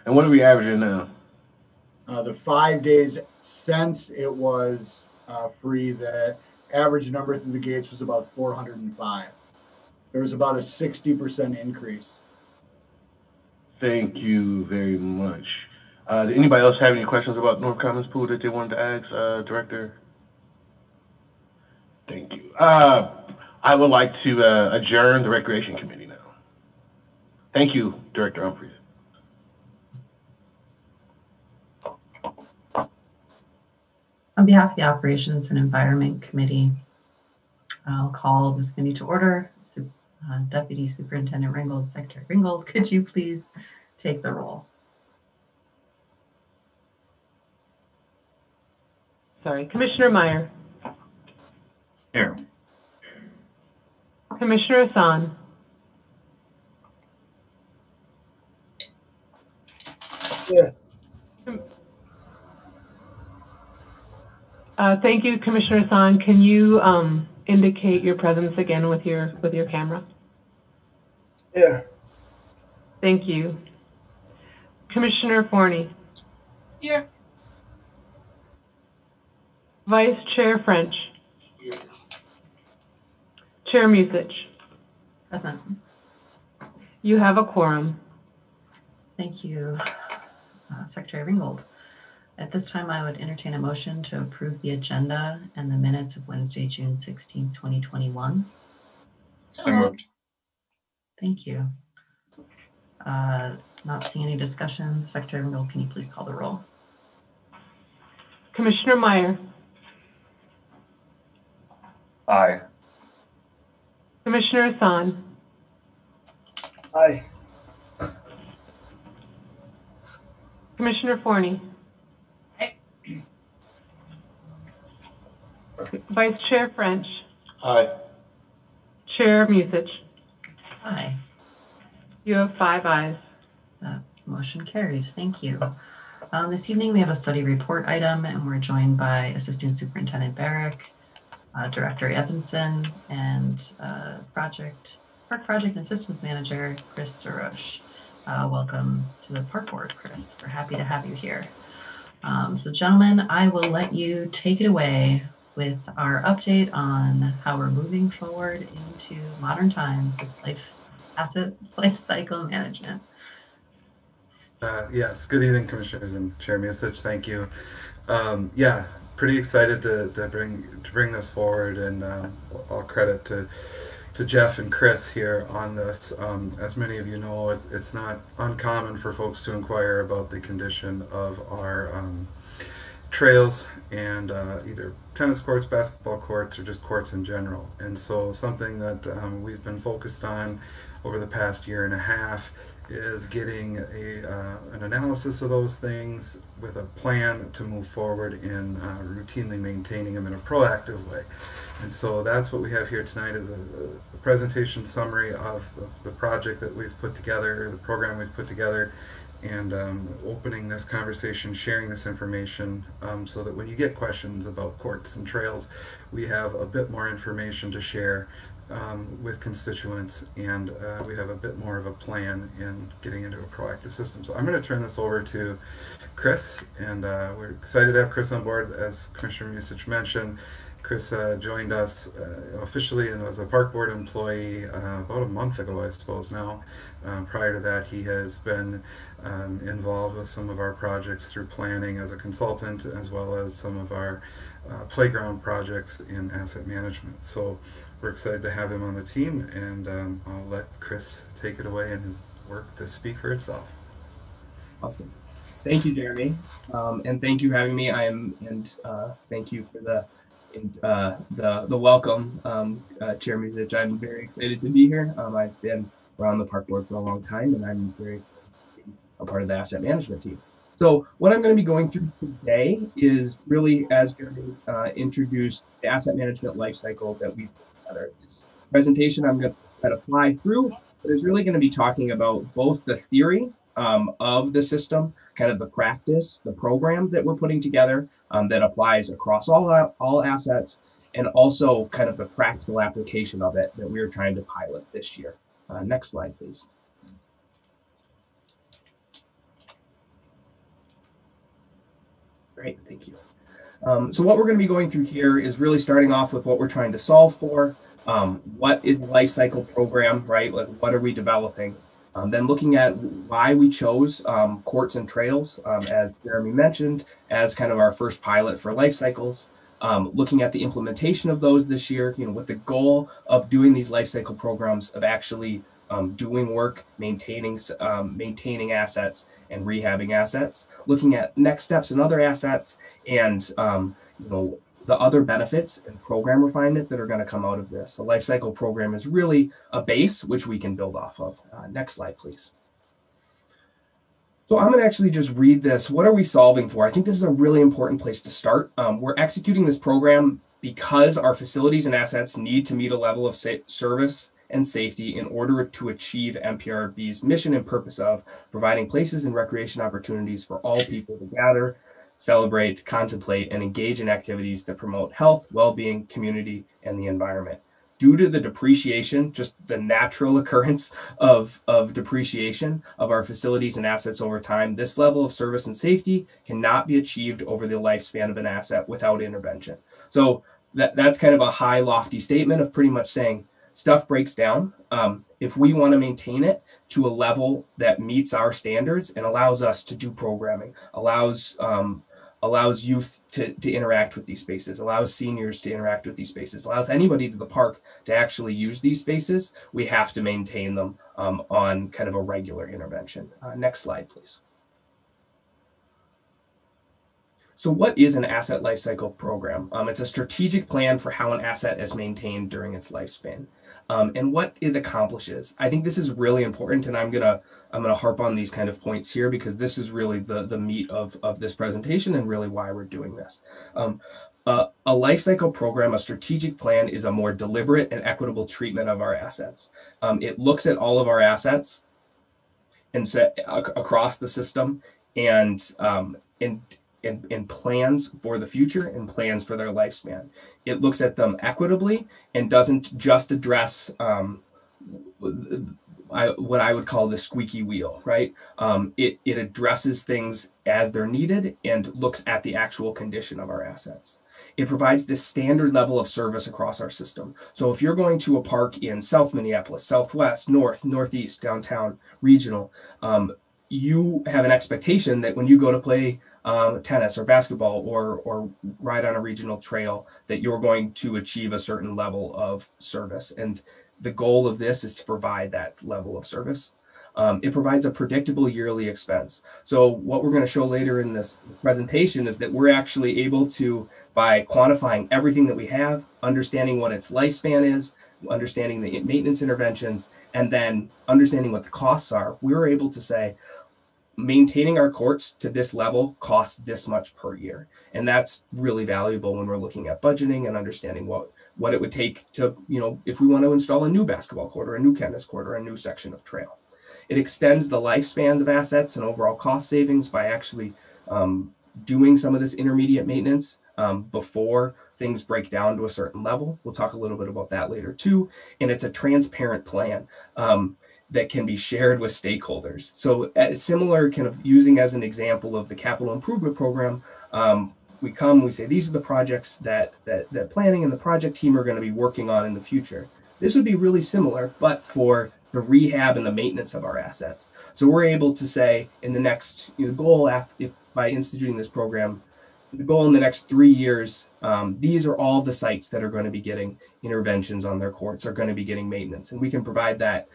And what are we averaging now? The 5 days since it was free, the average number through the gates was about 405. There was about a 60% increase. Thank you very much. Did anybody else have any questions about North Commons Pool that they wanted to ask, Director? Thank you. I would like to adjourn the Recreation Committee now. Thank you, Director Humphreys. On behalf of the Operations and Environment Committee, I'll call this committee to order. Deputy Superintendent Ringgold, Secretary Ringgold, could you please take the roll? Sorry, Commissioner Meyer. Here. Commissioner Hassan. Here. Thank you, Commissioner Hassan. Can you indicate your presence again with your camera? Here. Thank you. Commissioner Forney. Here. Vice Chair French. Chair Musich. Present. You have a quorum. Thank you, Secretary Ringgold. At this time, I would entertain a motion to approve the agenda and the minutes of Wednesday, June 16th, 2021. So moved. Thank you. Not seeing any discussion. Secretary Ringgold, can you please call the roll? Commissioner Meyer. Aye. Commissioner Hassan. Aye. Commissioner Forney. Aye. Vice Chair French. Aye. Chair Musich. Aye. You have 5 ayes. That motion carries. Thank you. This evening we have a study report item, and we're joined by Assistant Superintendent Barrick, Director Evanson, and Park Project and Systems Manager Chris DeRoche. Welcome to the Park Board, Chris. We're happy to have you here. So gentlemen, I will let you take it away with our update on how we're moving forward into modern times with asset life cycle management. Yes, good evening, Commissioners and Chair Musich. Thank you. Yeah, pretty excited to bring this forward, and all credit to Jeff and Chris here on this. As many of you know, it's not uncommon for folks to inquire about the condition of our trails and either tennis courts, basketball courts, or just courts in general. And so something that we've been focused on over the past year and a half is getting an analysis of those things with a plan to move forward in routinely maintaining them in a proactive way. And so that's what we have here tonight, is a presentation summary of the project that we've put together, the program we've put together, and opening this conversation, sharing this information, so that when you get questions about courts and trails, we have a bit more information to share with constituents, and we have a bit more of a plan in getting into a proactive system. So I'm going to turn this over to Chris, and we're excited to have Chris on board. As Commissioner Musich mentioned, Chris joined us officially and was a Park Board employee about a month ago, I suppose now. Prior to that, he has been involved with some of our projects through planning as a consultant, as well as some of our playground projects in asset management. So we're excited to have him on the team, and I'll let Chris take it away and his work to speak for itself. Awesome. Thank you, Jeremy, and thank you for having me. Thank you for the welcome, Chair Musich. I'm very excited to be here. I've been around the Park Board for a long time, and I'm very excited to be a part of the asset management team. So what I'm going to be going through today is really, as Jeremy introduced, the asset management lifecycle that we've put together. This presentation I'm going to try to fly through, but it's really going to be talking about both the theory of the system, kind of the practice, the program that we're putting together that applies across all assets, and also kind of the practical application of it that we're trying to pilot this year. Next slide, please. Great, thank you. So what we're going to be going through here is really starting off with what we're trying to solve for. What is the life cycle program, right? Like, what are we developing? Then looking at why we chose courts and trails, as Jeremy mentioned, as kind of our first pilot for life cycles. Looking at the implementation of those this year, with the goal of doing these life cycle programs, of actually doing work, maintaining assets and rehabbing assets, looking at next steps in other assets, and the other benefits and program refinement that are going to come out of this. The life cycle program is really a base which we can build off of. Next slide, please. So I'm going to actually just read this. What are we solving for? I think this is a really important place to start. We're executing this program because our facilities and assets need to meet a level of service and safety in order to achieve MPRB's mission and purpose of providing places and recreation opportunities for all people to gather, celebrate, contemplate, and engage in activities that promote health, well-being, community, and the environment. due to the depreciation, just the natural occurrence of depreciation of our facilities and assets over time, this level of service and safety cannot be achieved over the lifespan of an asset without intervention. So that's kind of a high, lofty statement of pretty much saying stuff breaks down. If we want to maintain it to a level that meets our standards and allows us to do programming, allows youth to interact with these spaces, allows seniors to interact with these spaces, allows anybody to the park to actually use these spaces, we have to maintain them on kind of a regular intervention. Next slide, please. So what is an asset lifecycle program? It's a strategic plan for how an asset is maintained during its lifespan. And what it accomplishes. I think this is really important, and I'm gonna harp on these kind of points here because this is really the meat of this presentation and really why we're doing this. A life cycle program, a strategic plan, is a more deliberate and equitable treatment of our assets. It looks at all of our assets and set across the system and plans for the future and plans for their lifespan. It looks at them equitably and doesn't just address what I would call the squeaky wheel, right? It addresses things as they're needed and looks at the actual condition of our assets. It provides this standard level of service across our system. So if you're going to a park in South Minneapolis, Southwest, North, Northeast, downtown, regional, you have an expectation that when you go to play tennis or basketball or ride on a regional trail, that you're going to achieve a certain level of service. And the goal of this is to provide that level of service. It provides a predictable yearly expense. So what we're going to show later in this presentation is that we're actually able to, by quantifying everything that we have, understanding what its lifespan is, understanding the maintenance interventions, and then understanding what the costs are, we're able to say, maintaining our courts to this level costs this much per year. And that's really valuable when we're looking at budgeting and understanding what it would take to, if we want to install a new basketball court or a new tennis court or a new section of trail. It extends the lifespans of assets and overall cost savings by actually doing some of this intermediate maintenance before things break down to a certain level. We'll talk a little bit about that later too. And it's a transparent plan that can be shared with stakeholders. So similar, kind of using as an example of the capital improvement program, we say, these are the projects that planning and the project team are going to be working on in the future. This would be really similar, but for the rehab and the maintenance of our assets. So we're able to say in the next, the goal if by instituting this program, the goal in the next 3 years, these are all the sites that are going to be getting interventions on their courts, are going to be getting maintenance. And we can provide that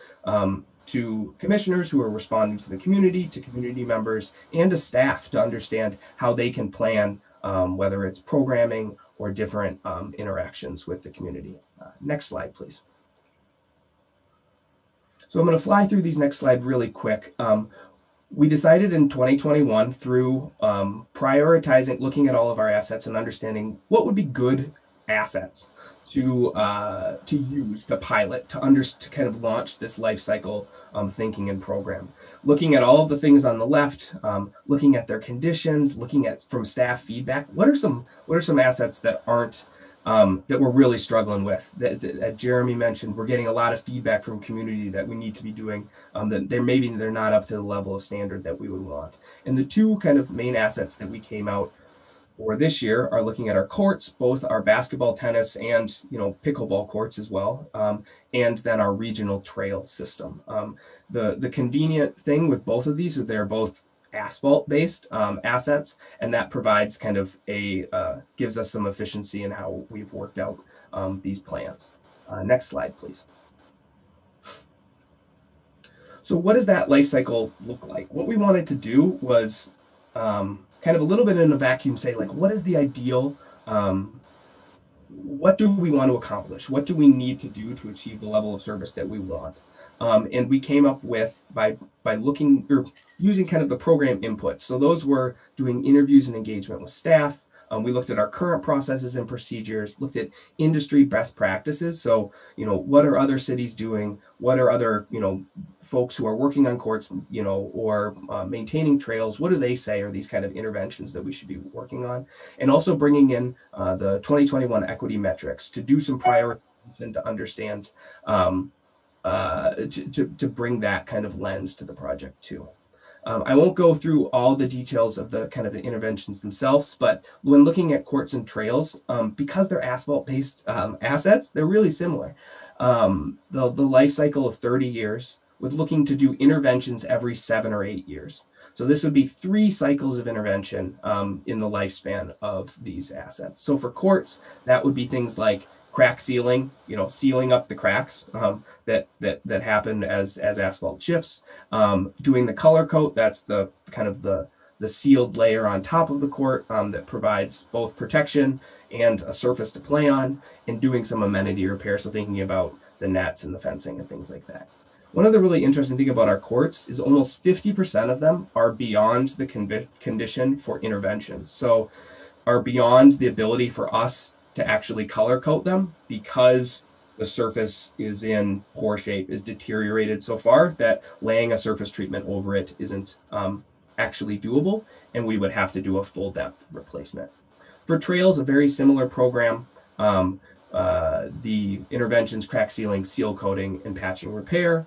to commissioners who are responding to the community, to community members, and to staff to understand how they can plan, whether it's programming or different interactions with the community. Next slide, please. So I'm going to fly through these next slide really quick. We decided in 2021 through prioritizing, looking at all of our assets and understanding what would be good assets to use, to pilot, to kind of launch this life cycle thinking and program. Looking at all of the things on the left, looking at their conditions, looking at from staff feedback. What are some assets that aren't that we're really struggling with? That Jeremy mentioned, we're getting a lot of feedback from community that we need to be doing, that they're not up to the level of standard that we would want. And the two kind of main assets that we came out for this year are looking at our courts, both our basketball, tennis, and pickleball courts as well, and then our regional trail system. The convenient thing with both of these is they're both asphalt-based assets, and that provides kind of gives us some efficiency in how we've worked out these plans. Next slide, please. So what does that life cycle look like? What we wanted to do was kind of a little bit in a vacuum say, like, what is the ideal, what do we want to accomplish? What do we need to do to achieve the level of service that we want? And we came up with, by looking or using kind of the program input. So those were doing interviews and engagement with staff. We looked at our current processes and procedures, looked at industry best practices. So, what are other cities doing? What are other, folks who are working on courts, or maintaining trails? What do they say are these kind of interventions that we should be working on? And also bringing in the 2021 equity metrics to do some prioritization to understand, to bring that kind of lens to the project too. I won't go through all the details of the kind of the interventions themselves, but when looking at courts and trails, because they're asphalt-based assets, they're really similar. The life cycle of 30 years with looking to do interventions every 7 or 8 years. So this would be 3 cycles of intervention in the lifespan of these assets. So for courts, that would be things like crack sealing, sealing up the cracks that happen as asphalt shifts. Doing the color coat, that's the kind of the sealed layer on top of the court that provides both protection and a surface to play on, and doing some amenity repair, so thinking about the nets and the fencing and things like that. One of the really interesting things about our courts is almost 50% of them are beyond the condition for interventions. So are beyond the ability for us to actually color coat them because the surface is in poor shape, is deteriorated so far that laying a surface treatment over it isn't actually doable, and we would have to do a full depth replacement. For trails, a very similar program. The interventions, crack sealing, seal coating, and patching repair.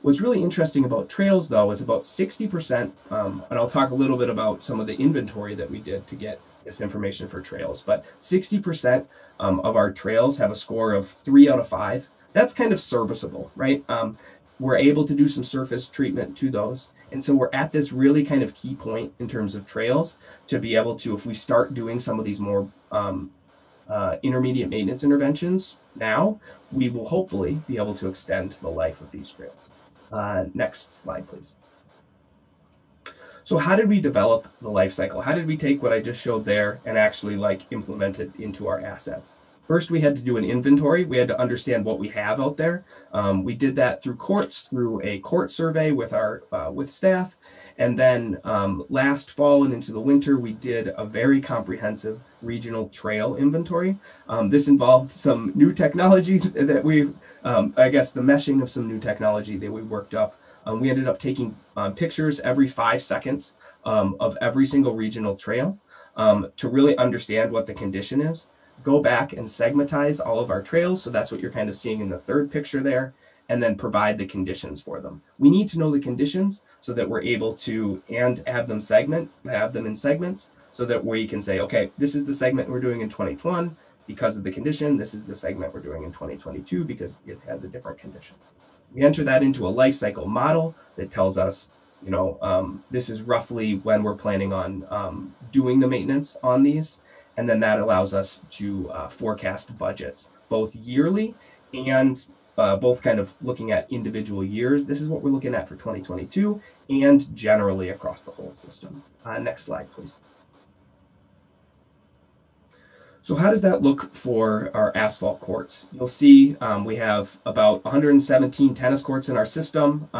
What's really interesting about trails, though, is about 60%, and I'll talk a little bit about some of the inventory that we did to get this information for trails, but 60% of our trails have a score of 3 out of 5. That's kind of serviceable, right? We're able to do some surface treatment to those. And so we're at this really kind of key point in terms of trails to be able to, if we start doing some of these more intermediate maintenance interventions now, we will hopefully be able to extend the life of these trails. Next slide, please. So how did we develop the life cycle? How did we take what I just showed there and actually implement it into our assets? First, we had to do an inventory. We had to understand what we have out there. We did that through courts, through a court survey with our with staff. And then last fall and into the winter, we did a very comprehensive regional trail inventory. This involved some new technology that I guess the meshing of some new technology that we worked up. We ended up taking pictures every 5 seconds of every single regional trail to really understand what the condition is. Go back and segmentize all of our trails. So that's what you're kind of seeing in the third picture there, and then provide the conditions for them. We need to know the conditions so that we're able to have them in segments so that we can say, okay, this is the segment we're doing in 2021 because of the condition. This is the segment we're doing in 2022 because it has a different condition. We enter that into a life cycle model that tells us, this is roughly when we're planning on doing the maintenance on these. And then that allows us to forecast budgets, both yearly and both kind of looking at individual years. This is what we're looking at for 2022 and generally across the whole system. Next slide, please. So how does that look for our asphalt courts? You'll see we have about 117 tennis courts in our system.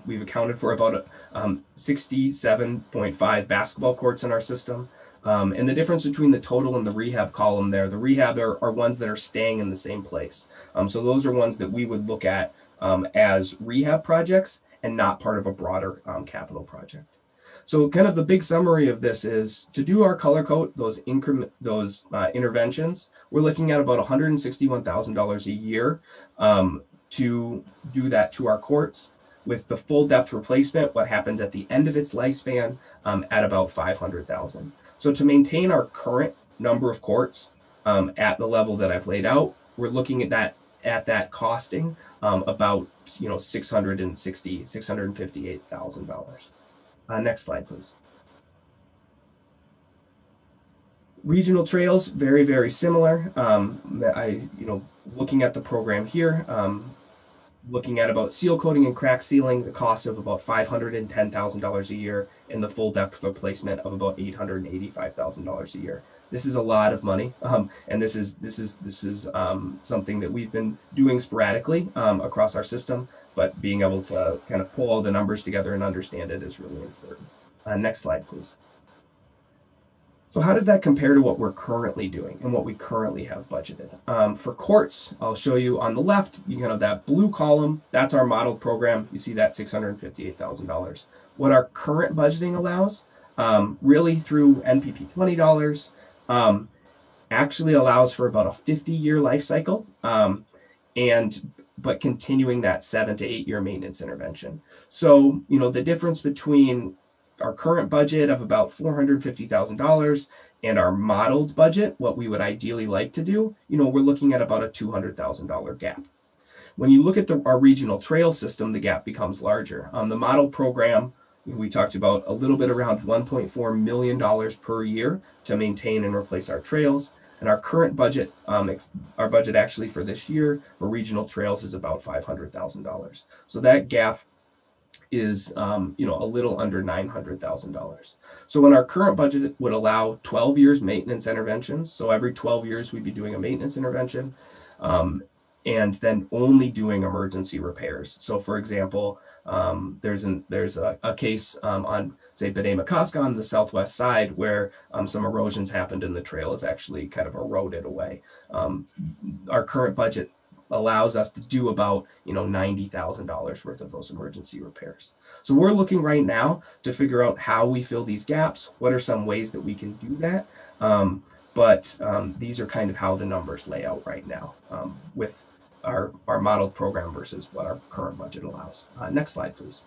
We've accounted for about 67.5 basketball courts in our system. And the difference between the total and the rehab column there, the rehab are ones that are staying in the same place. So those are ones that we would look at as rehab projects and not part of a broader capital project. So kind of the big summary of this is to do our color coat, those interventions, we're looking at about $161,000 a year to do that to our courts. With the full depth replacement, what happens at the end of its lifespan at about $500,000. So to maintain our current number of courts at the level that I've laid out, we're looking at that costing about $658,000. Next slide, please. Regional trails, very, very similar. Looking at the program here, looking at about seal coating and crack sealing, the cost of about $510,000 a year, and the full depth replacement of about $885,000 a year. This is a lot of money, and this is something that we've been doing sporadically across our system, but being able to kind of pull all the numbers together and understand it is really important. Next slide, please. So how does that compare to what we're currently doing and what we currently have budgeted? For courts, I'll show you on the left, you have that blue column, that's our model program. You see that $658,000. What our current budgeting allows, really through NPP $20, actually allows for about a 50-year life cycle, but continuing that 7 to 8 year maintenance intervention. So, the difference between our current budget of about $450,000 and our modeled budget, what we would ideally like to do, we're looking at about a $200,000 gap. When you look at our regional trail system, the gap becomes larger. The model program, we talked about a little bit around $1.4 million per year to maintain and replace our trails. And our current budget, our budget actually for this year for regional trails is about $500,000. So that gap is a little under $900,000. So when our current budget would allow 12 years maintenance interventions, so every 12 years we'd be doing a maintenance intervention, and then only doing emergency repairs. So for example, there's a case on, say, Bedema-Koska on the southwest side where some erosions happened and the trail is actually kind of eroded away. Our current budget allows us to do about $90,000 worth of those emergency repairs. So we're looking right now to figure out how we fill these gaps. What are some ways that we can do that? But these are kind of how the numbers lay out right now with our modeled program versus what our current budget allows. Next slide, please.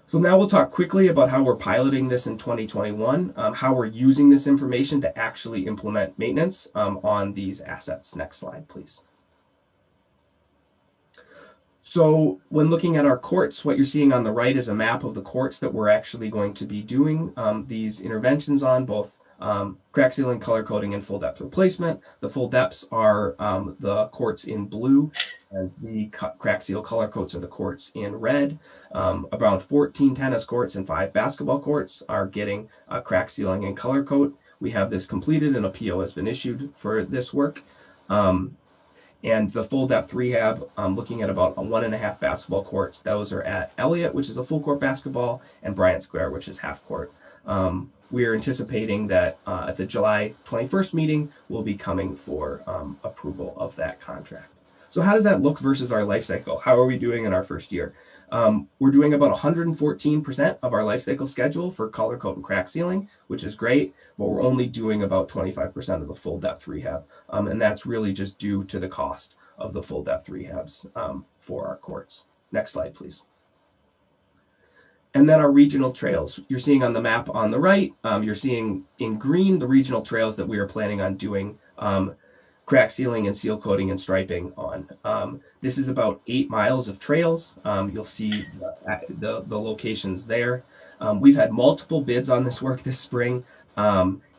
So now we'll talk quickly about how we're piloting this in 2021, how we're using this information to actually implement maintenance on these assets. Next slide, please. So when looking at our courts, what you're seeing on the right is a map of the courts that we're actually going to be doing these interventions on, both crack sealing, color coding, and full depth replacement. The full depths are the courts in blue, and the crack seal color coats are the courts in red. Around 14 tennis courts and 5 basketball courts are getting crack sealing and color coat. We have this completed and a PO has been issued for this work. And the full depth rehab, looking at about 1.5 basketball courts. Those are at Elliott, which is a full court basketball, and Bryant Square, which is half court. We are anticipating that at the July 21st meeting, we'll be coming for approval of that contract. So how does that look versus our life cycle? How are we doing in our first year? We're doing about 114% of our life cycle schedule for color coat and crack sealing, which is great, but we're only doing about 25% of the full depth rehab. And that's really just due to the cost of the full depth rehabs for our courts. Next slide, please. And then our regional trails. You're seeing on the map on the right, you're seeing in green the regional trails that we are planning on doing crack sealing and seal coating and striping on. This is about 8 miles of trails. You'll see the locations there. We've had multiple bids on this work this spring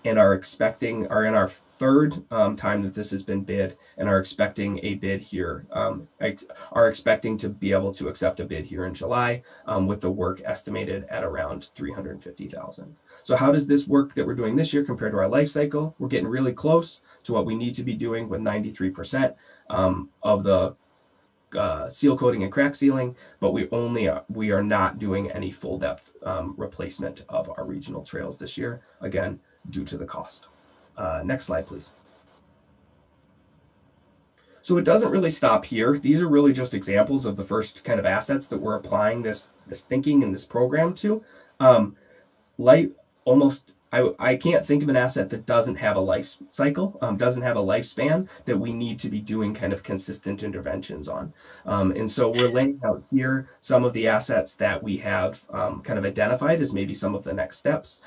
and are in our third time that this has been bid and are expecting a bid here, are expecting to be able to accept a bid here in July with the work estimated at around $350,000. So how does this work that we're doing this year compare to our life cycle? We're getting really close to what we need to be doing with 93% of the seal coating and crack sealing, but we are not doing any full depth replacement of our regional trails this year, again, due to the cost. Next slide, please. So it doesn't really stop here. These are really just examples of the first kind of assets that we're applying this thinking and this program to. I can't think of an asset that doesn't have a life cycle, doesn't have a lifespan that we need to be doing kind of consistent interventions on. And so we're laying out here some of the assets that we have kind of identified as maybe some of the next steps.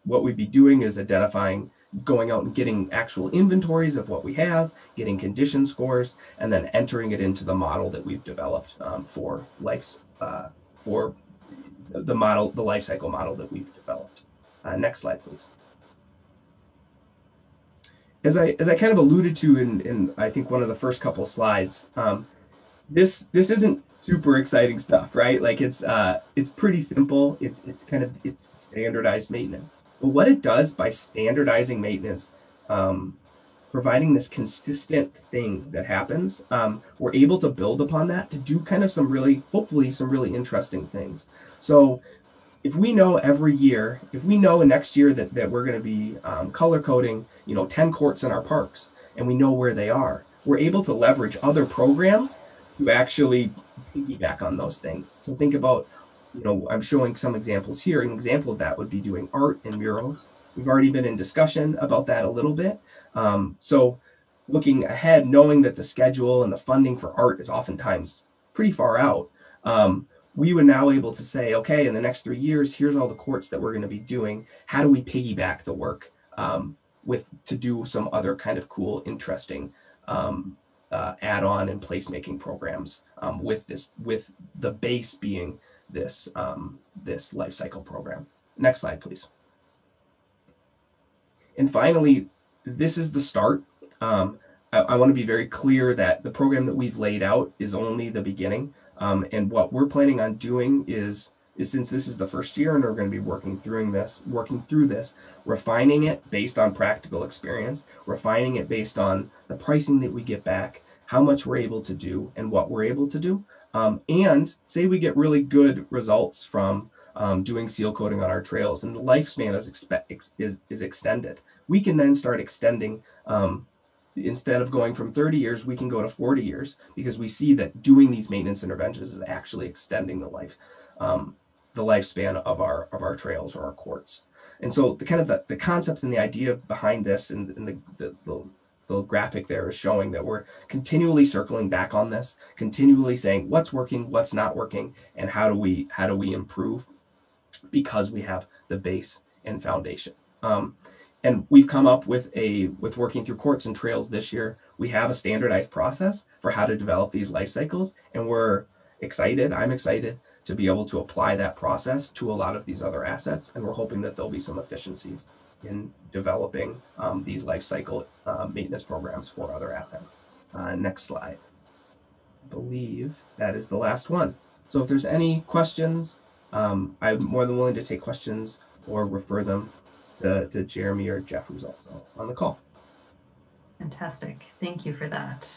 What we'd be doing is identifying, going out and getting actual inventories of what we have, getting condition scores, and then entering it into the model that we've developed for the life cycle model that we've developed. Next slide, please. As I kind of alluded to in I think one of the first couple slides, this isn't super exciting stuff, right? Like it's pretty simple. It's standardized maintenance. But what it does by standardizing maintenance, providing this consistent thing that happens, we're able to build upon that to do kind of hopefully some really interesting things. So if we know every year, if we know next year that we're going to be color coding, 10 courts in our parks, and we know where they are, we're able to leverage other programs to actually piggyback on those things. So think about, you know, I'm showing some examples here. An example of that would be doing art and murals. We've already been in discussion about that a little bit. So looking ahead, knowing that the schedule and the funding for art is oftentimes pretty far out, we were now able to say, okay, in the next 3 years, here's all the courts that we're going to be doing. How do we piggyback the work to do some other kind of cool, interesting add-on and placemaking programs with the base being this this life cycle program. Next slide, please. And finally, this is the start. I want to be very clear that the program that we've laid out is only the beginning. And what we're planning on doing is since this is the first year and we're going to be working through this, refining it based on practical experience, refining it based on the pricing that we get back, how much we're able to do and what we're able to do. And say we get really good results from doing seal coating on our trails and the lifespan is extended. We can then start extending, instead of going from 30 years, we can go to 40 years because we see that doing these maintenance interventions is actually extending the lifespan of our trails or our courts. And so the concept and the idea behind this and the graphic there is showing that we're continually circling back on this, continually saying what's working, what's not working, and how do we improve, because we have the base and foundation. And we've come up with working through courts and trails this year. We have a standardized process for how to develop these life cycles, and we're excited. I'm excited to be able to apply that process to a lot of these other assets, and we're hoping that there'll be some efficiencies in developing these life cycle maintenance programs for other assets. Next slide. I believe that is the last one. So if there's any questions, I'm more than willing to take questions or refer them to Jeremy or Jeff, who's also on the call. Fantastic. Thank you for that.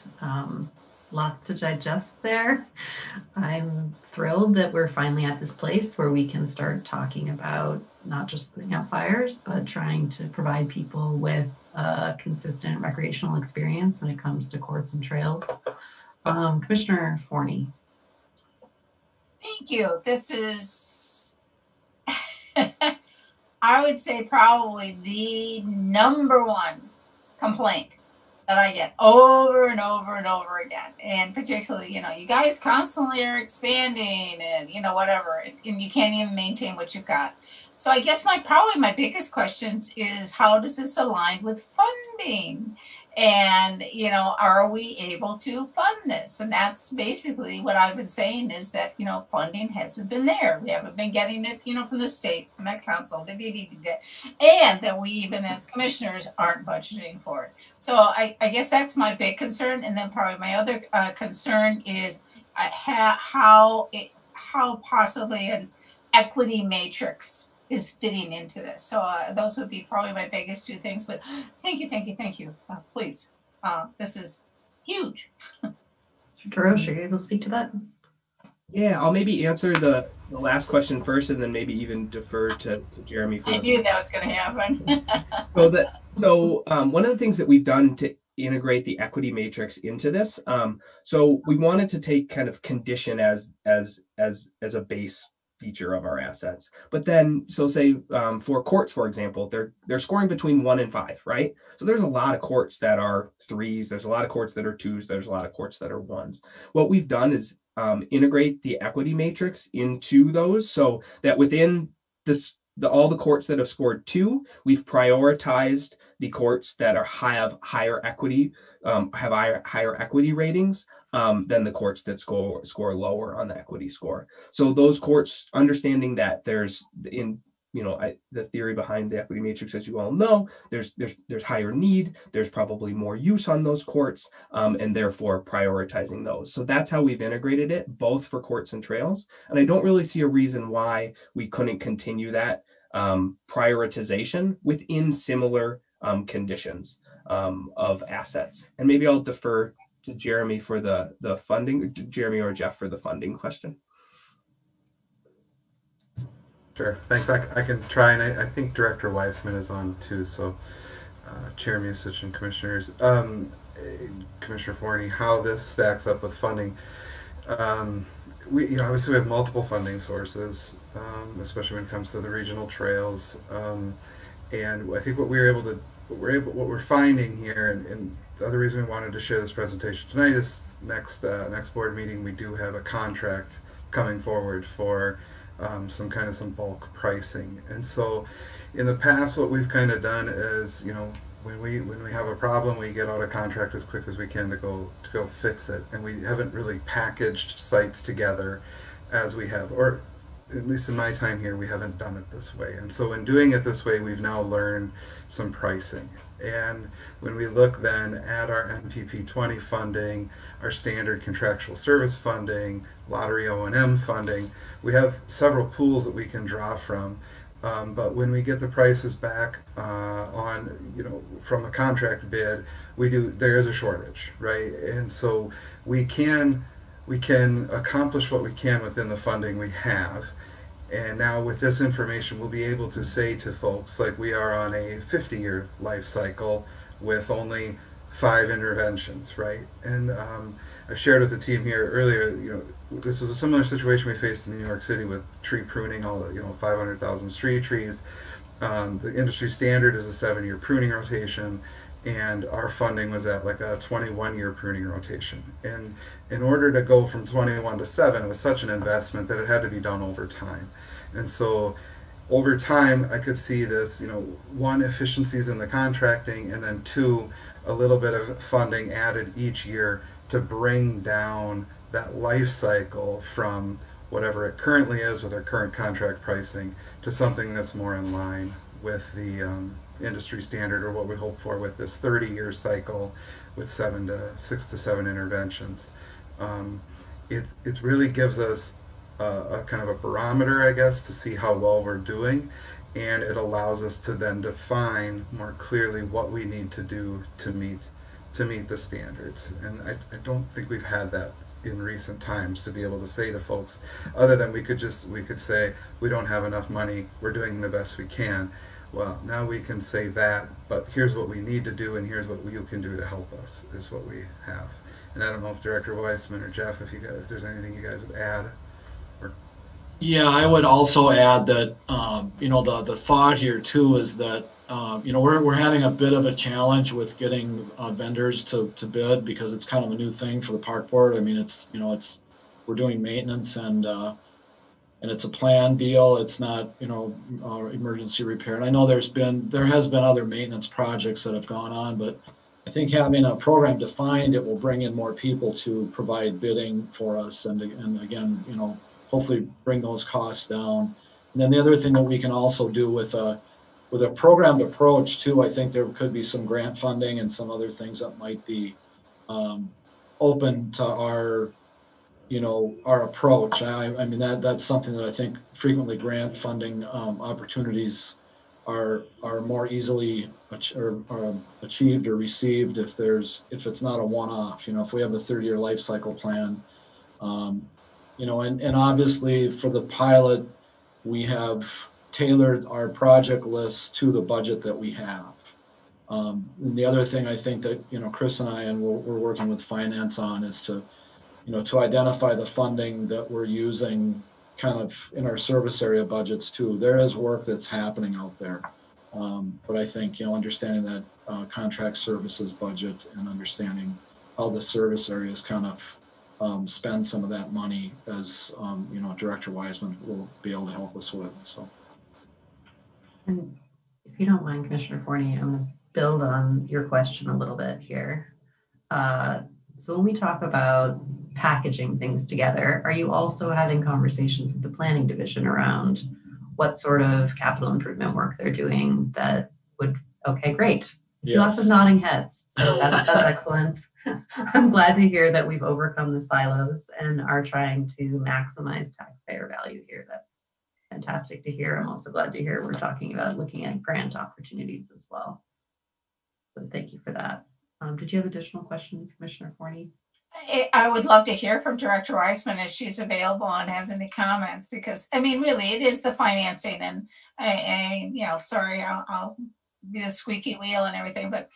Lots to digest there. I'm thrilled that we're finally at this place where we can start talking about not just putting out fires, but trying to provide people with a consistent recreational experience when it comes to courts and trails. Commissioner Forney. Thank you. This is, I would say, probably the #1 complaint that I get over and over and over again. And particularly, you guys constantly are expanding and, whatever, and you can't even maintain what you've got. So I guess probably my biggest question is, how does this align with funding? And, are we able to fund this? And that's basically what I've been saying is that, funding hasn't been there. We haven't been getting it, from the state, Met Council, and that we even as commissioners aren't budgeting for it. So I guess that's my big concern. And then probably my other concern is how possibly an equity matrix is fitting into this. So those would be probably my biggest 2 things, but thank you. Please, this is huge. Mr. DeRoche, are you able to speak to that? Yeah, I'll maybe answer the last question first and then maybe even defer to Jeremy for I knew that was gonna happen. So one of the things that we've done to integrate the equity matrix into this, so we wanted to take kind of condition as a base feature of our assets. But then, so say for courts, for example, they're scoring between 1 and 5, right? So there's a lot of courts that are 3s, there's a lot of courts that are 2s, there's a lot of courts that are 1s. What we've done is integrate the equity matrix into those so that within all the courts that have scored 2, we've prioritized the courts that have higher equity, higher equity ratings than the courts that score lower on the equity score. So those courts, understanding that there's the theory behind the equity matrix, as you all know, there's higher need, there's probably more use on those courts, and therefore prioritizing those. So that's how we've integrated it, both for courts and trails. And I don't really see a reason why we couldn't continue that prioritization within similar conditions of assets. And maybe I'll defer to Jeremy for the funding, Jeremy or Jeff for the funding question. Sure, thanks. I can try, and I think Director Weissman is on too. So, Chair Musich and Commissioners, Commissioner Forney, how this stacks up with funding. obviously we have multiple funding sources, especially when it comes to the regional trails. And I think what we're finding here, and the other reason we wanted to share this presentation tonight is next board meeting we do have a contract coming forward for some bulk pricing. And so in the past what we've kind of done is, when we have a problem, we get out a contract as quick as we can to go fix it, and we haven't really packaged sites together as we have, or at least in my time here, we haven't done it this way. And so in doing it this way, we've now learned some pricing. And when we look then at our MPP 20 funding, our standard contractual service funding, lottery O&M funding, we have several pools that we can draw from. But when we get the prices back from a contract bid, there is a shortage, right? And so we can accomplish what we can within the funding we have. And now with this information, we'll be able to say to folks, like, we are on a 50-year life cycle with only 5 interventions, right? And I shared with the team here earlier, this was a similar situation we faced in New York City with tree pruning, all the 500,000 street trees. The industry standard is a 7-year pruning rotation, and our funding was at like a 21-year pruning rotation. And in order to go from 21 to 7 was such an investment that it had to be done over time. And so over time, I could see this, 1, efficiencies in the contracting, and then 2, a little bit of funding added each year to bring down that life cycle from whatever it currently is with our current contract pricing to something that's more in line with the industry standard, or what we hope for with this 30-year cycle with 6 to 7 interventions. It really gives us a kind of a barometer, I guess, to see how well we're doing, and it allows us to then define more clearly what we need to do to meet the standards. And I don't think we've had that in recent times, to be able to say to folks, other than we could say we don't have enough money, we're doing the best we can. Well, now we can say that, but here's what we need to do, and here's what you can do to help us, is what we have. And I don't know if Director Weissman or Jeff, if there's anything you guys would add. Yeah, I would also add that the thought here too is that we're having a bit of a challenge with getting vendors to bid, because it's kind of a new thing for the park board. I mean, we're doing maintenance, and it's a planned deal. It's not emergency repair. And I know there has been other maintenance projects that have gone on, but I think having a program defined, it will bring in more people to provide bidding for us, and again, hopefully bring those costs down. And then the other thing that we can also do with a programmed approach too, I think there could be some grant funding and some other things that might be open to our approach. I mean, that's something that I think frequently grant funding opportunities are more easily achieved or received if it's not a one-off. If we have a 30-year life cycle plan, and obviously for the pilot, we have tailored our project list to the budget that we have. And the other thing I think that Chris and I, and we're working with finance on, is to identify the funding that we're using kind of in our service area budgets too. There is work that's happening out there, but I think understanding that contract services budget and understanding how the service areas kind of spend some of that money, as Director Weissman will be able to help us with. So, and if you don't mind, Commissioner Forney, I'm going to build on your question a little bit here. So when we talk about packaging things together, are you also having conversations with the planning division around what sort of capital improvement work they're doing that would, okay, great. See, lots of nodding heads. So that's excellent. I'm glad to hear that we've overcome the silos and are trying to maximize taxpayer value here. That's fantastic to hear. I'm also glad to hear we're talking about looking at grant opportunities as well. So thank you for that. Did you have additional questions, Commissioner Forney? I would love to hear from Director Weissman if she's available and has any comments, because I mean, really, it is the financing, and sorry, I'll be the squeaky wheel and everything, but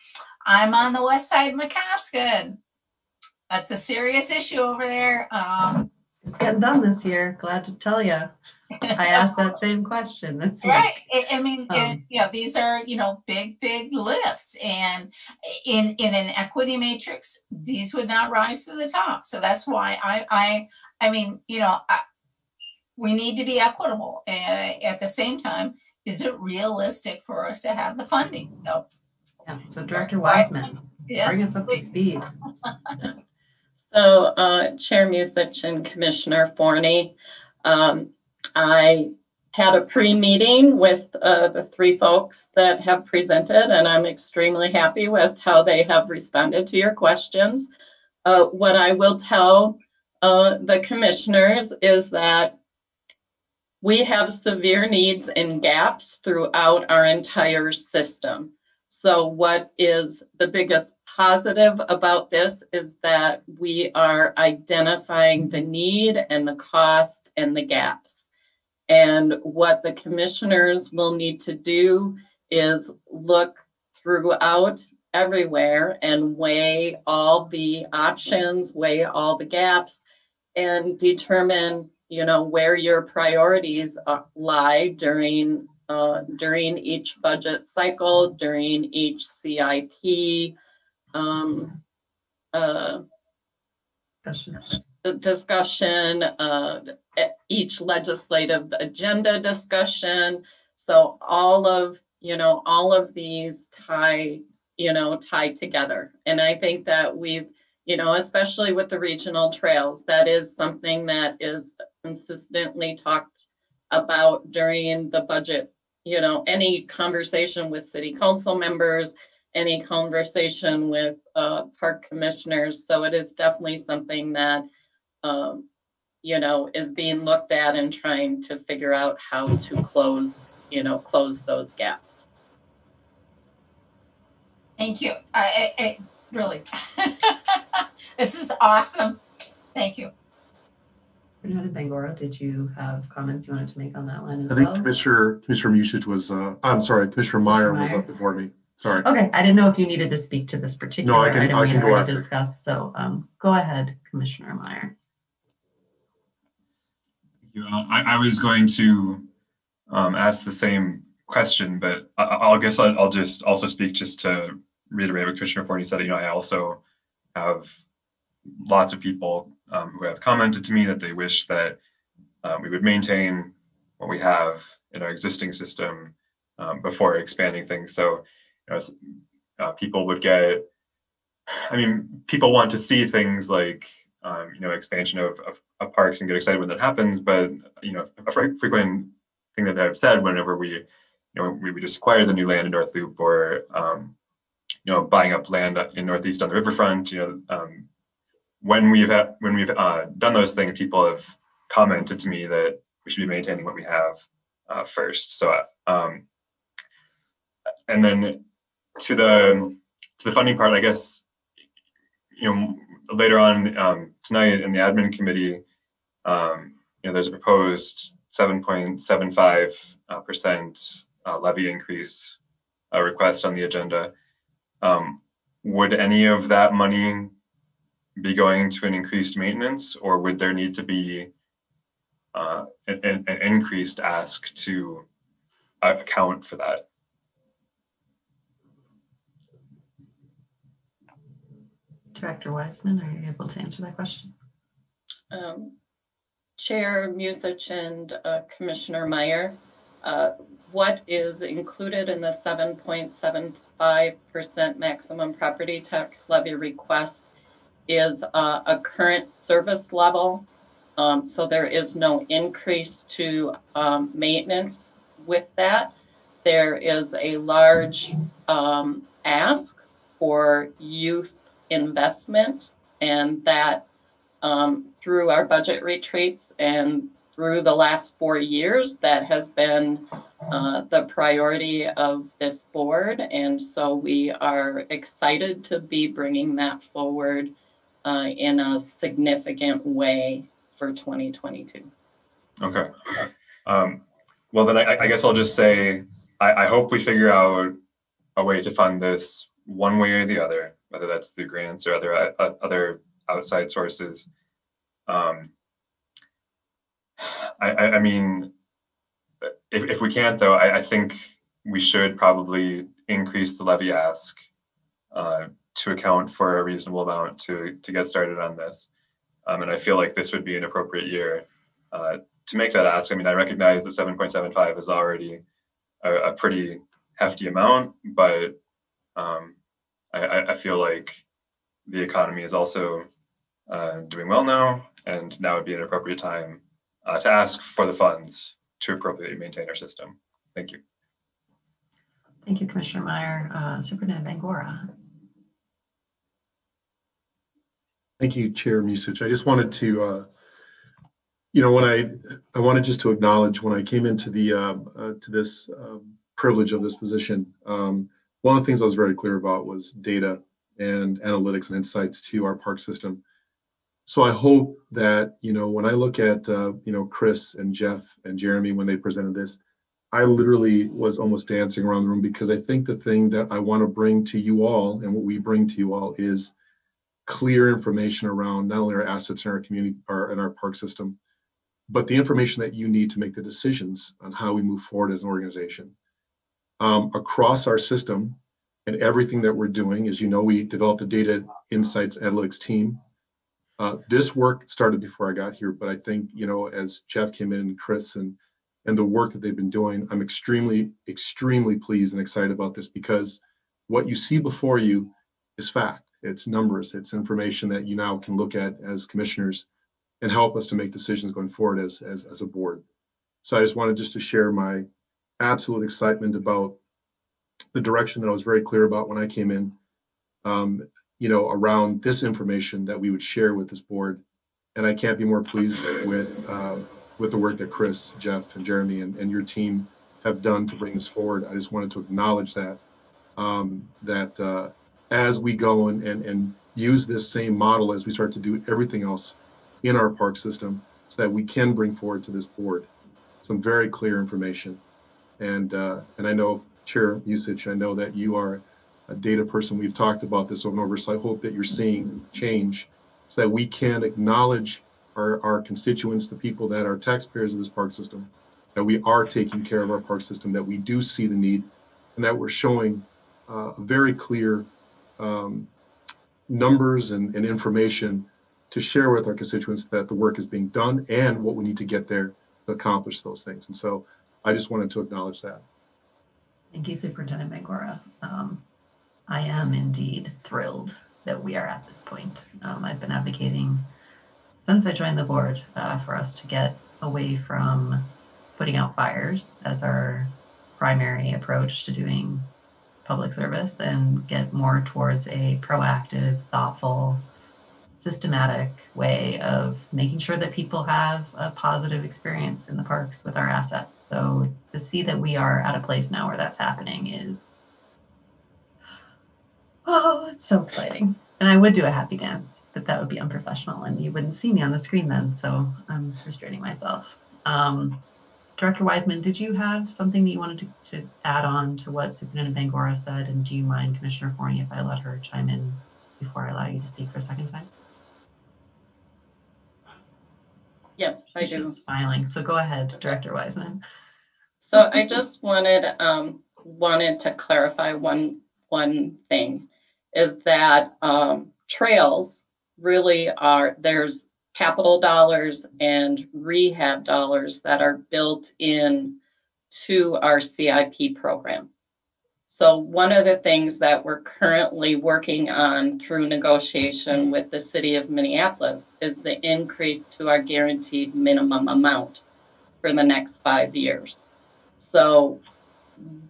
I'm on the west side of McCaskill. That's a serious issue over there. It's getting done this year. Glad to tell you. I asked that same question. That's right. I mean, these are, big lifts, and in an equity matrix, these would not rise to the top. So that's why I mean, we need to be equitable. At the same time, is it realistic for us to have the funding? So, yeah. So Director Wiseman, yes, bring us up to speed. So, Chair Musich and Commissioner Forney, I had a pre-meeting with the three folks that have presented, and I'm extremely happy with how they have responded to your questions. What I will tell the commissioners is that we have severe needs and gaps throughout our entire system. So what is the biggest positive about this is that we are identifying the need and the cost and the gaps. And what the commissioners will need to do is look throughout everywhere and weigh all the options, weigh all the gaps, and determine, where your priorities lie during each budget cycle, during each CIP discussion, each legislative agenda discussion. So all of these tie together. And I think that we've, especially with the regional trails, that is something that is consistently talked about during the budget. Any conversation with city council members, any conversation with park commissioners. So it is definitely something that, is being looked at and trying to figure out how to close those gaps. Thank you. I really, this is awesome. Thank you. Bernadette Bangora, did you have comments you wanted to make on that line as well? I think Commissioner Musich was, I'm sorry, Commissioner Meyer was up before me. Sorry. Okay, I didn't know if you needed to speak to this particular item we had already discussed. So go ahead, Commissioner Meyer. I was going to ask the same question, but I'll just also speak just to reiterate what Commissioner Forney said. I also have lots of people who have commented to me that they wish that we would maintain what we have in our existing system before expanding things. So, people would get, people want to see things like, expansion of parks and get excited when that happens. But, a frequent thing that I've said whenever we just acquired the new land in North Loop, or, buying up land in Northeast on the riverfront, when we've done those things, people have commented to me that we should be maintaining what we have first. So, and then to the funding part, I guess, later on tonight in the admin committee, there's a proposed 7.75% levy increase request on the agenda. Would any of that money be going to an increased maintenance, or would there need to be an increased ask to account for that? Director Wiseman, are you able to answer that question? Chair Musich and Commissioner Meyer, what is included in the 7.75% maximum property tax levy request is a current service level. So there is no increase to maintenance with that. There is a large ask for youth investment, and that through our budget retreats and through the last 4 years, that has been the priority of this board. And so we are excited to be bringing that forward in a significant way for 2022. Okay. Well, then I guess I'll just say, I hope we figure out a way to fund this one way or the other, whether that's through grants or other outside sources. I mean, if we can't though, I think we should probably increase the levy ask to account for a reasonable amount to get started on this. And I feel like this would be an appropriate year to make that ask. I mean, I recognize that 7.75 is already a pretty hefty amount, but I feel like the economy is also doing well now, and now would be an appropriate time to ask for the funds to appropriately maintain our system. Thank you. Thank you, Commissioner Meyer. Superintendent Bangora. Thank you, Chair Musich. I just wanted to, when I wanted just to acknowledge when I came into the to this privilege of this position, one of the things I was very clear about was data and analytics and insights to our park system. So I hope that, when I look at, Chris and Jeff and Jeremy, when they presented this, I literally was almost dancing around the room, because I think the thing that I want to bring to you all, and what we bring to you all, is clear information around not only our assets in our community or in our park system, but the information that you need to make the decisions on how we move forward as an organization. Across our system and everything that we're doing, as you know, we developed a data insights analytics team. This work started before I got here, but I think, as Jeff came in and Chris and the work that they've been doing, I'm extremely, extremely pleased and excited about this, because what you see before you is fact. It's numbers, it's information that you now can look at as commissioners and help us to make decisions going forward as a board. So I just wanted to share my absolute excitement about the direction that I was very clear about when I came in, around this information that we would share with this board. And I can't be more pleased with the work that Chris, Jeff, and Jeremy and your team have done to bring this forward. I just wanted to acknowledge that, as we go and use this same model as we start to do everything else in our park system, so that we can bring forward to this board some very clear information. And I know, Chair Musich, I know that you are a data person. We've talked about this over and over, so I hope that you're seeing change so that we can acknowledge our constituents, the people that are taxpayers of this park system, that we are taking care of our park system, that we do see the need, and that we're showing very clear numbers and information to share with our constituents that the work is being done and what we need to get there to accomplish those things. And so I just wanted to acknowledge that. Thank you, Superintendent Bangora. I am indeed thrilled that we are at this point. I've been advocating since I joined the board for us to get away from putting out fires as our primary approach to doing public service and get more towards a proactive, thoughtful, systematic way of making sure that people have a positive experience in the parks with our assets. So to see that we are at a place now where that's happening is, it's so exciting. And I would do a happy dance, but that would be unprofessional and you wouldn't see me on the screen then. So I'm restraining myself. Director Wiseman, did you have something that you wanted to add on to what Superintendent Bangora said? And do you mind, Commissioner Forney, if I let her chime in before I allow you to speak for a second time? Yes, I do. She's smiling, so go ahead, Director Wiseman. So I just wanted to clarify one thing, is that trails really are, there's capital dollars and rehab dollars that are built in to our CIP program. So one of the things that we're currently working on through negotiation with the city of Minneapolis is the increase to our guaranteed minimum amount for the next 5 years. So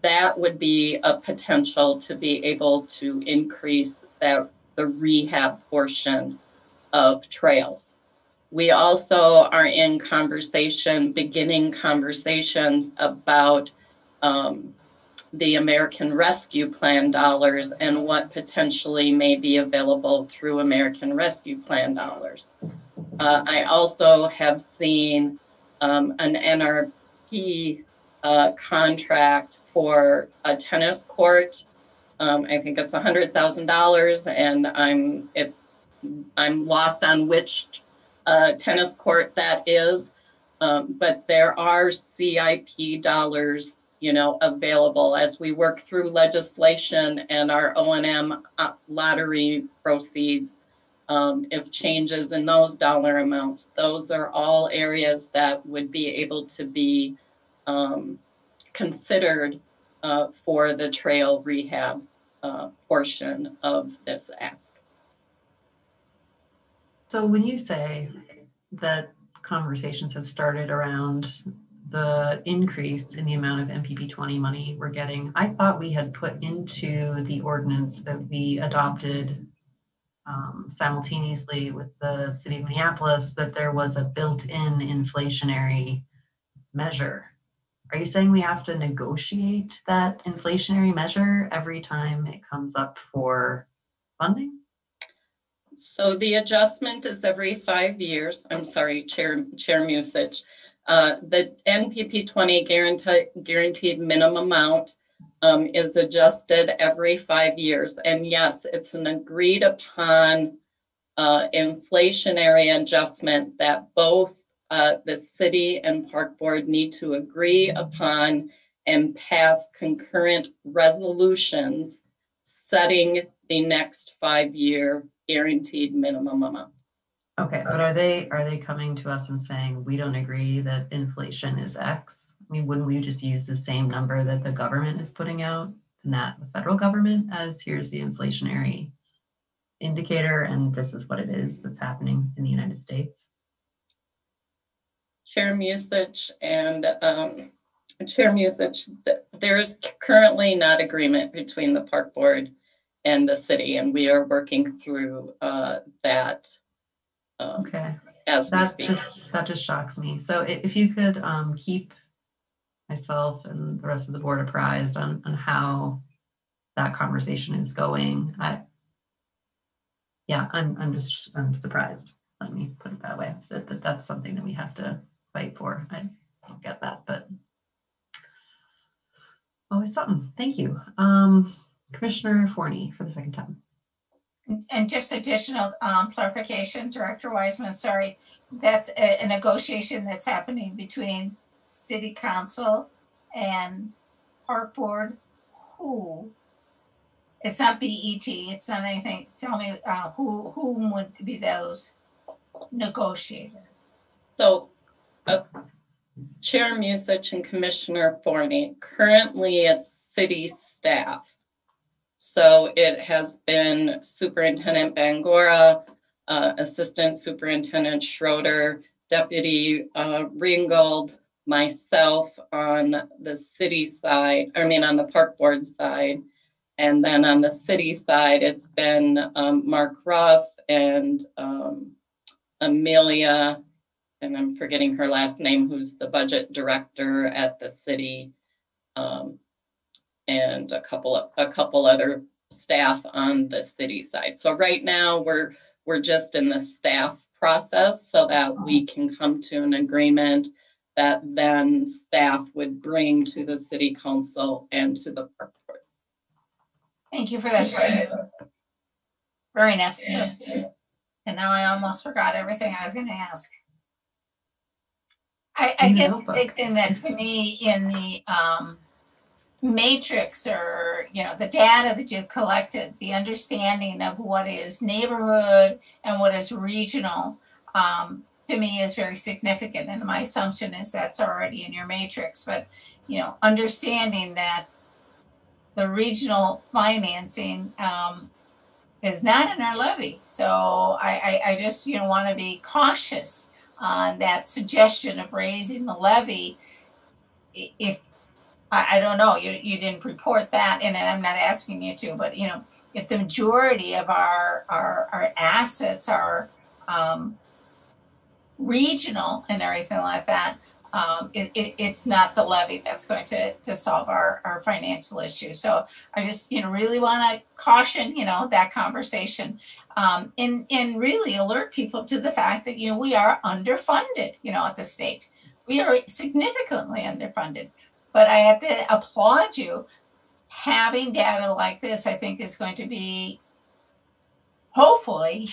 that would be a potential to be able to increase the rehab portion of trails. We also are in beginning conversations about the American Rescue Plan dollars and what potentially may be available through American Rescue Plan dollars. I also have seen an NRP contract for a tennis court. I think it's $100,000, and I'm lost on which tennis court that is, But there are CIP dollars, available as we work through legislation and our O&M lottery proceeds. If changes in those dollar amounts, those are all areas that would be able to be considered for the trail rehab portion of this ask. So when you say that conversations have started around the increase in the amount of MPP 20 money we're getting, I thought we had put into the ordinance that we adopted simultaneously with the city of Minneapolis that there was a built-in inflationary measure. Are you saying we have to negotiate that inflationary measure every time it comes up for funding? So the adjustment is every 5 years. I'm sorry, Chair Musich. The NPP 20 guaranteed minimum amount is adjusted every 5 years. And yes, it's an agreed upon inflationary adjustment that both the city and park board need to agree upon and pass concurrent resolutions setting the next 5-year guaranteed minimum amount. Okay, but are they coming to us and saying we don't agree that inflation is X? I mean, wouldn't we just use the same number that the government is putting out, not the federal government, as here's the inflationary indicator and this is what it is that's happening in the United States? Chair Musich and Chair Musich, there's currently not agreement between the park board and the city, and we are working through that. Okay. As we speak. That just shocks me. So if you could keep myself and the rest of the board apprised on how that conversation is going. I'm surprised. Let me put it that way. That's something that we have to fight for. I don't get that, but always something. Thank you. Commissioner Forney for the second time. And just additional clarification, Director Wiseman, sorry, that's a negotiation that's happening between City Council and Park Board. Who? It's not BET, it's not anything. Tell me who would be those negotiators? So Chair Musich and Commissioner Forney, currently it's city staff. So it has been Superintendent Bangora, Assistant Superintendent Schroeder, Deputy Ringgold, myself on the city side, on the park board side. And then on the city side, it's been Mark Ruff and Amelia, and I'm forgetting her last name, who's the budget director at the city. And a couple other staff on the city side. So right now we're just in the staff process so that we can come to an agreement that then staff would bring to the city council and to the park board. Thank you for that. Very necessary. And now I almost forgot everything I was going to ask. I guess the big thing that to me in the matrix or the data that you've collected, the understanding of what is neighborhood and what is regional, to me is very significant. And my assumption is that's already in your matrix. But understanding that the regional financing is not in our levy, so I just want to be cautious on that suggestion of raising the levy. If I don't know, you didn't report that, and I'm not asking you to, but if the majority of our assets are regional and everything like that, it's not the levy that's going to solve our financial issue. So I just really want to caution that conversation, and really alert people to the fact that we are underfunded at the state. We are significantly underfunded. But I have to applaud you. Having data like this, I think, is going to be, hopefully,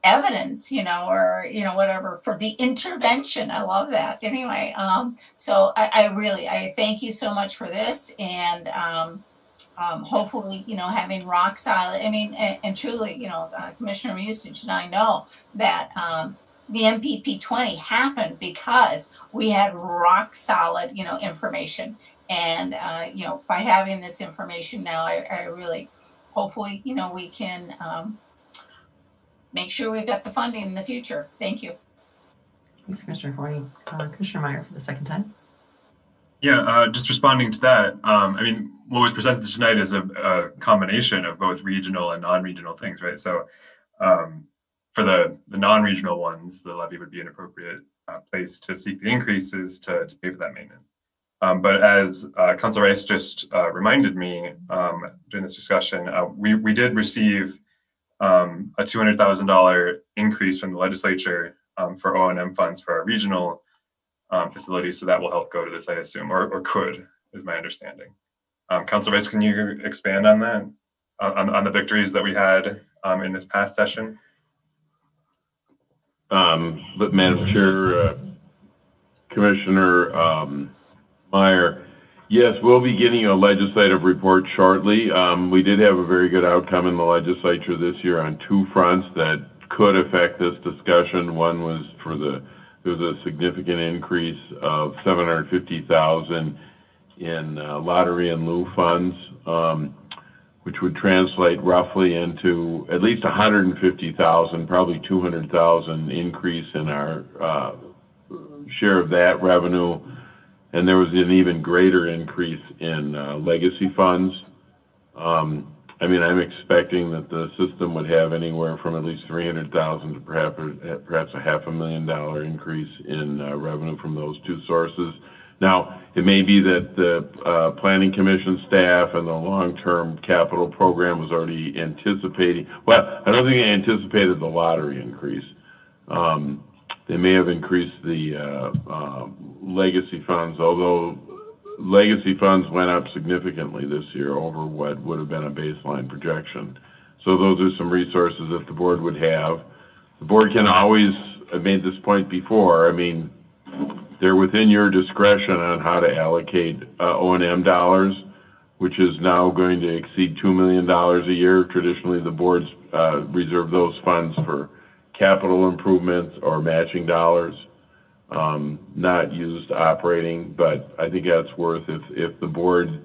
evidence, or, whatever for the intervention. I love that. Anyway, so I thank you so much for this, and hopefully, having rock solid, and truly, Commissioner Musich and I know that the MPP 20 happened because we had rock solid, information. And, by having this information now, I really, hopefully, we can make sure we've got the funding in the future. Thank you. Thanks, Commissioner Forney. Commissioner Meyer for the second time. Yeah, just responding to that. What was presented tonight is a combination of both regional and non-regional things, right? So for the non-regional ones, the levy would be an appropriate place to seek the increases to pay for that maintenance. But as Councilor Rice just reminded me during this discussion, we did receive a $200,000 increase from the legislature for O&M funds for our regional facilities, so that will help go to this, I assume, or could, is my understanding. Councilor Rice, can you expand on that, on the victories that we had in this past session? But Madam Chair, Commissioner Meyer, yes, we'll be getting a legislative report shortly. We did have a very good outcome in the legislature this year on two fronts that could affect this discussion. One was there was a significant increase of $750,000 in lottery and lieu funds, which would translate roughly into at least $150,000, probably $200,000 increase in our share of that revenue. And there was an even greater increase in legacy funds. I'm expecting that the system would have anywhere from at least $300,000 to perhaps a $500,000 increase in revenue from those two sources. Now, it may be that the Planning Commission staff and the long-term capital program was already anticipating. Well, I don't think they anticipated the lottery increase. They may have increased the legacy funds, although legacy funds went up significantly this year over what would have been a baseline projection. So those are some resources that the board would have. The board can always, I've made this point before, they're within your discretion on how to allocate O&M dollars, which is now going to exceed $2 million a year. Traditionally, the boards reserve those funds for capital improvements or matching dollars, not used operating, but I think that's worth, if the board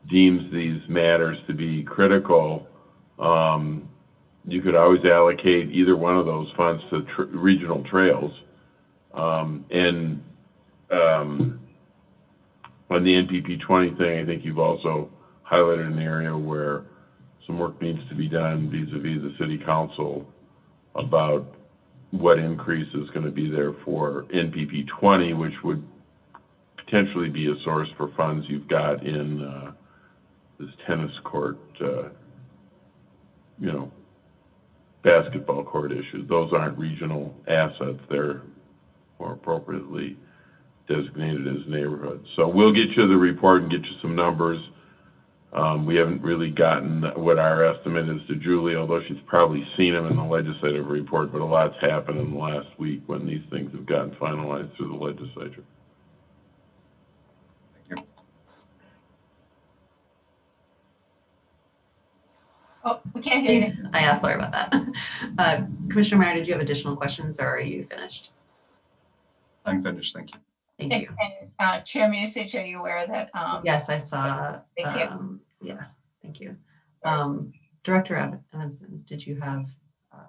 deems these matters to be critical, you could always allocate either one of those funds to regional trails. And on the NPP 20 thing, I think you've also highlighted an area where some work needs to be done vis-a-vis the city council about what increase is going to be there for NPP 20, which would potentially be a source for funds you've got in this tennis court, basketball court issue. Those aren't regional assets. They're more appropriately designated as neighborhoods. So we'll get you the report and get you some numbers. We haven't really gotten what our estimate is to Julie, although she's probably seen them in the legislative report, but a lot's happened in the last week when these things have gotten finalized through the legislature. Thank you. Oh, we can't hear you. Sorry about that. Commissioner Meyer, did you have additional questions, or are you finished? I'm finished, thank you. Thank you. And Chair Musich, are you aware that? Yes, I saw. Thank you. Yeah, thank you. Director Evanson, did you have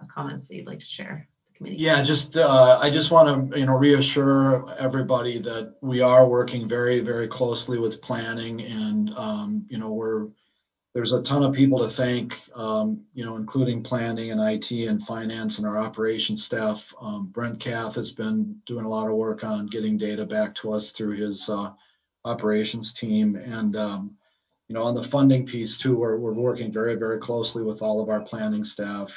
comments that you'd like to share with the committee? Yeah, I just want to reassure everybody that we are working very, very closely with planning, and there's a ton of people to thank, including planning and IT and finance and our operations staff. Brent Kath has been doing a lot of work on getting data back to us through his operations team. And, on the funding piece too, we're working very, very closely with all of our planning staff.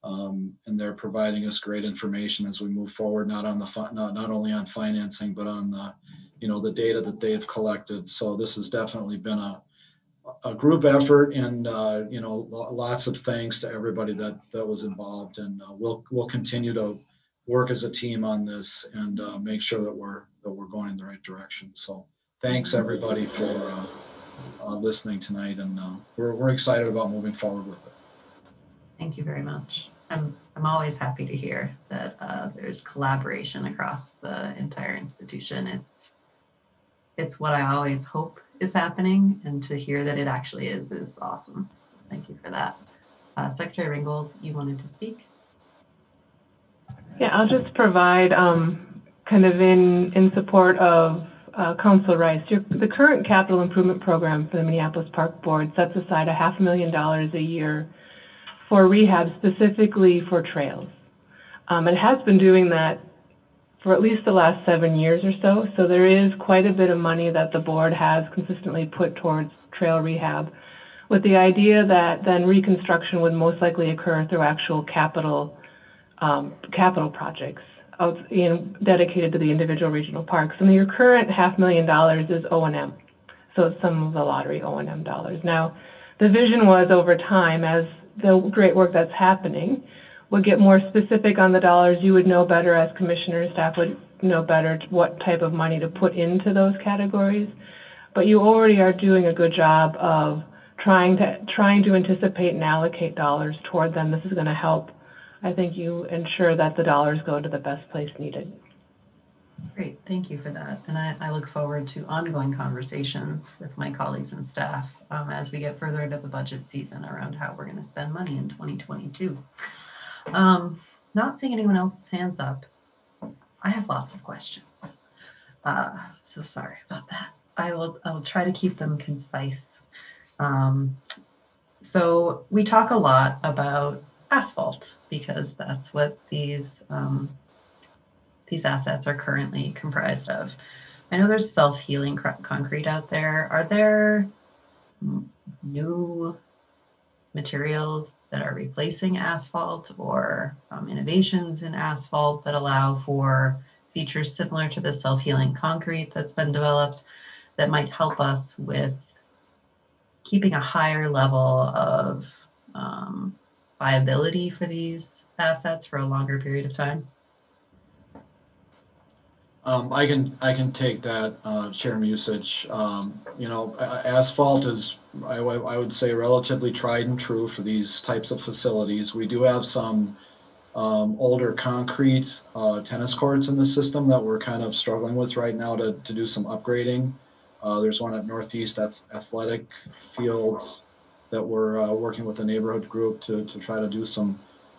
And they're providing us great information as we move forward, not only on financing, but on the data that they've collected. So this has definitely been a a group effort, and lots of thanks to everybody that was involved, and we'll continue to work as a team on this and make sure that we're going in the right direction. So thanks everybody for listening tonight, and we're excited about moving forward with it. Thank you very much. I'm always happy to hear that there's collaboration across the entire institution. It's what I always hope is happening, and to hear that it actually is awesome. So thank you for that. Secretary Ringgold, you wanted to speak? Yeah, I'll just provide kind of in support of Council Rice. The current capital improvement program for the Minneapolis Park Board sets aside $500,000 a year for rehab, specifically for trails. It has been doing that for at least the last 7 years or so. So there is quite a bit of money that the board has consistently put towards trail rehab, with the idea that then reconstruction would most likely occur through actual capital projects dedicated to the individual regional parks. And your current $500,000 is O&M, so it's some of the lottery O&M dollars. Now, the vision was over time, as the great work that's happening would get more specific on the dollars, you would know better as commissioners, staff would know better what type of money to put into those categories. But you already are doing a good job of trying to anticipate and allocate dollars toward them. This is going to help, I think, you ensure that the dollars go to the best place needed. Great, thank you for that. And I look forward to ongoing conversations with my colleagues and staff as we get further into the budget season around how we're going to spend money in 2022. Not seeing anyone else's hands up. I have lots of questions. So sorry about that. I'll try to keep them concise. So we talk a lot about asphalt because that's what these assets are currently comprised of. I know there's self-healing concrete out there. Are there new materials that are replacing asphalt, or innovations in asphalt that allow for features similar to the self-healing concrete that's been developed that might help us with keeping a higher level of viability for these assets for a longer period of time? I can take that, Chairman Usage. Asphalt is, I would say, relatively tried and true for these types of facilities. We do have some older concrete tennis courts in the system that we're kind of struggling with right now to do some upgrading. There's one at Northeast Athletic Fields that we're working with a neighborhood group to try to do some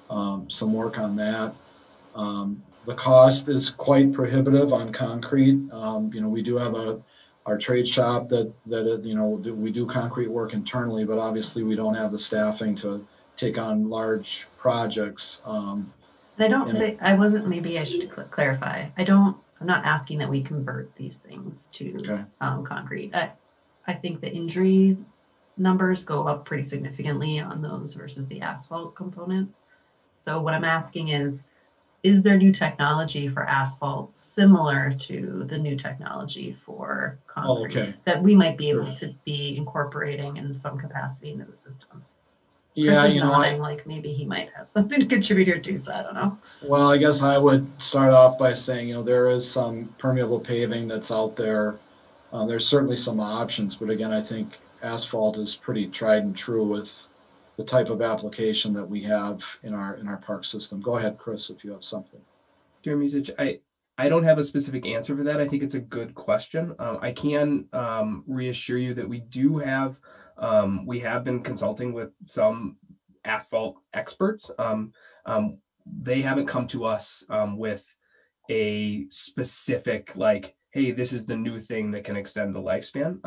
work on that. The cost is quite prohibitive on concrete. We do have our trade shop that we do concrete work internally, but obviously we don't have the staffing to take on large projects. And maybe I should clarify. I'm not asking that we convert these things to concrete. I think the injury numbers go up pretty significantly on those versus the asphalt component. So what I'm asking is there new technology for asphalt similar to the new technology for concrete that we might be able to be incorporating in some capacity into the system? Yeah, Chris is nodding like maybe he might have something to contribute here too, so I don't know. Well, I guess I would start off by saying, there is some permeable paving that's out there. There's certainly some options, but again, I think asphalt is pretty tried and true with the type of application that we have in our park system. Go ahead, Chris, if you have something. Chair Musich, I don't have a specific answer for that. I think it's a good question. I can reassure you that we have been consulting with some asphalt experts. They haven't come to us with a specific hey, this is the new thing that can extend the lifespan.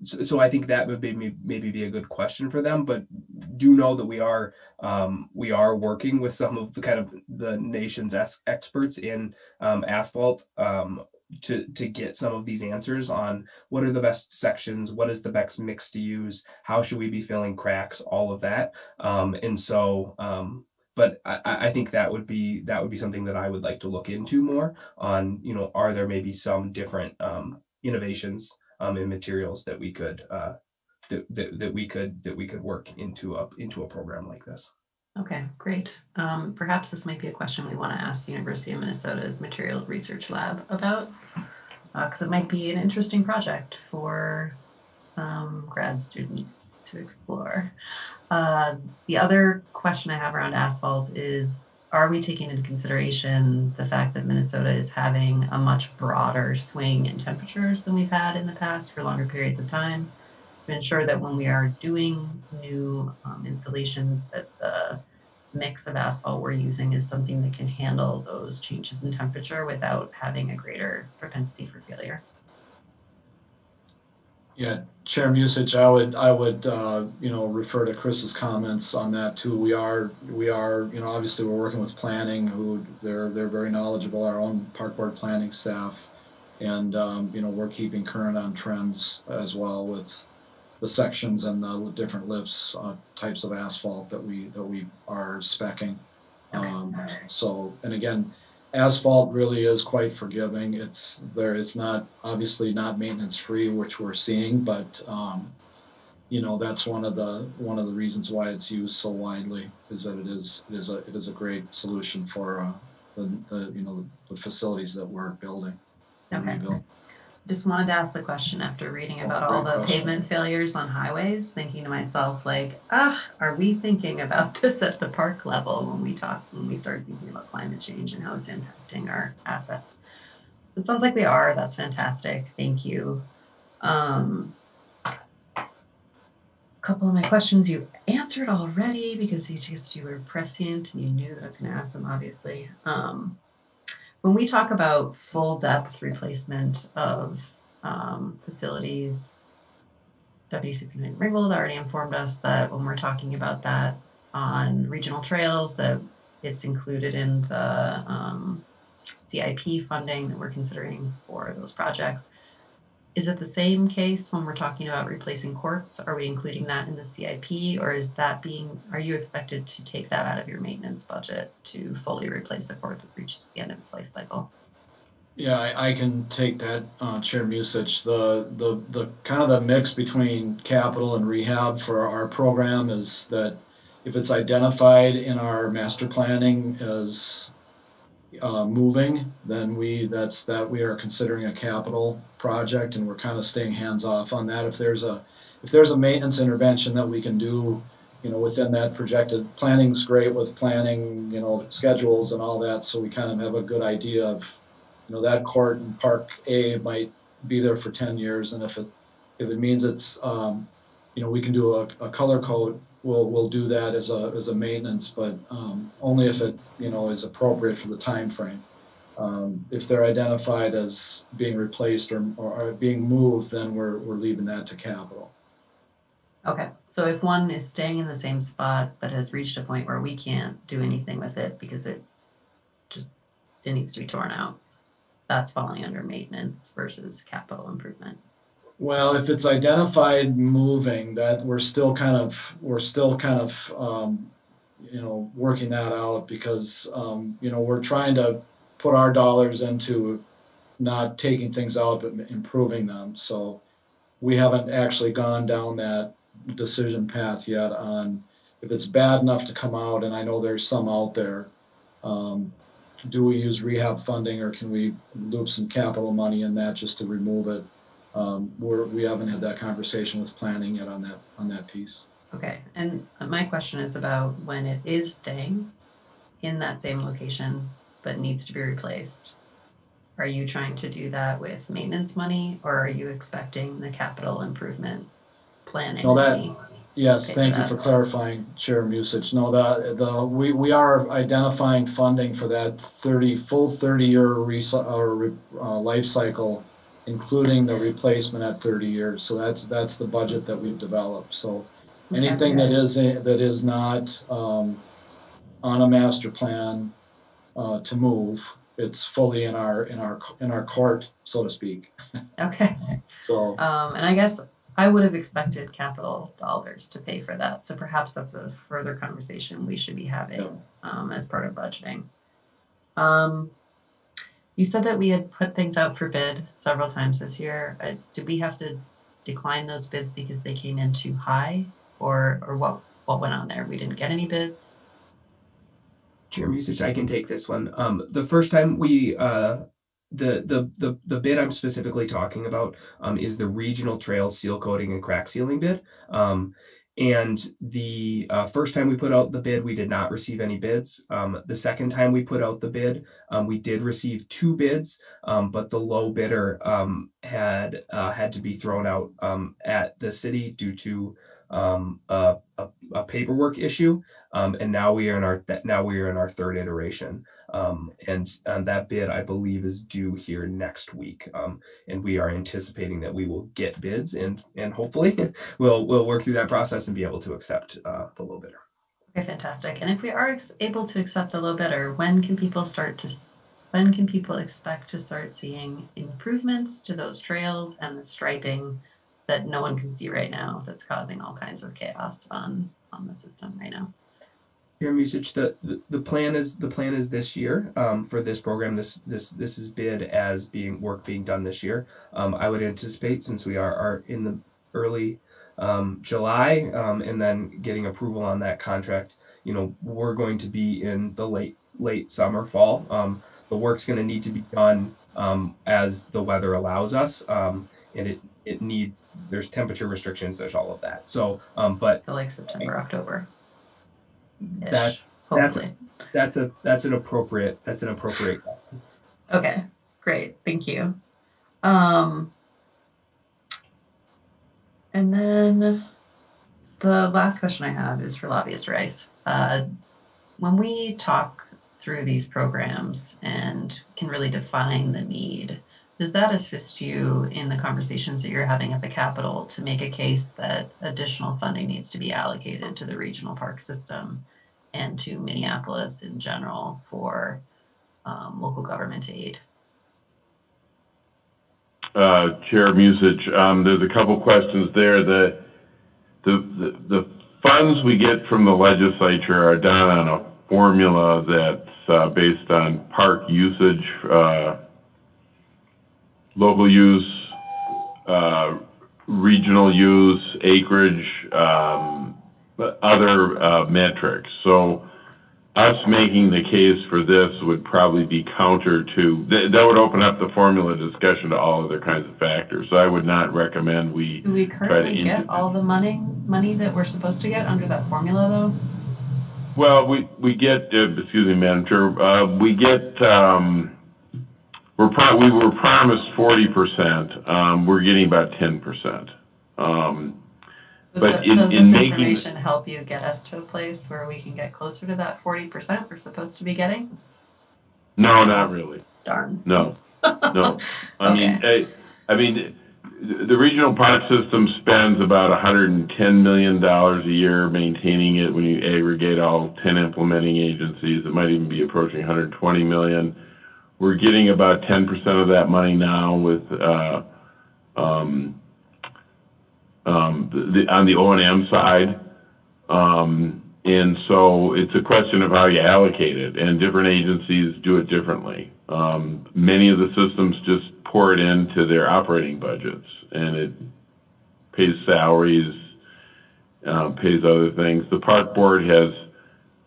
So I think that would maybe be a good question for them, but do know that we are working with some of the kind of the nation's experts in asphalt to get some of these answers on what are the best sections, what is the best mix to use, how should we be filling cracks, all of that. But I think that would be something that I would like to look into more on, are there maybe some different innovations and materials that we could that we could work into a program like this. Okay, great. Perhaps this might be a question we want to ask the University of Minnesota's Material Research Lab about, because it might be an interesting project for some grad students to explore. The other question I have around asphalt is, are we taking into consideration the fact that Minnesota is having a much broader swing in temperatures than we've had in the past for longer periods of time, to ensure that when we are doing new installations, that the mix of asphalt we're using is something that can handle those changes in temperature without having a greater propensity for failure? Yeah, Chair Musich, I would refer to Chris's comments on that too. We are obviously we're working with planning, who they're very knowledgeable, our own park board planning staff, and we're keeping current on trends as well with the sections and the different lifts, types of asphalt that we are speccing. So, and again, asphalt really is quite forgiving. It's not obviously not maintenance free, which we're seeing, but that's one of the reasons why it's used so widely, is that it is a great solution for the facilities that we're building and rebuilding. Just wanted to ask the question after reading about all the pavement failures on highways, thinking to myself, like, are we thinking about this at the park level when we start thinking about climate change and how it's impacting our assets? It sounds like we are. That's fantastic. Thank you. A couple of my questions you answered already because you were prescient and you knew that I was going to ask them, obviously. When we talk about full depth replacement of facilities, Deputy Superintendent Ringgold already informed us that when we're talking about that on regional trails, that it's included in the CIP funding that we're considering for those projects. Is it the same case when we're talking about replacing courts? Are we including that in the CIP, or are you expected to take that out of your maintenance budget to fully replace a court that reaches the end of its life cycle? Yeah, I can take that, Chair Musich. The kind of the mix between capital and rehab for our program is that if it's identified in our master planning as moving, then we are considering a capital project, and we're kind of staying hands off on that. If there's a maintenance intervention that we can do, within that projected, planning's great with planning, schedules and all that, so we kind of have a good idea of, that court in Park A might be there for 10 years, and if it means it's, we can do a color code, we'll do that as a maintenance, but only if it is appropriate for the time frame. If they're identified as being replaced or being moved, then we're leaving that to capital. Okay, so if one is staying in the same spot but has reached a point where we can't do anything with it because it needs to be torn out, that's falling under maintenance versus capital improvement. Well, if it's identified moving, that we're still kind of working that out, because we're trying to put our dollars into not taking things out but improving them. So we haven't actually gone down that decision path yet on if it's bad enough to come out, and I know there's some out there. Do we use rehab funding, or can we loop some capital money in that just to remove it? We haven't had that conversation with planning yet on that piece. Okay, and my question is about when it is staying in that same location but needs to be replaced. Are you trying to do that with maintenance money, or are you expecting the capital improvement planning? Yes, thank you for clarifying, Chair Musich. No, we are identifying funding for that full 30-year life cycle, including the replacement at 30 years. So that's the budget that we've developed. So anything that is not on a master plan to move, it's fully in our court, so to speak. Okay. So and I guess I would have expected capital dollars to pay for that. So perhaps that's a further conversation we should be having as part of budgeting. You said that we had put things out for bid several times this year. Did we have to decline those bids because they came in too high, or what went on there? We didn't get any bids? Chair Musich, I can take this one. The first time we, the bid I'm specifically talking about is the regional trail seal coating and crack sealing bid. And the first time we put out the bid, we did not receive any bids. The second time we put out the bid, we did receive 2 bids, but the low bidder had to be thrown out at the city due to a paperwork issue. And now we are in our third iteration. And that bid, I believe, is due here next week. And we are anticipating that we will get bids, and hopefully we'll work through that process and be able to accept the low bidder. Okay, fantastic. And if we are able to accept the low bidder, when can people expect to start seeing improvements to those trails and the striping that no one can see right now that's causing all kinds of chaos on the system right now? Chair Musich, the plan is this year for this program. This is bid as being done this year. I would anticipate, since we are in the early July and then getting approval on that contract, we're going to be in the late summer, fall. The work's going to need to be done as the weather allows us, and there's temperature restrictions, there's all of that. So, but so like September, October. That's an appropriate guess. Okay, great, thank you. And then the last question I have is for Lobbyist Rice. When we talk through these programs and can really define the need, does that assist you in the conversations that you're having at the Capitol to make a case that additional funding needs to be allocated to the regional park system and to Minneapolis in general for local government aid? Chair Musich, there's a couple questions there. The funds we get from the legislature are done on a formula that's based on park usage, local use, regional use, acreage, other metrics. So us making the case for this would probably be counter to, that would open up the formula discussion to all other kinds of factors. So I would not recommend we Do we currently get all the money that we're supposed to get under that formula though? Well, we get, excuse me, Madam Chair, we get, we were promised 40%. We're getting about 10%. But does this in making information help you get us to a place where we can get closer to that 40% we're supposed to be getting? No, not really. Darn. No, no. Okay. I mean, the regional park system spends about $110 million a year maintaining it. When you aggregate all 10 implementing agencies, it might even be approaching $120 million. We're getting about 10% of that money now with on the O&M side. And so it's a question of how you allocate it, and different agencies do it differently. Many of the systems just pour it into their operating budgets, and it pays salaries, pays other things. The park board has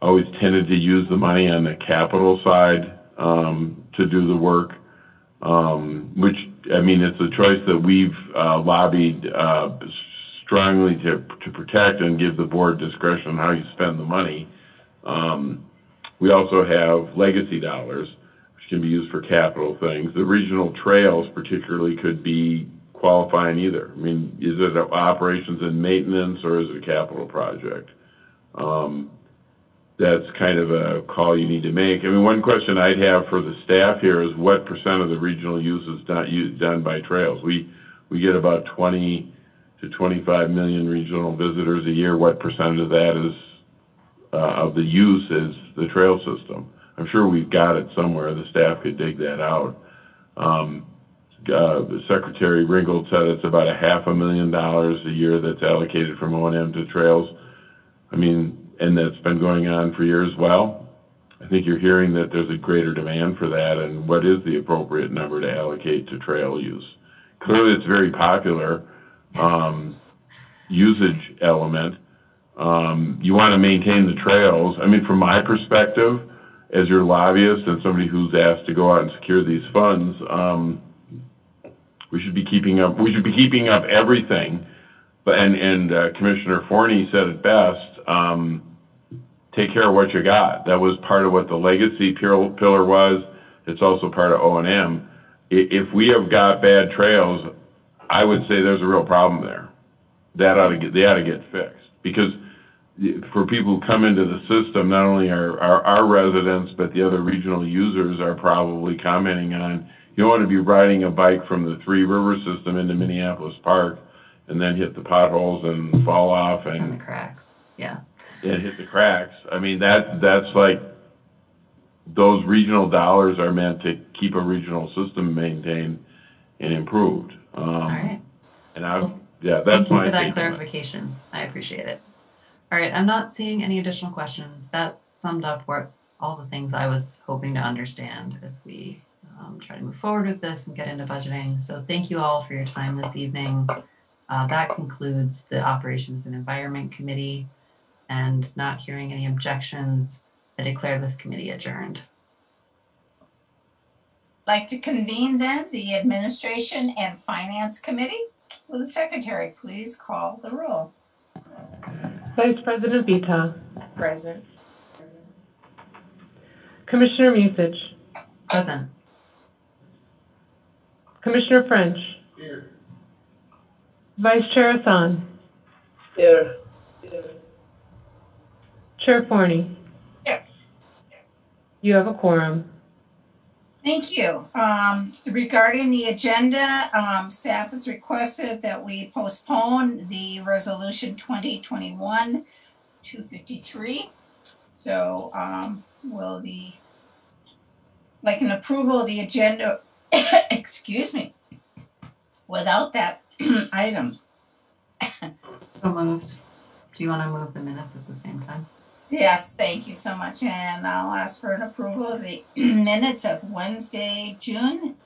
always tended to use the money on the capital side to do the work, which, I mean, it's a choice that we've lobbied strongly to protect and give the board discretion on how you spend the money. We also have legacy dollars, which can be used for capital things. The regional trails particularly could be qualifying either. I mean, is it operations and maintenance or is it a capital project? That's kind of a call you need to make. I mean, one question I'd have for the staff here is what % of the regional use is done by trails? We get about 20 to 25 million regional visitors a year. What % of that is of the use is the trail system? I'm sure we've got it somewhere. The staff could dig that out. Secretary Ringgold said it's about $500,000 a year that's allocated from O&M to trails. I mean, and that's been going on for years. Well, I think you're hearing that there's a greater demand for that, and what is the appropriate number to allocate to trail use? Clearly, it's very popular usage element. You want to maintain the trails. I mean, from my perspective, as your lobbyist and somebody who's asked to go out and secure these funds, we should be keeping up. We should be keeping up everything. But Commissioner Forney said it best. Take care of what you got. That was part of what the legacy pillar was. It's also part of O&M. If we have got bad trails, I would say there's a real problem there. They ought to get fixed, because for people who come into the system, not only are our residents, but the other regional users are probably commenting on, you don't want to be riding a bike from the Three River system into Minneapolis Park and then hit the potholes and fall off and the cracks. Yeah. And hit the cracks. I mean, that's like, those regional dollars are meant to keep a regional system maintained and improved. All right. And that's Thank you my for that take. clarification. I appreciate it. All right, I'm not seeing any additional questions. That summed up all the things I was hoping to understand as we try to move forward with this and get into budgeting. So thank you all for your time this evening. That concludes the Operations and Environment Committee, and not hearing any objections, I declare this committee adjourned. Like to convene then the Administration and Finance Committee. Will the Secretary please call the roll? Vice President Vita. Present. Commissioner Musich. Present. Commissioner French. Here. Vice Chair Hassan. Here. Chair Forney. Here. You have a quorum. Thank you. Regarding the agenda, staff has requested that we postpone the resolution 2021-253. So will like an approval of the agenda, excuse me, without that item. So moved. Do you want to move the minutes at the same time? Yes, thank you so much. And I'll ask for an approval of the minutes of Wednesday, June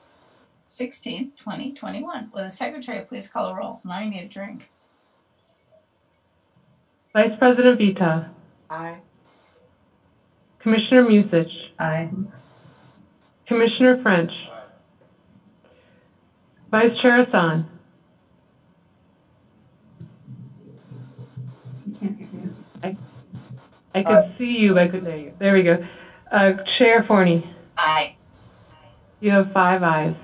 16th, 2021. Will the Secretary please call the roll? Now I need a drink. Vice President Vita. Aye. Commissioner Musich. Aye. Commissioner French. Vice Chair Hassan. I could see you, but I couldn't hear you. There we go. Chair Forney. Aye. You have 5 ayes.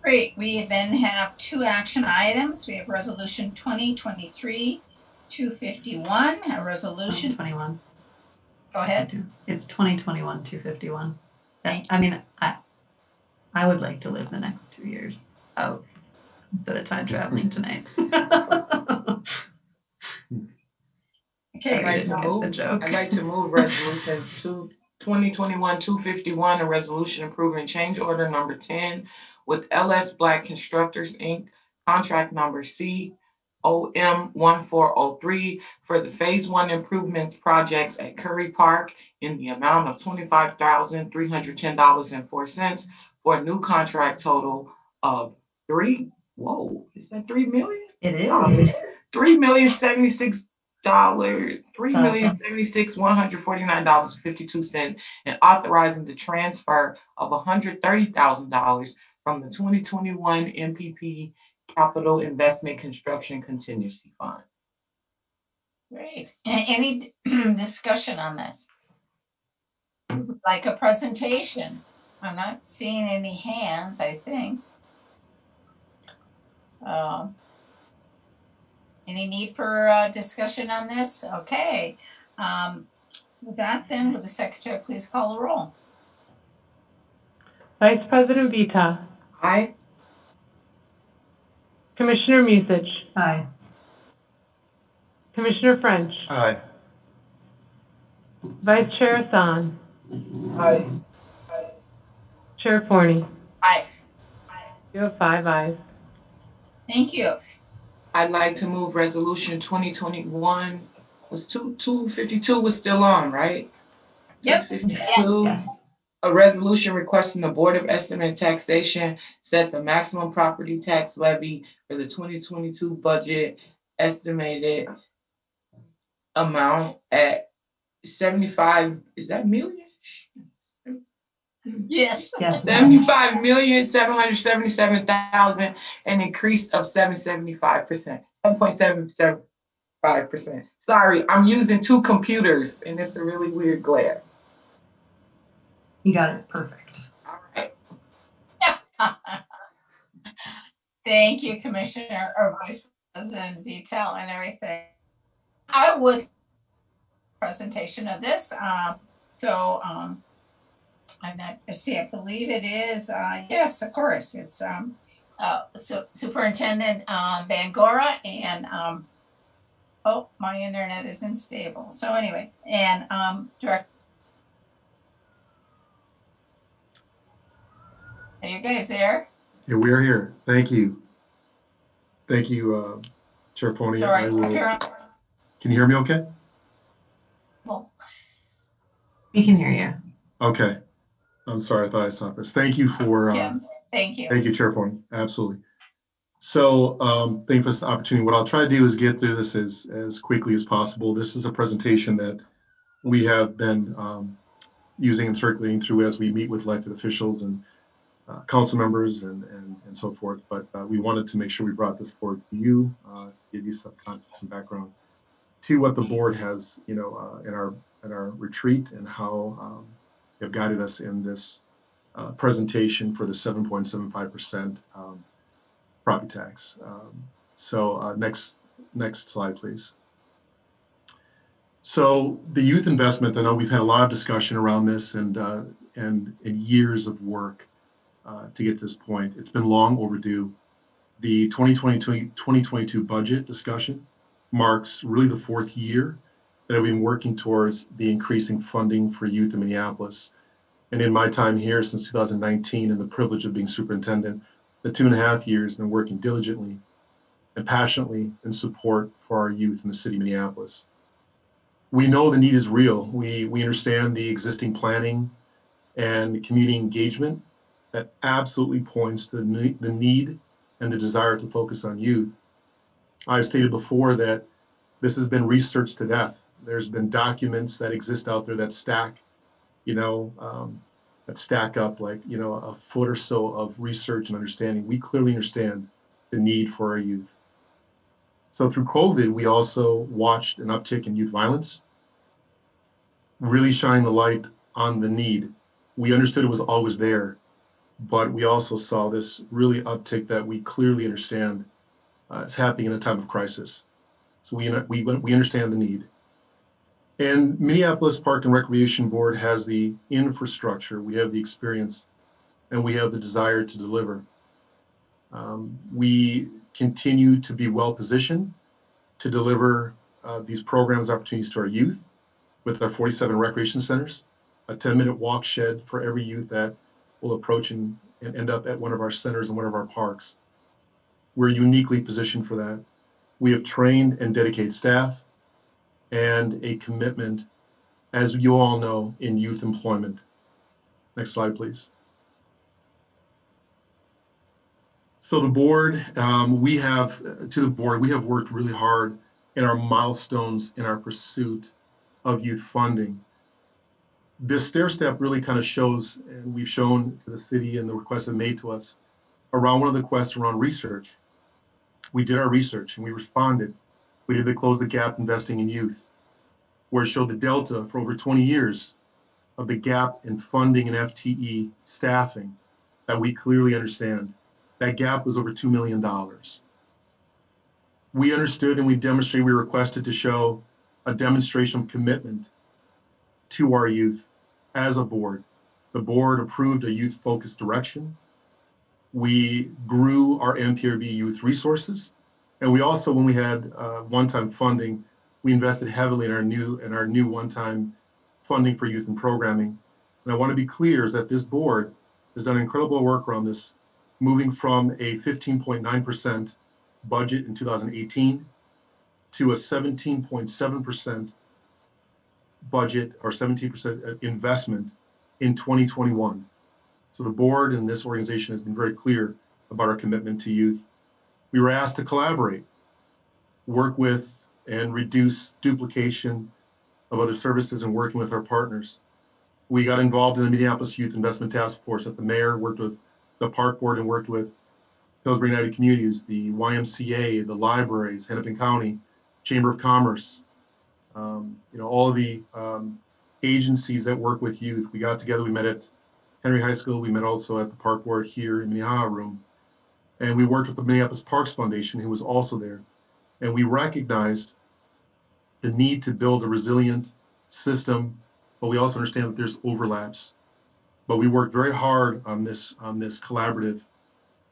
Great. We then have 2 action items. We have resolution 2023-251, a resolution. 2021. Go ahead. It's 2021-251. I mean, I would like to live the next 2 years out instead of time traveling tonight. Okay, I'd like to move resolution 2021-251, a resolution approving change order number 10 with LS Black Constructors, Inc., contract number COM1403 for the Phase 1 improvements projects at Curry Park in the amount of $25,310.04 for a new contract total of $3 million? It is. $3,076,149.52 and authorizing the transfer of $130,000 from the 2021 MPP Capital Investment Construction Contingency Fund. Great. Any discussion on this? Like a presentation? I'm not seeing any hands, I think. Any need for discussion on this? Okay. With that then, will the Secretary please call the roll? Vice President Vita. Aye. Commissioner Musich. Aye. Commissioner French. Aye. Vice Chair Hassan. Aye. Chair Forney. Aye. You have 5 ayes. Thank you. I'd like to move resolution 2021, was 252 was still on, right? Yep. 252. Yes. A resolution requesting the Board of Estimate and Taxation set the maximum property tax levy for the 2022 budget estimated amount at 75, is that million? Yes. Yes. 75,777,000, an increase of 7.75%, 7.775%. Sorry, I'm using two computers and it's a really weird glare. You got it. Perfect. All right. Thank you, Commissioner or Vice President Vitale and everything. I would presentation of this. I'm not, I believe it is, yes, of course, it's Superintendent Bangora and, oh, my internet is unstable. So anyway, and Director. Are you guys there? Yeah, we are here. Thank you. Thank you, Chair Pony. Can you hear me okay? We can hear you. Okay. I'm sorry, I thought I saw this. Thank you for, thank you. Thank you, Chair Pony. Absolutely. So thank you for this opportunity. What I'll try to do is get through this as quickly as possible. This is a presentation that we have been using and circulating through as we meet with elected officials and council members and so forth. But we wanted to make sure we brought this forward to you, give you some context and background to what the board has, in our retreat and how they have guided us in this presentation for the 7.75% property tax. Next slide, please. So the youth investment, I know we've had a lot of discussion around this and years of work to get to this point. It's been long overdue. The 2022 budget discussion marks really the fourth year that we've been working towards the increasing funding for youth in Minneapolis. And in my time here since 2019 and the privilege of being superintendent, the 2.5 years been working diligently and passionately in support for our youth in the city of Minneapolis. We know the need is real. We understand the existing planning and community engagement that absolutely points to the need and the desire to focus on youth. I've stated before that this has been researched to death. There's been documents that exist out there that stack, that stack up like, a foot or so of research and understanding. We clearly understand the need for our youth. So through COVID, we also watched an uptick in youth violence, really shining the light on the need. We understood it was always there, but we also saw this really uptick that we clearly understand is happening in a time of crisis. So we understand the need. And Minneapolis Park and Recreation Board has the infrastructure, we have the experience, and we have the desire to deliver. We continue to be well positioned to deliver these programs, opportunities to our youth with our 47 recreation centers, a 10-minute walk shed for every youth that will approach and end up at one of our centers in one of our parks. We're uniquely positioned for that. We have trained and dedicated staff and a commitment, as you all know, in youth employment. Next slide, please. So the board, we have worked really hard in our milestones in our pursuit of youth funding. This stair step really kind of shows, and we've shown to the city and the requests that made to us around one of the requests around research. We did our research and we responded. We did the Close the Gap Investing in Youth, where it showed the delta for over 20 years of the gap in funding and FTE staffing that we clearly understand. That gap was over $2 million. We understood and we demonstrated, we requested to show a demonstration of commitment to our youth as a board. The board approved a youth-focused direction. We grew our MPRB youth resources. And we also, when we had one-time funding, we invested heavily in our new one-time funding for youth and programming. And I want to be clear is that this board has done incredible work around this, moving from a 15.9% budget in 2018 to a 17.7% budget or 17% investment in 2021. So the board and this organization has been very clear about our commitment to youth. We were asked to collaborate, work with and reduce duplication of other services and working with our partners. We got involved in the Minneapolis Youth Investment Task Force that the mayor worked with the park board and worked with Pillsbury United Communities, the YMCA, the libraries, Hennepin County, Chamber of Commerce, all of the agencies that work with youth. We got together, we met at Henry High School, we met also at the park board here in the Minnehaha room, and we worked with the Minneapolis Parks Foundation, who was also there. And we recognized the need to build a resilient system, but we also understand that there's overlaps. But we worked very hard on this collaborative,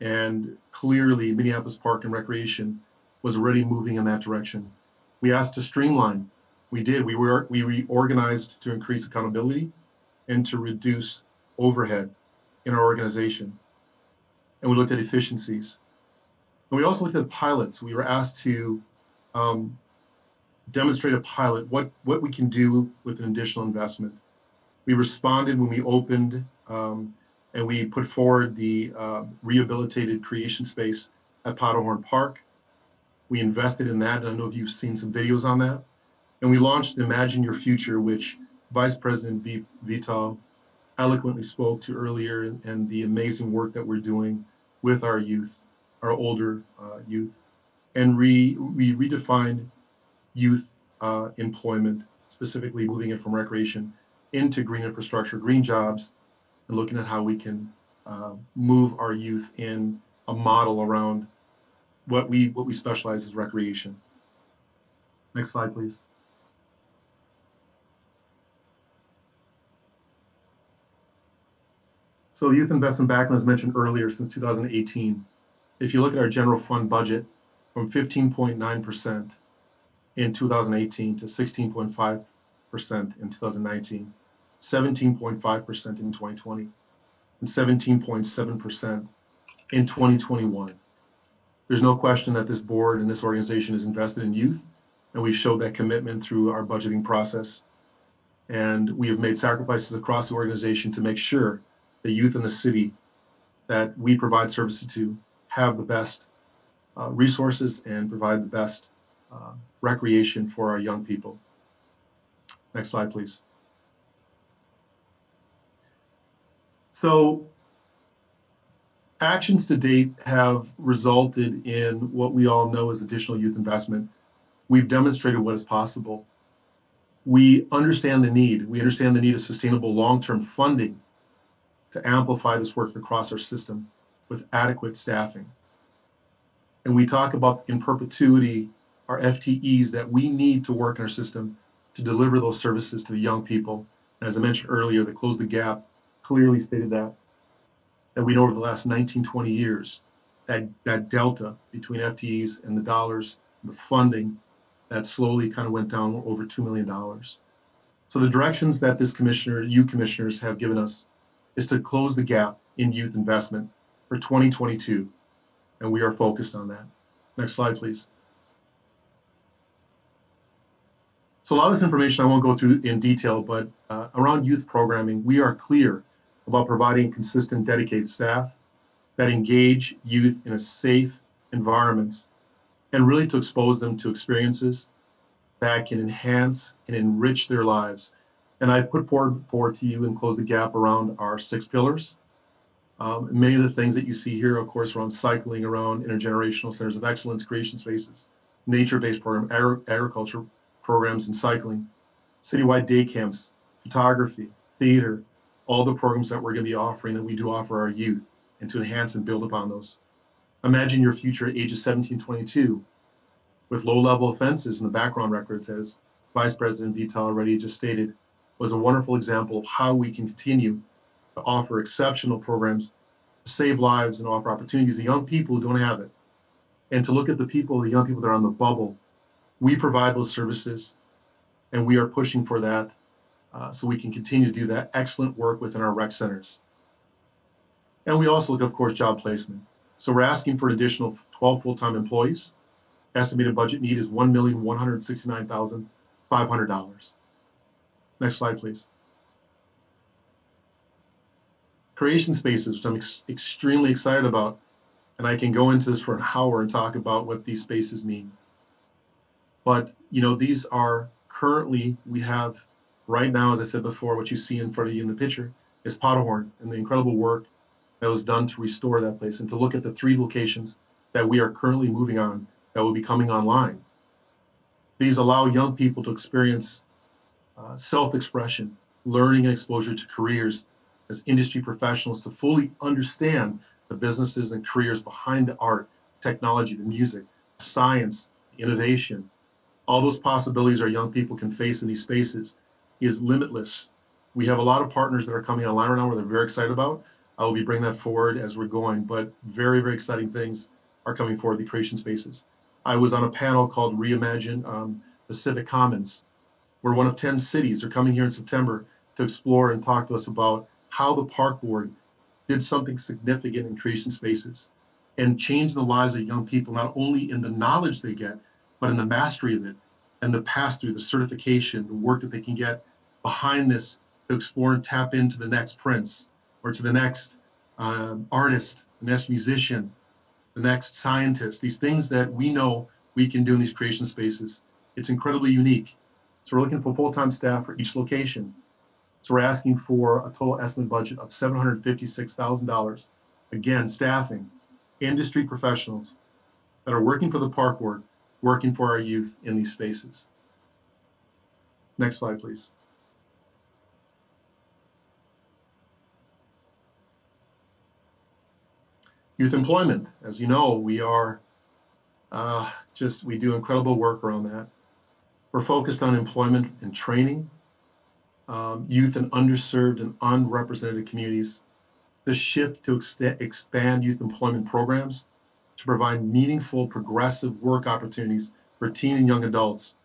and clearly Minneapolis Park and Recreation was already moving in that direction. We asked to streamline. We did. We reorganized to increase accountability and to reduce overhead in our organization. And we looked at efficiencies. And we also looked at pilots. We were asked to demonstrate a pilot, what we can do with an additional investment. We responded when we opened and we put forward the rehabilitated creation space at Powderhorn Park. We invested in that, and I know if you've seen some videos on that. And we launched Imagine Your Future, which Vice President Vital eloquently spoke to earlier, and the amazing work that we're doing with our youth, our older youth. And we redefined youth employment, specifically moving it from recreation into green infrastructure, green jobs, and looking at how we can move our youth in a model around what we specialize as recreation. Next slide, please. So youth investment background, as mentioned earlier, since 2018. If you look at our general fund budget, from 15.9% in 2018 to 16.5% in 2019, 17.5% in 2020, and 17.7% in 2021. There's no question that this board and this organization is invested in youth, and we showed that commitment through our budgeting process. And we have made sacrifices across the organization to make sure the youth in the city that we provide services to have the best resources and provide the best recreation for our young people. Next slide, please. So actions to date have resulted in what we all know as additional youth investment. We've demonstrated what is possible. We understand the need. We understand the need of sustainable long-term funding to amplify this work across our system with adequate staffing. And we talk about in perpetuity our FTEs that we need to work in our system to deliver those services to the young people. And as I mentioned earlier, the Close the Gap clearly stated that we know over the last 19, 20 years, that delta between FTEs and the dollars, the funding, that slowly kind of went down over $2 million. So the directions that this commissioner, you commissioners have given us is to close the gap in youth investment for 2022. And we are focused on that. Next slide, please. So a lot of this information I won't go through in detail, but around youth programming, we are clear about providing consistent, dedicated staff that engage youth in a safe environments and really to expose them to experiences that can enhance and enrich their lives. And I put forward to you and Close the Gap around our 6 pillars. Many of the things that you see here, of course, around cycling, around intergenerational centers of excellence, creation spaces, nature-based program, agriculture programs and cycling, citywide day camps, photography, theater, all the programs that we're going to be offering that we do offer our youth, and to enhance and build upon those. Imagine Your Future at ages 17, 22, with low-level offenses in the background records, as Vice President Vital already just stated, was a wonderful example of how we can continue to offer exceptional programs to save lives and offer opportunities to young people who don't have it. And to look at the young people that are on the bubble, we provide those services, and we are pushing for that so we can continue to do that excellent work within our rec centers. And we also look at, of course, job placement. So we're asking for an additional 12 full-time employees. Estimated budget need is $1,169,500. Next slide, please. Creation spaces, which I'm extremely excited about. And I can go into this for an hour and talk about what these spaces mean. But, you know, these are currently, we have right now, as I said before, what you see in front of you in the picture is Powderhorn and the incredible work that was done to restore that place and to look at the 3 locations that we are currently moving on that will be coming online. These allow young people to experience self-expression, learning and exposure to careers as industry professionals, to fully understand the businesses and careers behind the art, technology, the music, science, innovation. All those possibilities our young people can face in these spaces is limitless. We have a lot of partners that are coming online right now where they're very excited about. I will be bringing that forward as we're going, but very, very exciting things are coming forward, the creation spaces. I was on a panel called Reimagine the Civic Commons. We're one of 10 cities. They're coming here in September to explore and talk to us about how the park board did something significant in creation spaces and changed the lives of young people, not only in the knowledge they get, but in the mastery of it and the pass-through, the certification, the work that they can get behind this to explore and tap into the next Prince or to the next artist, the next musician, the next scientist, these things that we know we can do in these creation spaces. It's incredibly unique. So we're looking for full-time staff for each location. So we're asking for a total estimate budget of $756,000. Again, staffing, industry professionals that are working for the park board, working for our youth in these spaces. Next slide, please. Youth employment. As you know, we are we do incredible work around that. We're focused on employment and training, youth in underserved and unrepresented communities. The shift to expand youth employment programs to provide meaningful, progressive work opportunities for teen and young adults,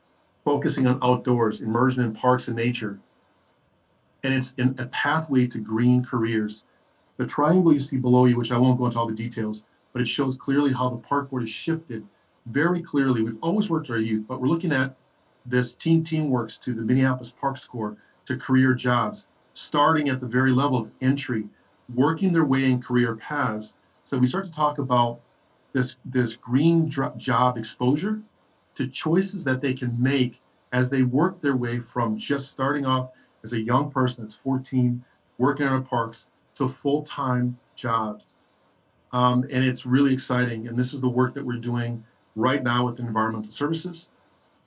focusing on outdoors, immersion in parks and nature. And it's in a pathway to green careers. The triangle you see below you, which I won't go into all the details, but it shows clearly how the park board has shifted very clearly. We've always worked with our youth, but we're looking at this Teamworks to the Minneapolis Park Score to career jobs, starting at the very level of entry, working their way in career paths. So we start to talk about this green job exposure to choices that they can make as they work their way from just starting off as a young person that's 14, working in our parks, to full-time jobs. And it's really exciting. And this is the work that we're doing right now with environmental services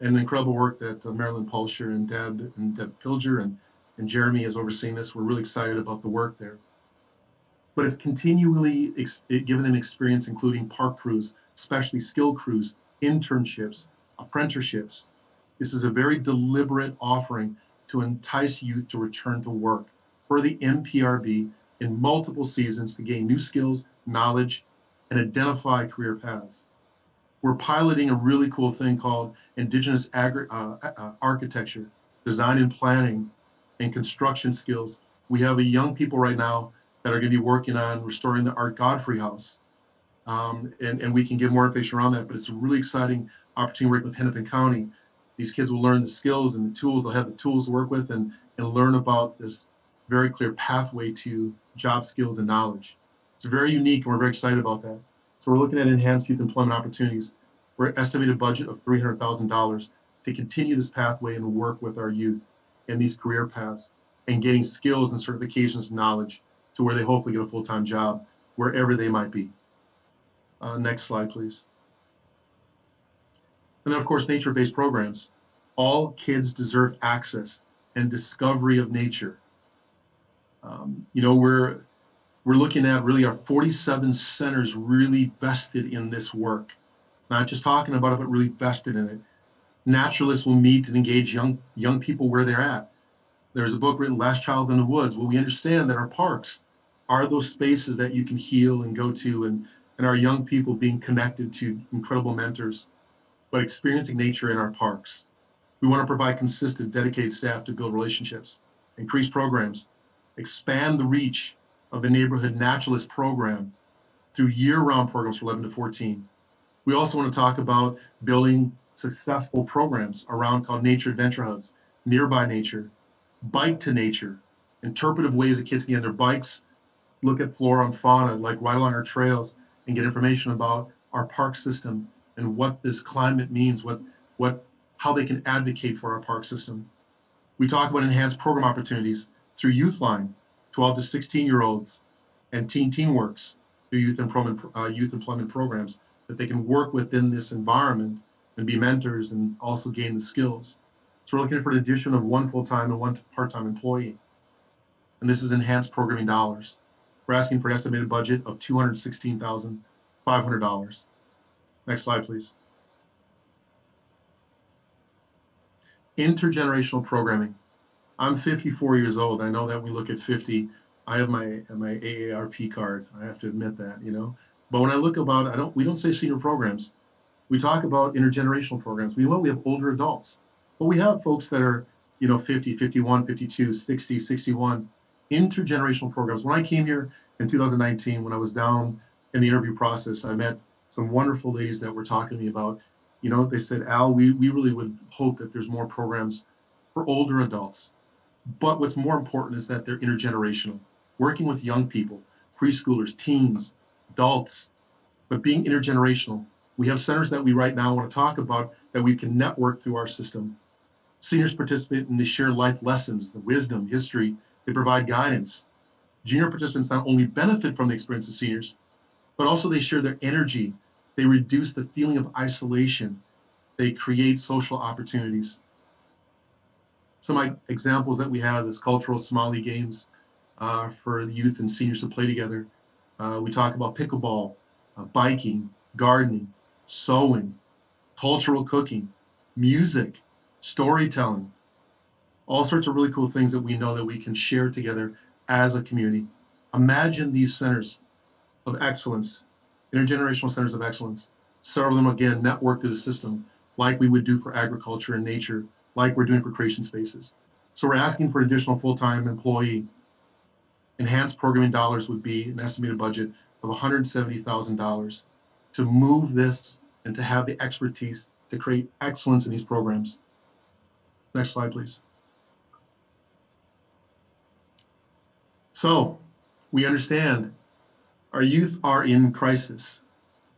and the incredible work that Marilyn Pulsher and Deb Pilger and Jeremy has overseen this. We're really excited about the work there. But it's continually given them experience, including park crews, especially skill crews, internships, apprenticeships. This is a very deliberate offering to entice youth to return to work for the MPRB in multiple seasons to gain new skills, knowledge, and identify career paths. We're piloting a really cool thing called Indigenous Architecture, Design and Planning, and Construction Skills. We have young people right now that are going to be working on restoring the Art Godfrey House. And we can give more information around that, but it's a really exciting opportunity to work with Hennepin County. These kids will learn the skills and the tools. They'll have the tools to work with and learn about this very clear pathway to job skills and knowledge. It's very unique, and we're very excited about that. So we're looking at enhanced youth employment opportunities. We're at estimated budget of $300,000 to continue this pathway and work with our youth in these career paths and getting skills and certifications and knowledge to where they hopefully get a full-time job wherever they might be. Next slide, please. And then, of course, nature-based programs. All kids deserve access and discovery of nature. You know, we're looking at really our 47 centers really vested in this work. Not just talking about it, but really vested in it. Naturalists will meet and engage young people where they're at. There's a book written, Last Child in the Woods, where we understand that our parks are those spaces that you can heal and go to, and our young people being connected to incredible mentors, but experiencing nature in our parks. We want to provide consistent, dedicated staff to build relationships, increase programs, expand the reach of the neighborhood naturalist program through year-round programs for 11 to 14. We also want to talk about building successful programs around called nature adventure hubs, nearby nature, Bike to nature, interpretive ways that kids can get on their bikes, look at flora and fauna, like ride along our trails and get information about our park system and what this climate means, how they can advocate for our park system. We talk about enhanced program opportunities through Youthline, 12 to 16-year-olds, and Teen Works through youth employment programs that they can work within this environment and be mentors and also gain the skills. So we're looking for an addition of 1 full-time and 1 part-time employee. And this is enhanced programming dollars. We're asking for an estimated budget of $216,500. Next slide, please. Intergenerational programming. I'm 54 years old. I know that when we look at 50, I have my AARP card. I have to admit that, you know. But when I look about, we don't say senior programs. We talk about intergenerational programs. We have older adults, but we have folks that are, 50, 51, 52, 60, 61. Intergenerational programs. When I came here in 2019, when I was down in the interview process, I met some wonderful ladies that were talking to me about, they said, Al, we really would hope that there's more programs for older adults. But what's more important is that they're intergenerational, working with young people, preschoolers, teens, adults, but being intergenerational. We have centers that we right now want to talk about that we can network through our system. Seniors participate and they share life lessons, the wisdom, history, they provide guidance. Junior participants not only benefit from the experience of seniors, but also they share their energy. They reduce the feeling of isolation. They create social opportunities. Some examples that we have is cultural Somali games for the youth and seniors to play together. We talk about pickleball, biking, gardening, sewing, cultural cooking, music, storytelling, all sorts of really cool things that we know that we can share together as a community. Imagine these centers of excellence, intergenerational centers of excellence. Several of them, again, network through the system like we would do for agriculture and nature, like we're doing for creation spaces. So we're asking for an additional full-time employee. Enhanced programming dollars would be an estimated budget of $170,000 to move this and to have the expertise to create excellence in these programs. Next slide, please. So we understand our youth are in crisis.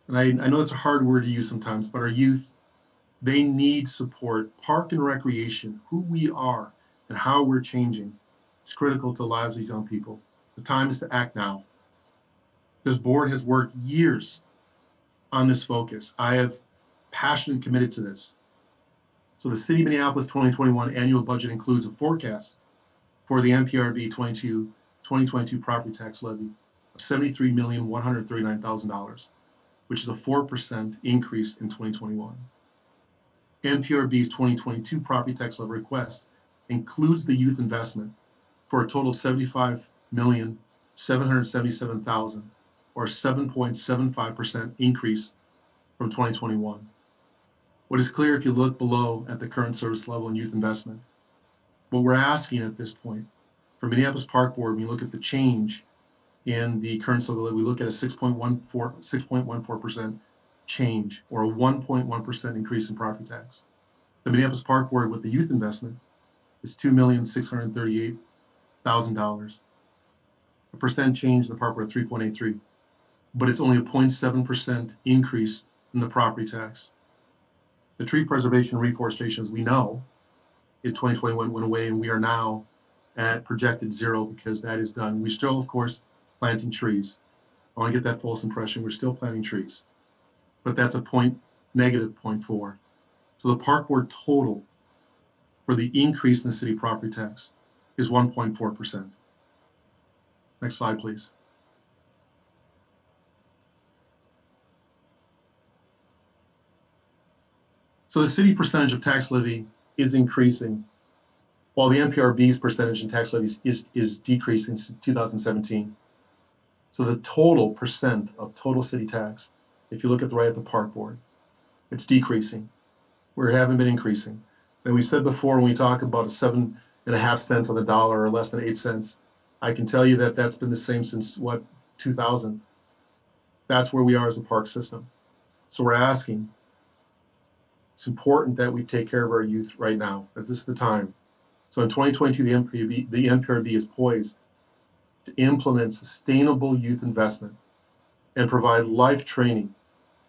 And I know it's a hard word to use sometimes, but our youth, they need support. Park and recreation, who we are and how we're changing, it's critical to the lives of these young people. The time is to act now. This board has worked years on this focus. I have passionately committed to this. So the City of Minneapolis 2021 annual budget includes a forecast for the NPRB 2022 property tax levy of $73,139,000, which is a 4% increase in 2021. NPRB's 2022 property tax levy request includes the youth investment for a total of $75,777,000, or a 7.75% increase from 2021. What is clear if you look below at the current service level and youth investment, what we're asking at this point for Minneapolis Park Board, when you look at the change in the current level, we look at a 6.14% change, or a 1.1% increase in property tax. The Minneapolis Park Board with the youth investment is $2,638,000. A percent change in the park board, 3.83, but it's only a 0.7% increase in the property tax. The tree preservation and reforestation, as we know, in 2021 went away, and we are now at projected zero because that is done. We're still, of course, planting trees. I want to get that false impression. We're still planting trees, but that's a negative 0.4. So the park board total for the increase in the city property tax is 1.4%. Next slide, please. So the city percentage of tax levy is increasing, while the NPRB's percentage in tax levies is decreasing since 2017. So the total percent of total city tax, if you look at the right at the park board, it's decreasing. We haven't been increasing. And we said before, when we talk about a 7.5 cents on the dollar or less than 8 cents, I can tell you that that's been the same since 2000. That's where we are as a park system. So we're asking, it's important that we take care of our youth right now, as this is the time. So in 2022, the NPRB is poised to implement sustainable youth investment and provide life training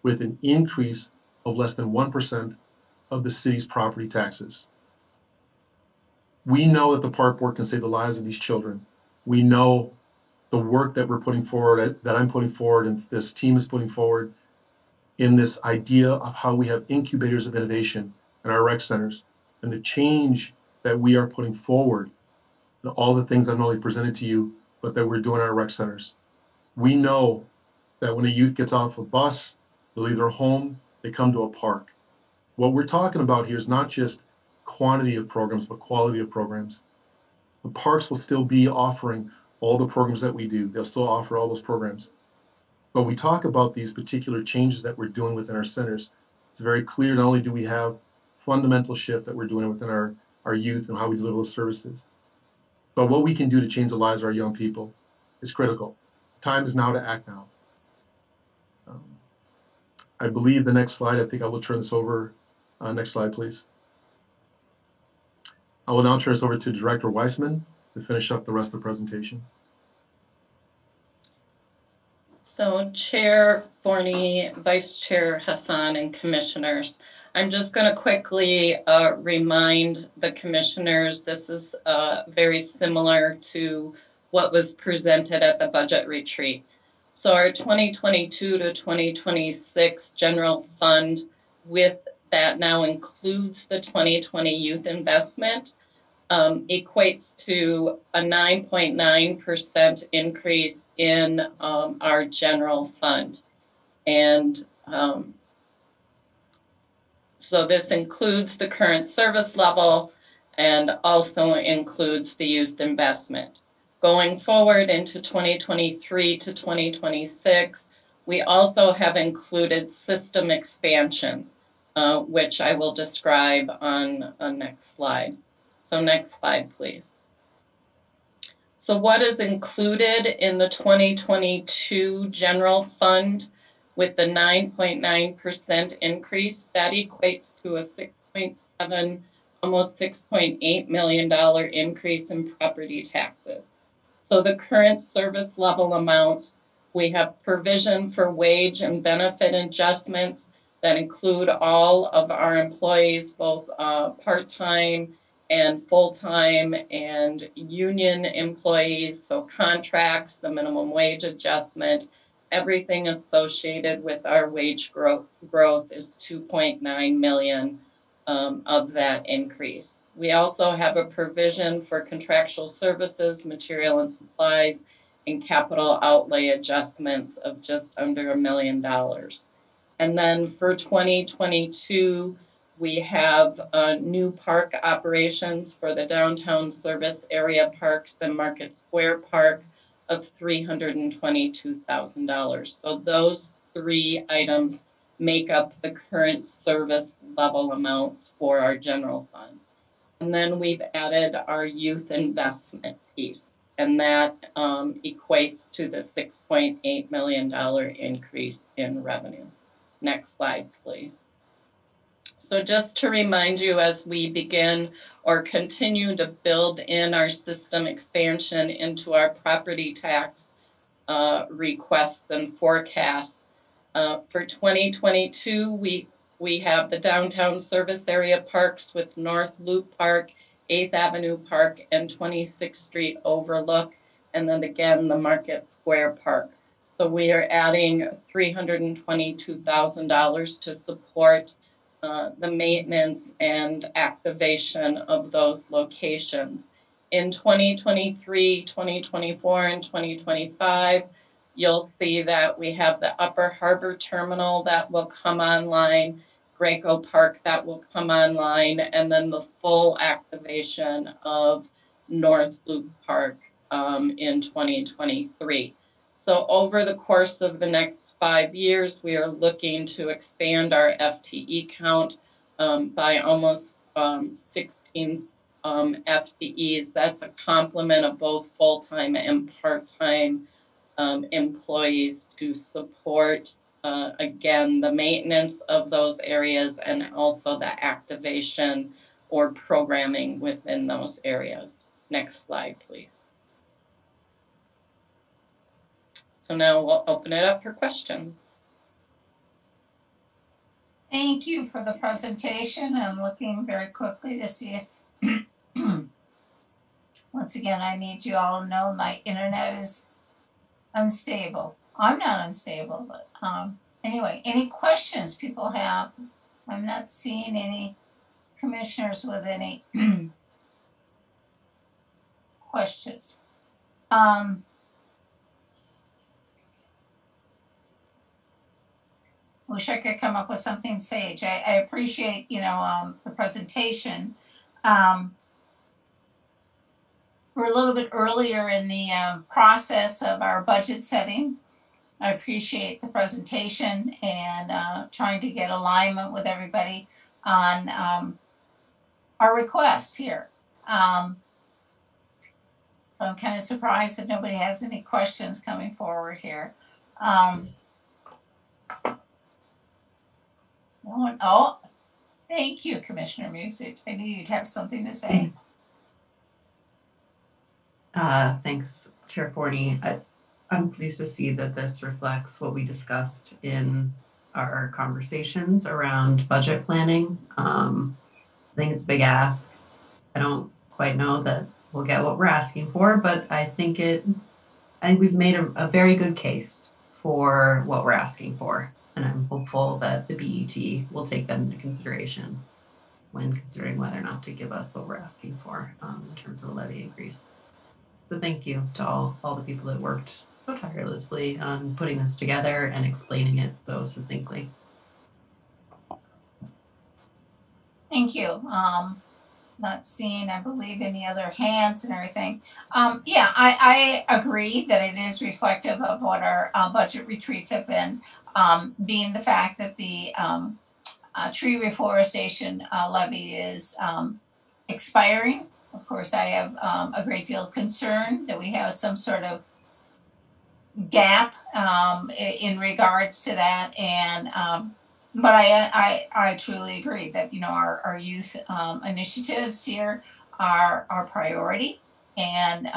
with an increase of less than 1% of the city's property taxes. We know that the park board can save the lives of these children. We know the work that we're putting forward, that I'm putting forward, and this team is putting forward in this idea of how we have incubators of innovation in our rec centers, and the change that we are putting forward, and all the things I've not only presented to you, but that we're doing in our rec centers. We know that when a youth gets off a bus, they leave their home, they come to a park. What we're talking about here is not just quantity of programs, but quality of programs. The parks will still be offering all the programs that we do. They'll still offer all those programs. But we talk about these particular changes that we're doing within our centers. It's very clear, not only do we have fundamental shift that we're doing within our youth and how we deliver those services, but what we can do to change the lives of our young people is critical. Time is now to act now. I believe the next slide, I think I will turn this over. Next slide, please. I will now turn this over to Director Weissman to finish up the rest of the presentation. So Chair Forney, Vice Chair Hassan, and Commissioners, I'm just going to quickly remind the Commissioners, this is very similar to what was presented at the budget retreat. So our 2022 to 2026 general fund, with that now includes the 2020 youth investment, equates to a 9.9% increase in our general fund. And so this includes the current service level and also includes the youth investment. Going forward into 2023 to 2026, we also have included system expansion, which I will describe on next slide. So next slide, please. So what is included in the 2022 general fund with the 9.9% increase? That equates to a 6.7, almost $6.8 million increase in property taxes. So the current service level amounts, we have provision for wage and benefit adjustments that include all of our employees, both part-time and full-time and union employees, so contracts, the minimum wage adjustment, everything associated with our wage growth is 2.9 million of that increase. We also have a provision for contractual services, material and supplies, and capital outlay adjustments of just under $1 million. And then for 2022, we have new park operations for the downtown service area parks and Market Square Park of $322,000. So those three items make up the current service level amounts for our general fund. And then we've added our youth investment piece, and that equates to the $6.8 million increase in revenue. Next slide, please. So just to remind you, as we begin or continue to build in our system expansion into our property tax requests and forecasts, for 2022, we have the downtown service area parks with North Loop Park, 8th Avenue Park, and 26th Street Overlook, and then again, the Market Square Park. So we are adding $322,000 to support the maintenance and activation of those locations. In 2023, 2024, and 2025, you'll see that we have the Upper Harbor Terminal that will come online, Graco Park that will come online, and then the full activation of North Loop Park in 2023. So over the course of the next 5 years, we are looking to expand our FTE count by almost 16 FTEs. That's a complement of both full-time and part-time employees to support, again, the maintenance of those areas and also the activation or programming within those areas. Next slide, please. So now we'll open it up for questions. Thank you for the presentation. I'm looking very quickly to see if, once again, I need you all to know my internet is unstable. I'm not unstable, but anyway, any questions people have? I'm not seeing any commissioners with any questions. Wish I could come up with something sage. I appreciate, the presentation. We're a little bit earlier in the process of our budget setting. I appreciate the presentation and trying to get alignment with everybody on our requests here. So I'm kind of surprised that nobody has any questions coming forward here. Oh, thank you, Commissioner Musich. I knew you'd have something to say. Thanks, Chair Forney. I'm pleased to see that this reflects what we discussed in our conversations around budget planning. I think it's a big ask. I don't quite know that we'll get what we're asking for, but I think we've made a very good case for what we're asking for. And I'm hopeful that the BET will take that into consideration when considering whether or not to give us what we're asking for in terms of a levy increase. So thank you to all the people that worked so tirelessly on putting this together and explaining it so succinctly. Thank you. Not seeing, I believe, any other hands and everything. Yeah, I agree that it is reflective of what our budget retreats have been, being the fact that the tree reforestation levy is expiring. Of course, I have a great deal of concern that we have some sort of gap in regards to that. And but I truly agree that our youth initiatives here are our priority. And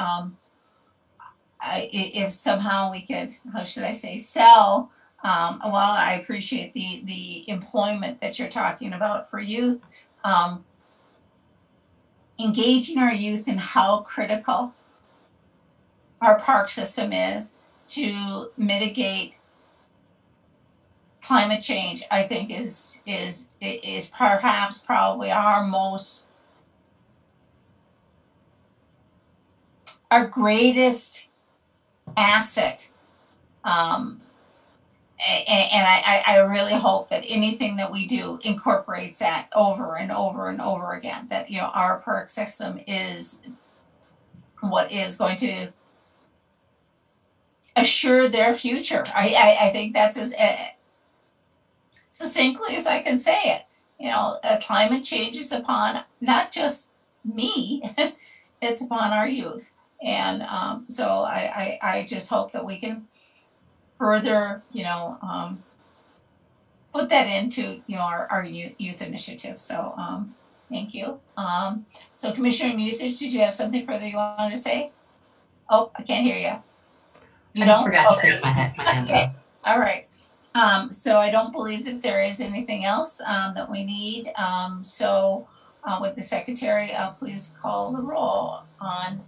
if somehow we could, how should I say, sell. Well, I appreciate the employment that you're talking about for youth. Engaging our youth in how critical our park system is to mitigate climate change, I think is perhaps probably our greatest asset. And I really hope that anything that we do incorporates that over and over and over again, that our park system is what is going to assure their future. I think that's as succinctly as I can say it. Climate change is upon not just me, it's upon our youth. And so I just hope that we can further, put that into, our youth initiative. So thank you. So Commissioner Musich, did you have something further you wanted to say? Oh, I can't hear you. I just forgot to take my hand off. All right. So I don't believe that there is anything else that we need. So with the secretary, please call the roll on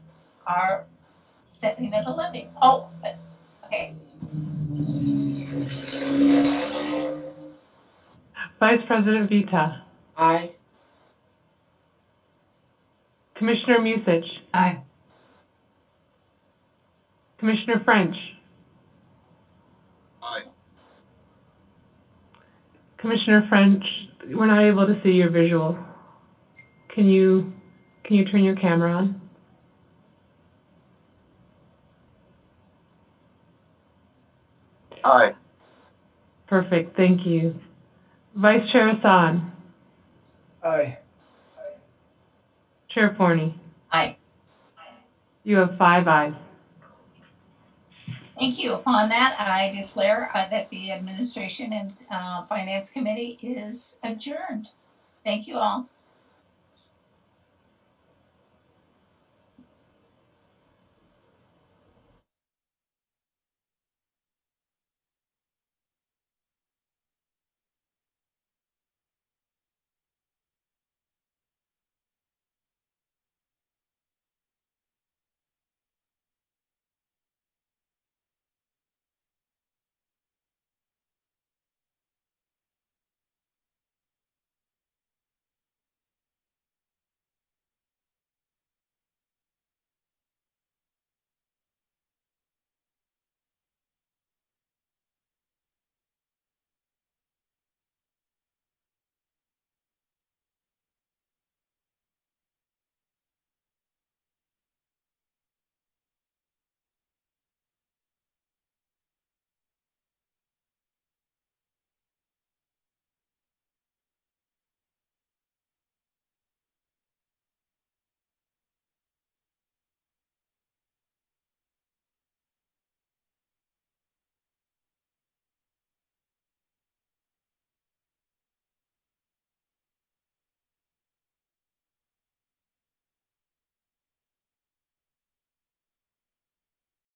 our setting of the levy. Oh, okay. Vice President Vita. Aye. Commissioner Musich. Aye. Commissioner French. Aye. Commissioner French, we're not able to see your visual. Can you turn your camera on? Aye. Perfect, thank you. Vice Chair Hassan. Aye. Chair Forney. Aye. You have 5 ayes. Thank you. Upon that, I declare that the Administration and Finance Committee is adjourned. Thank you all.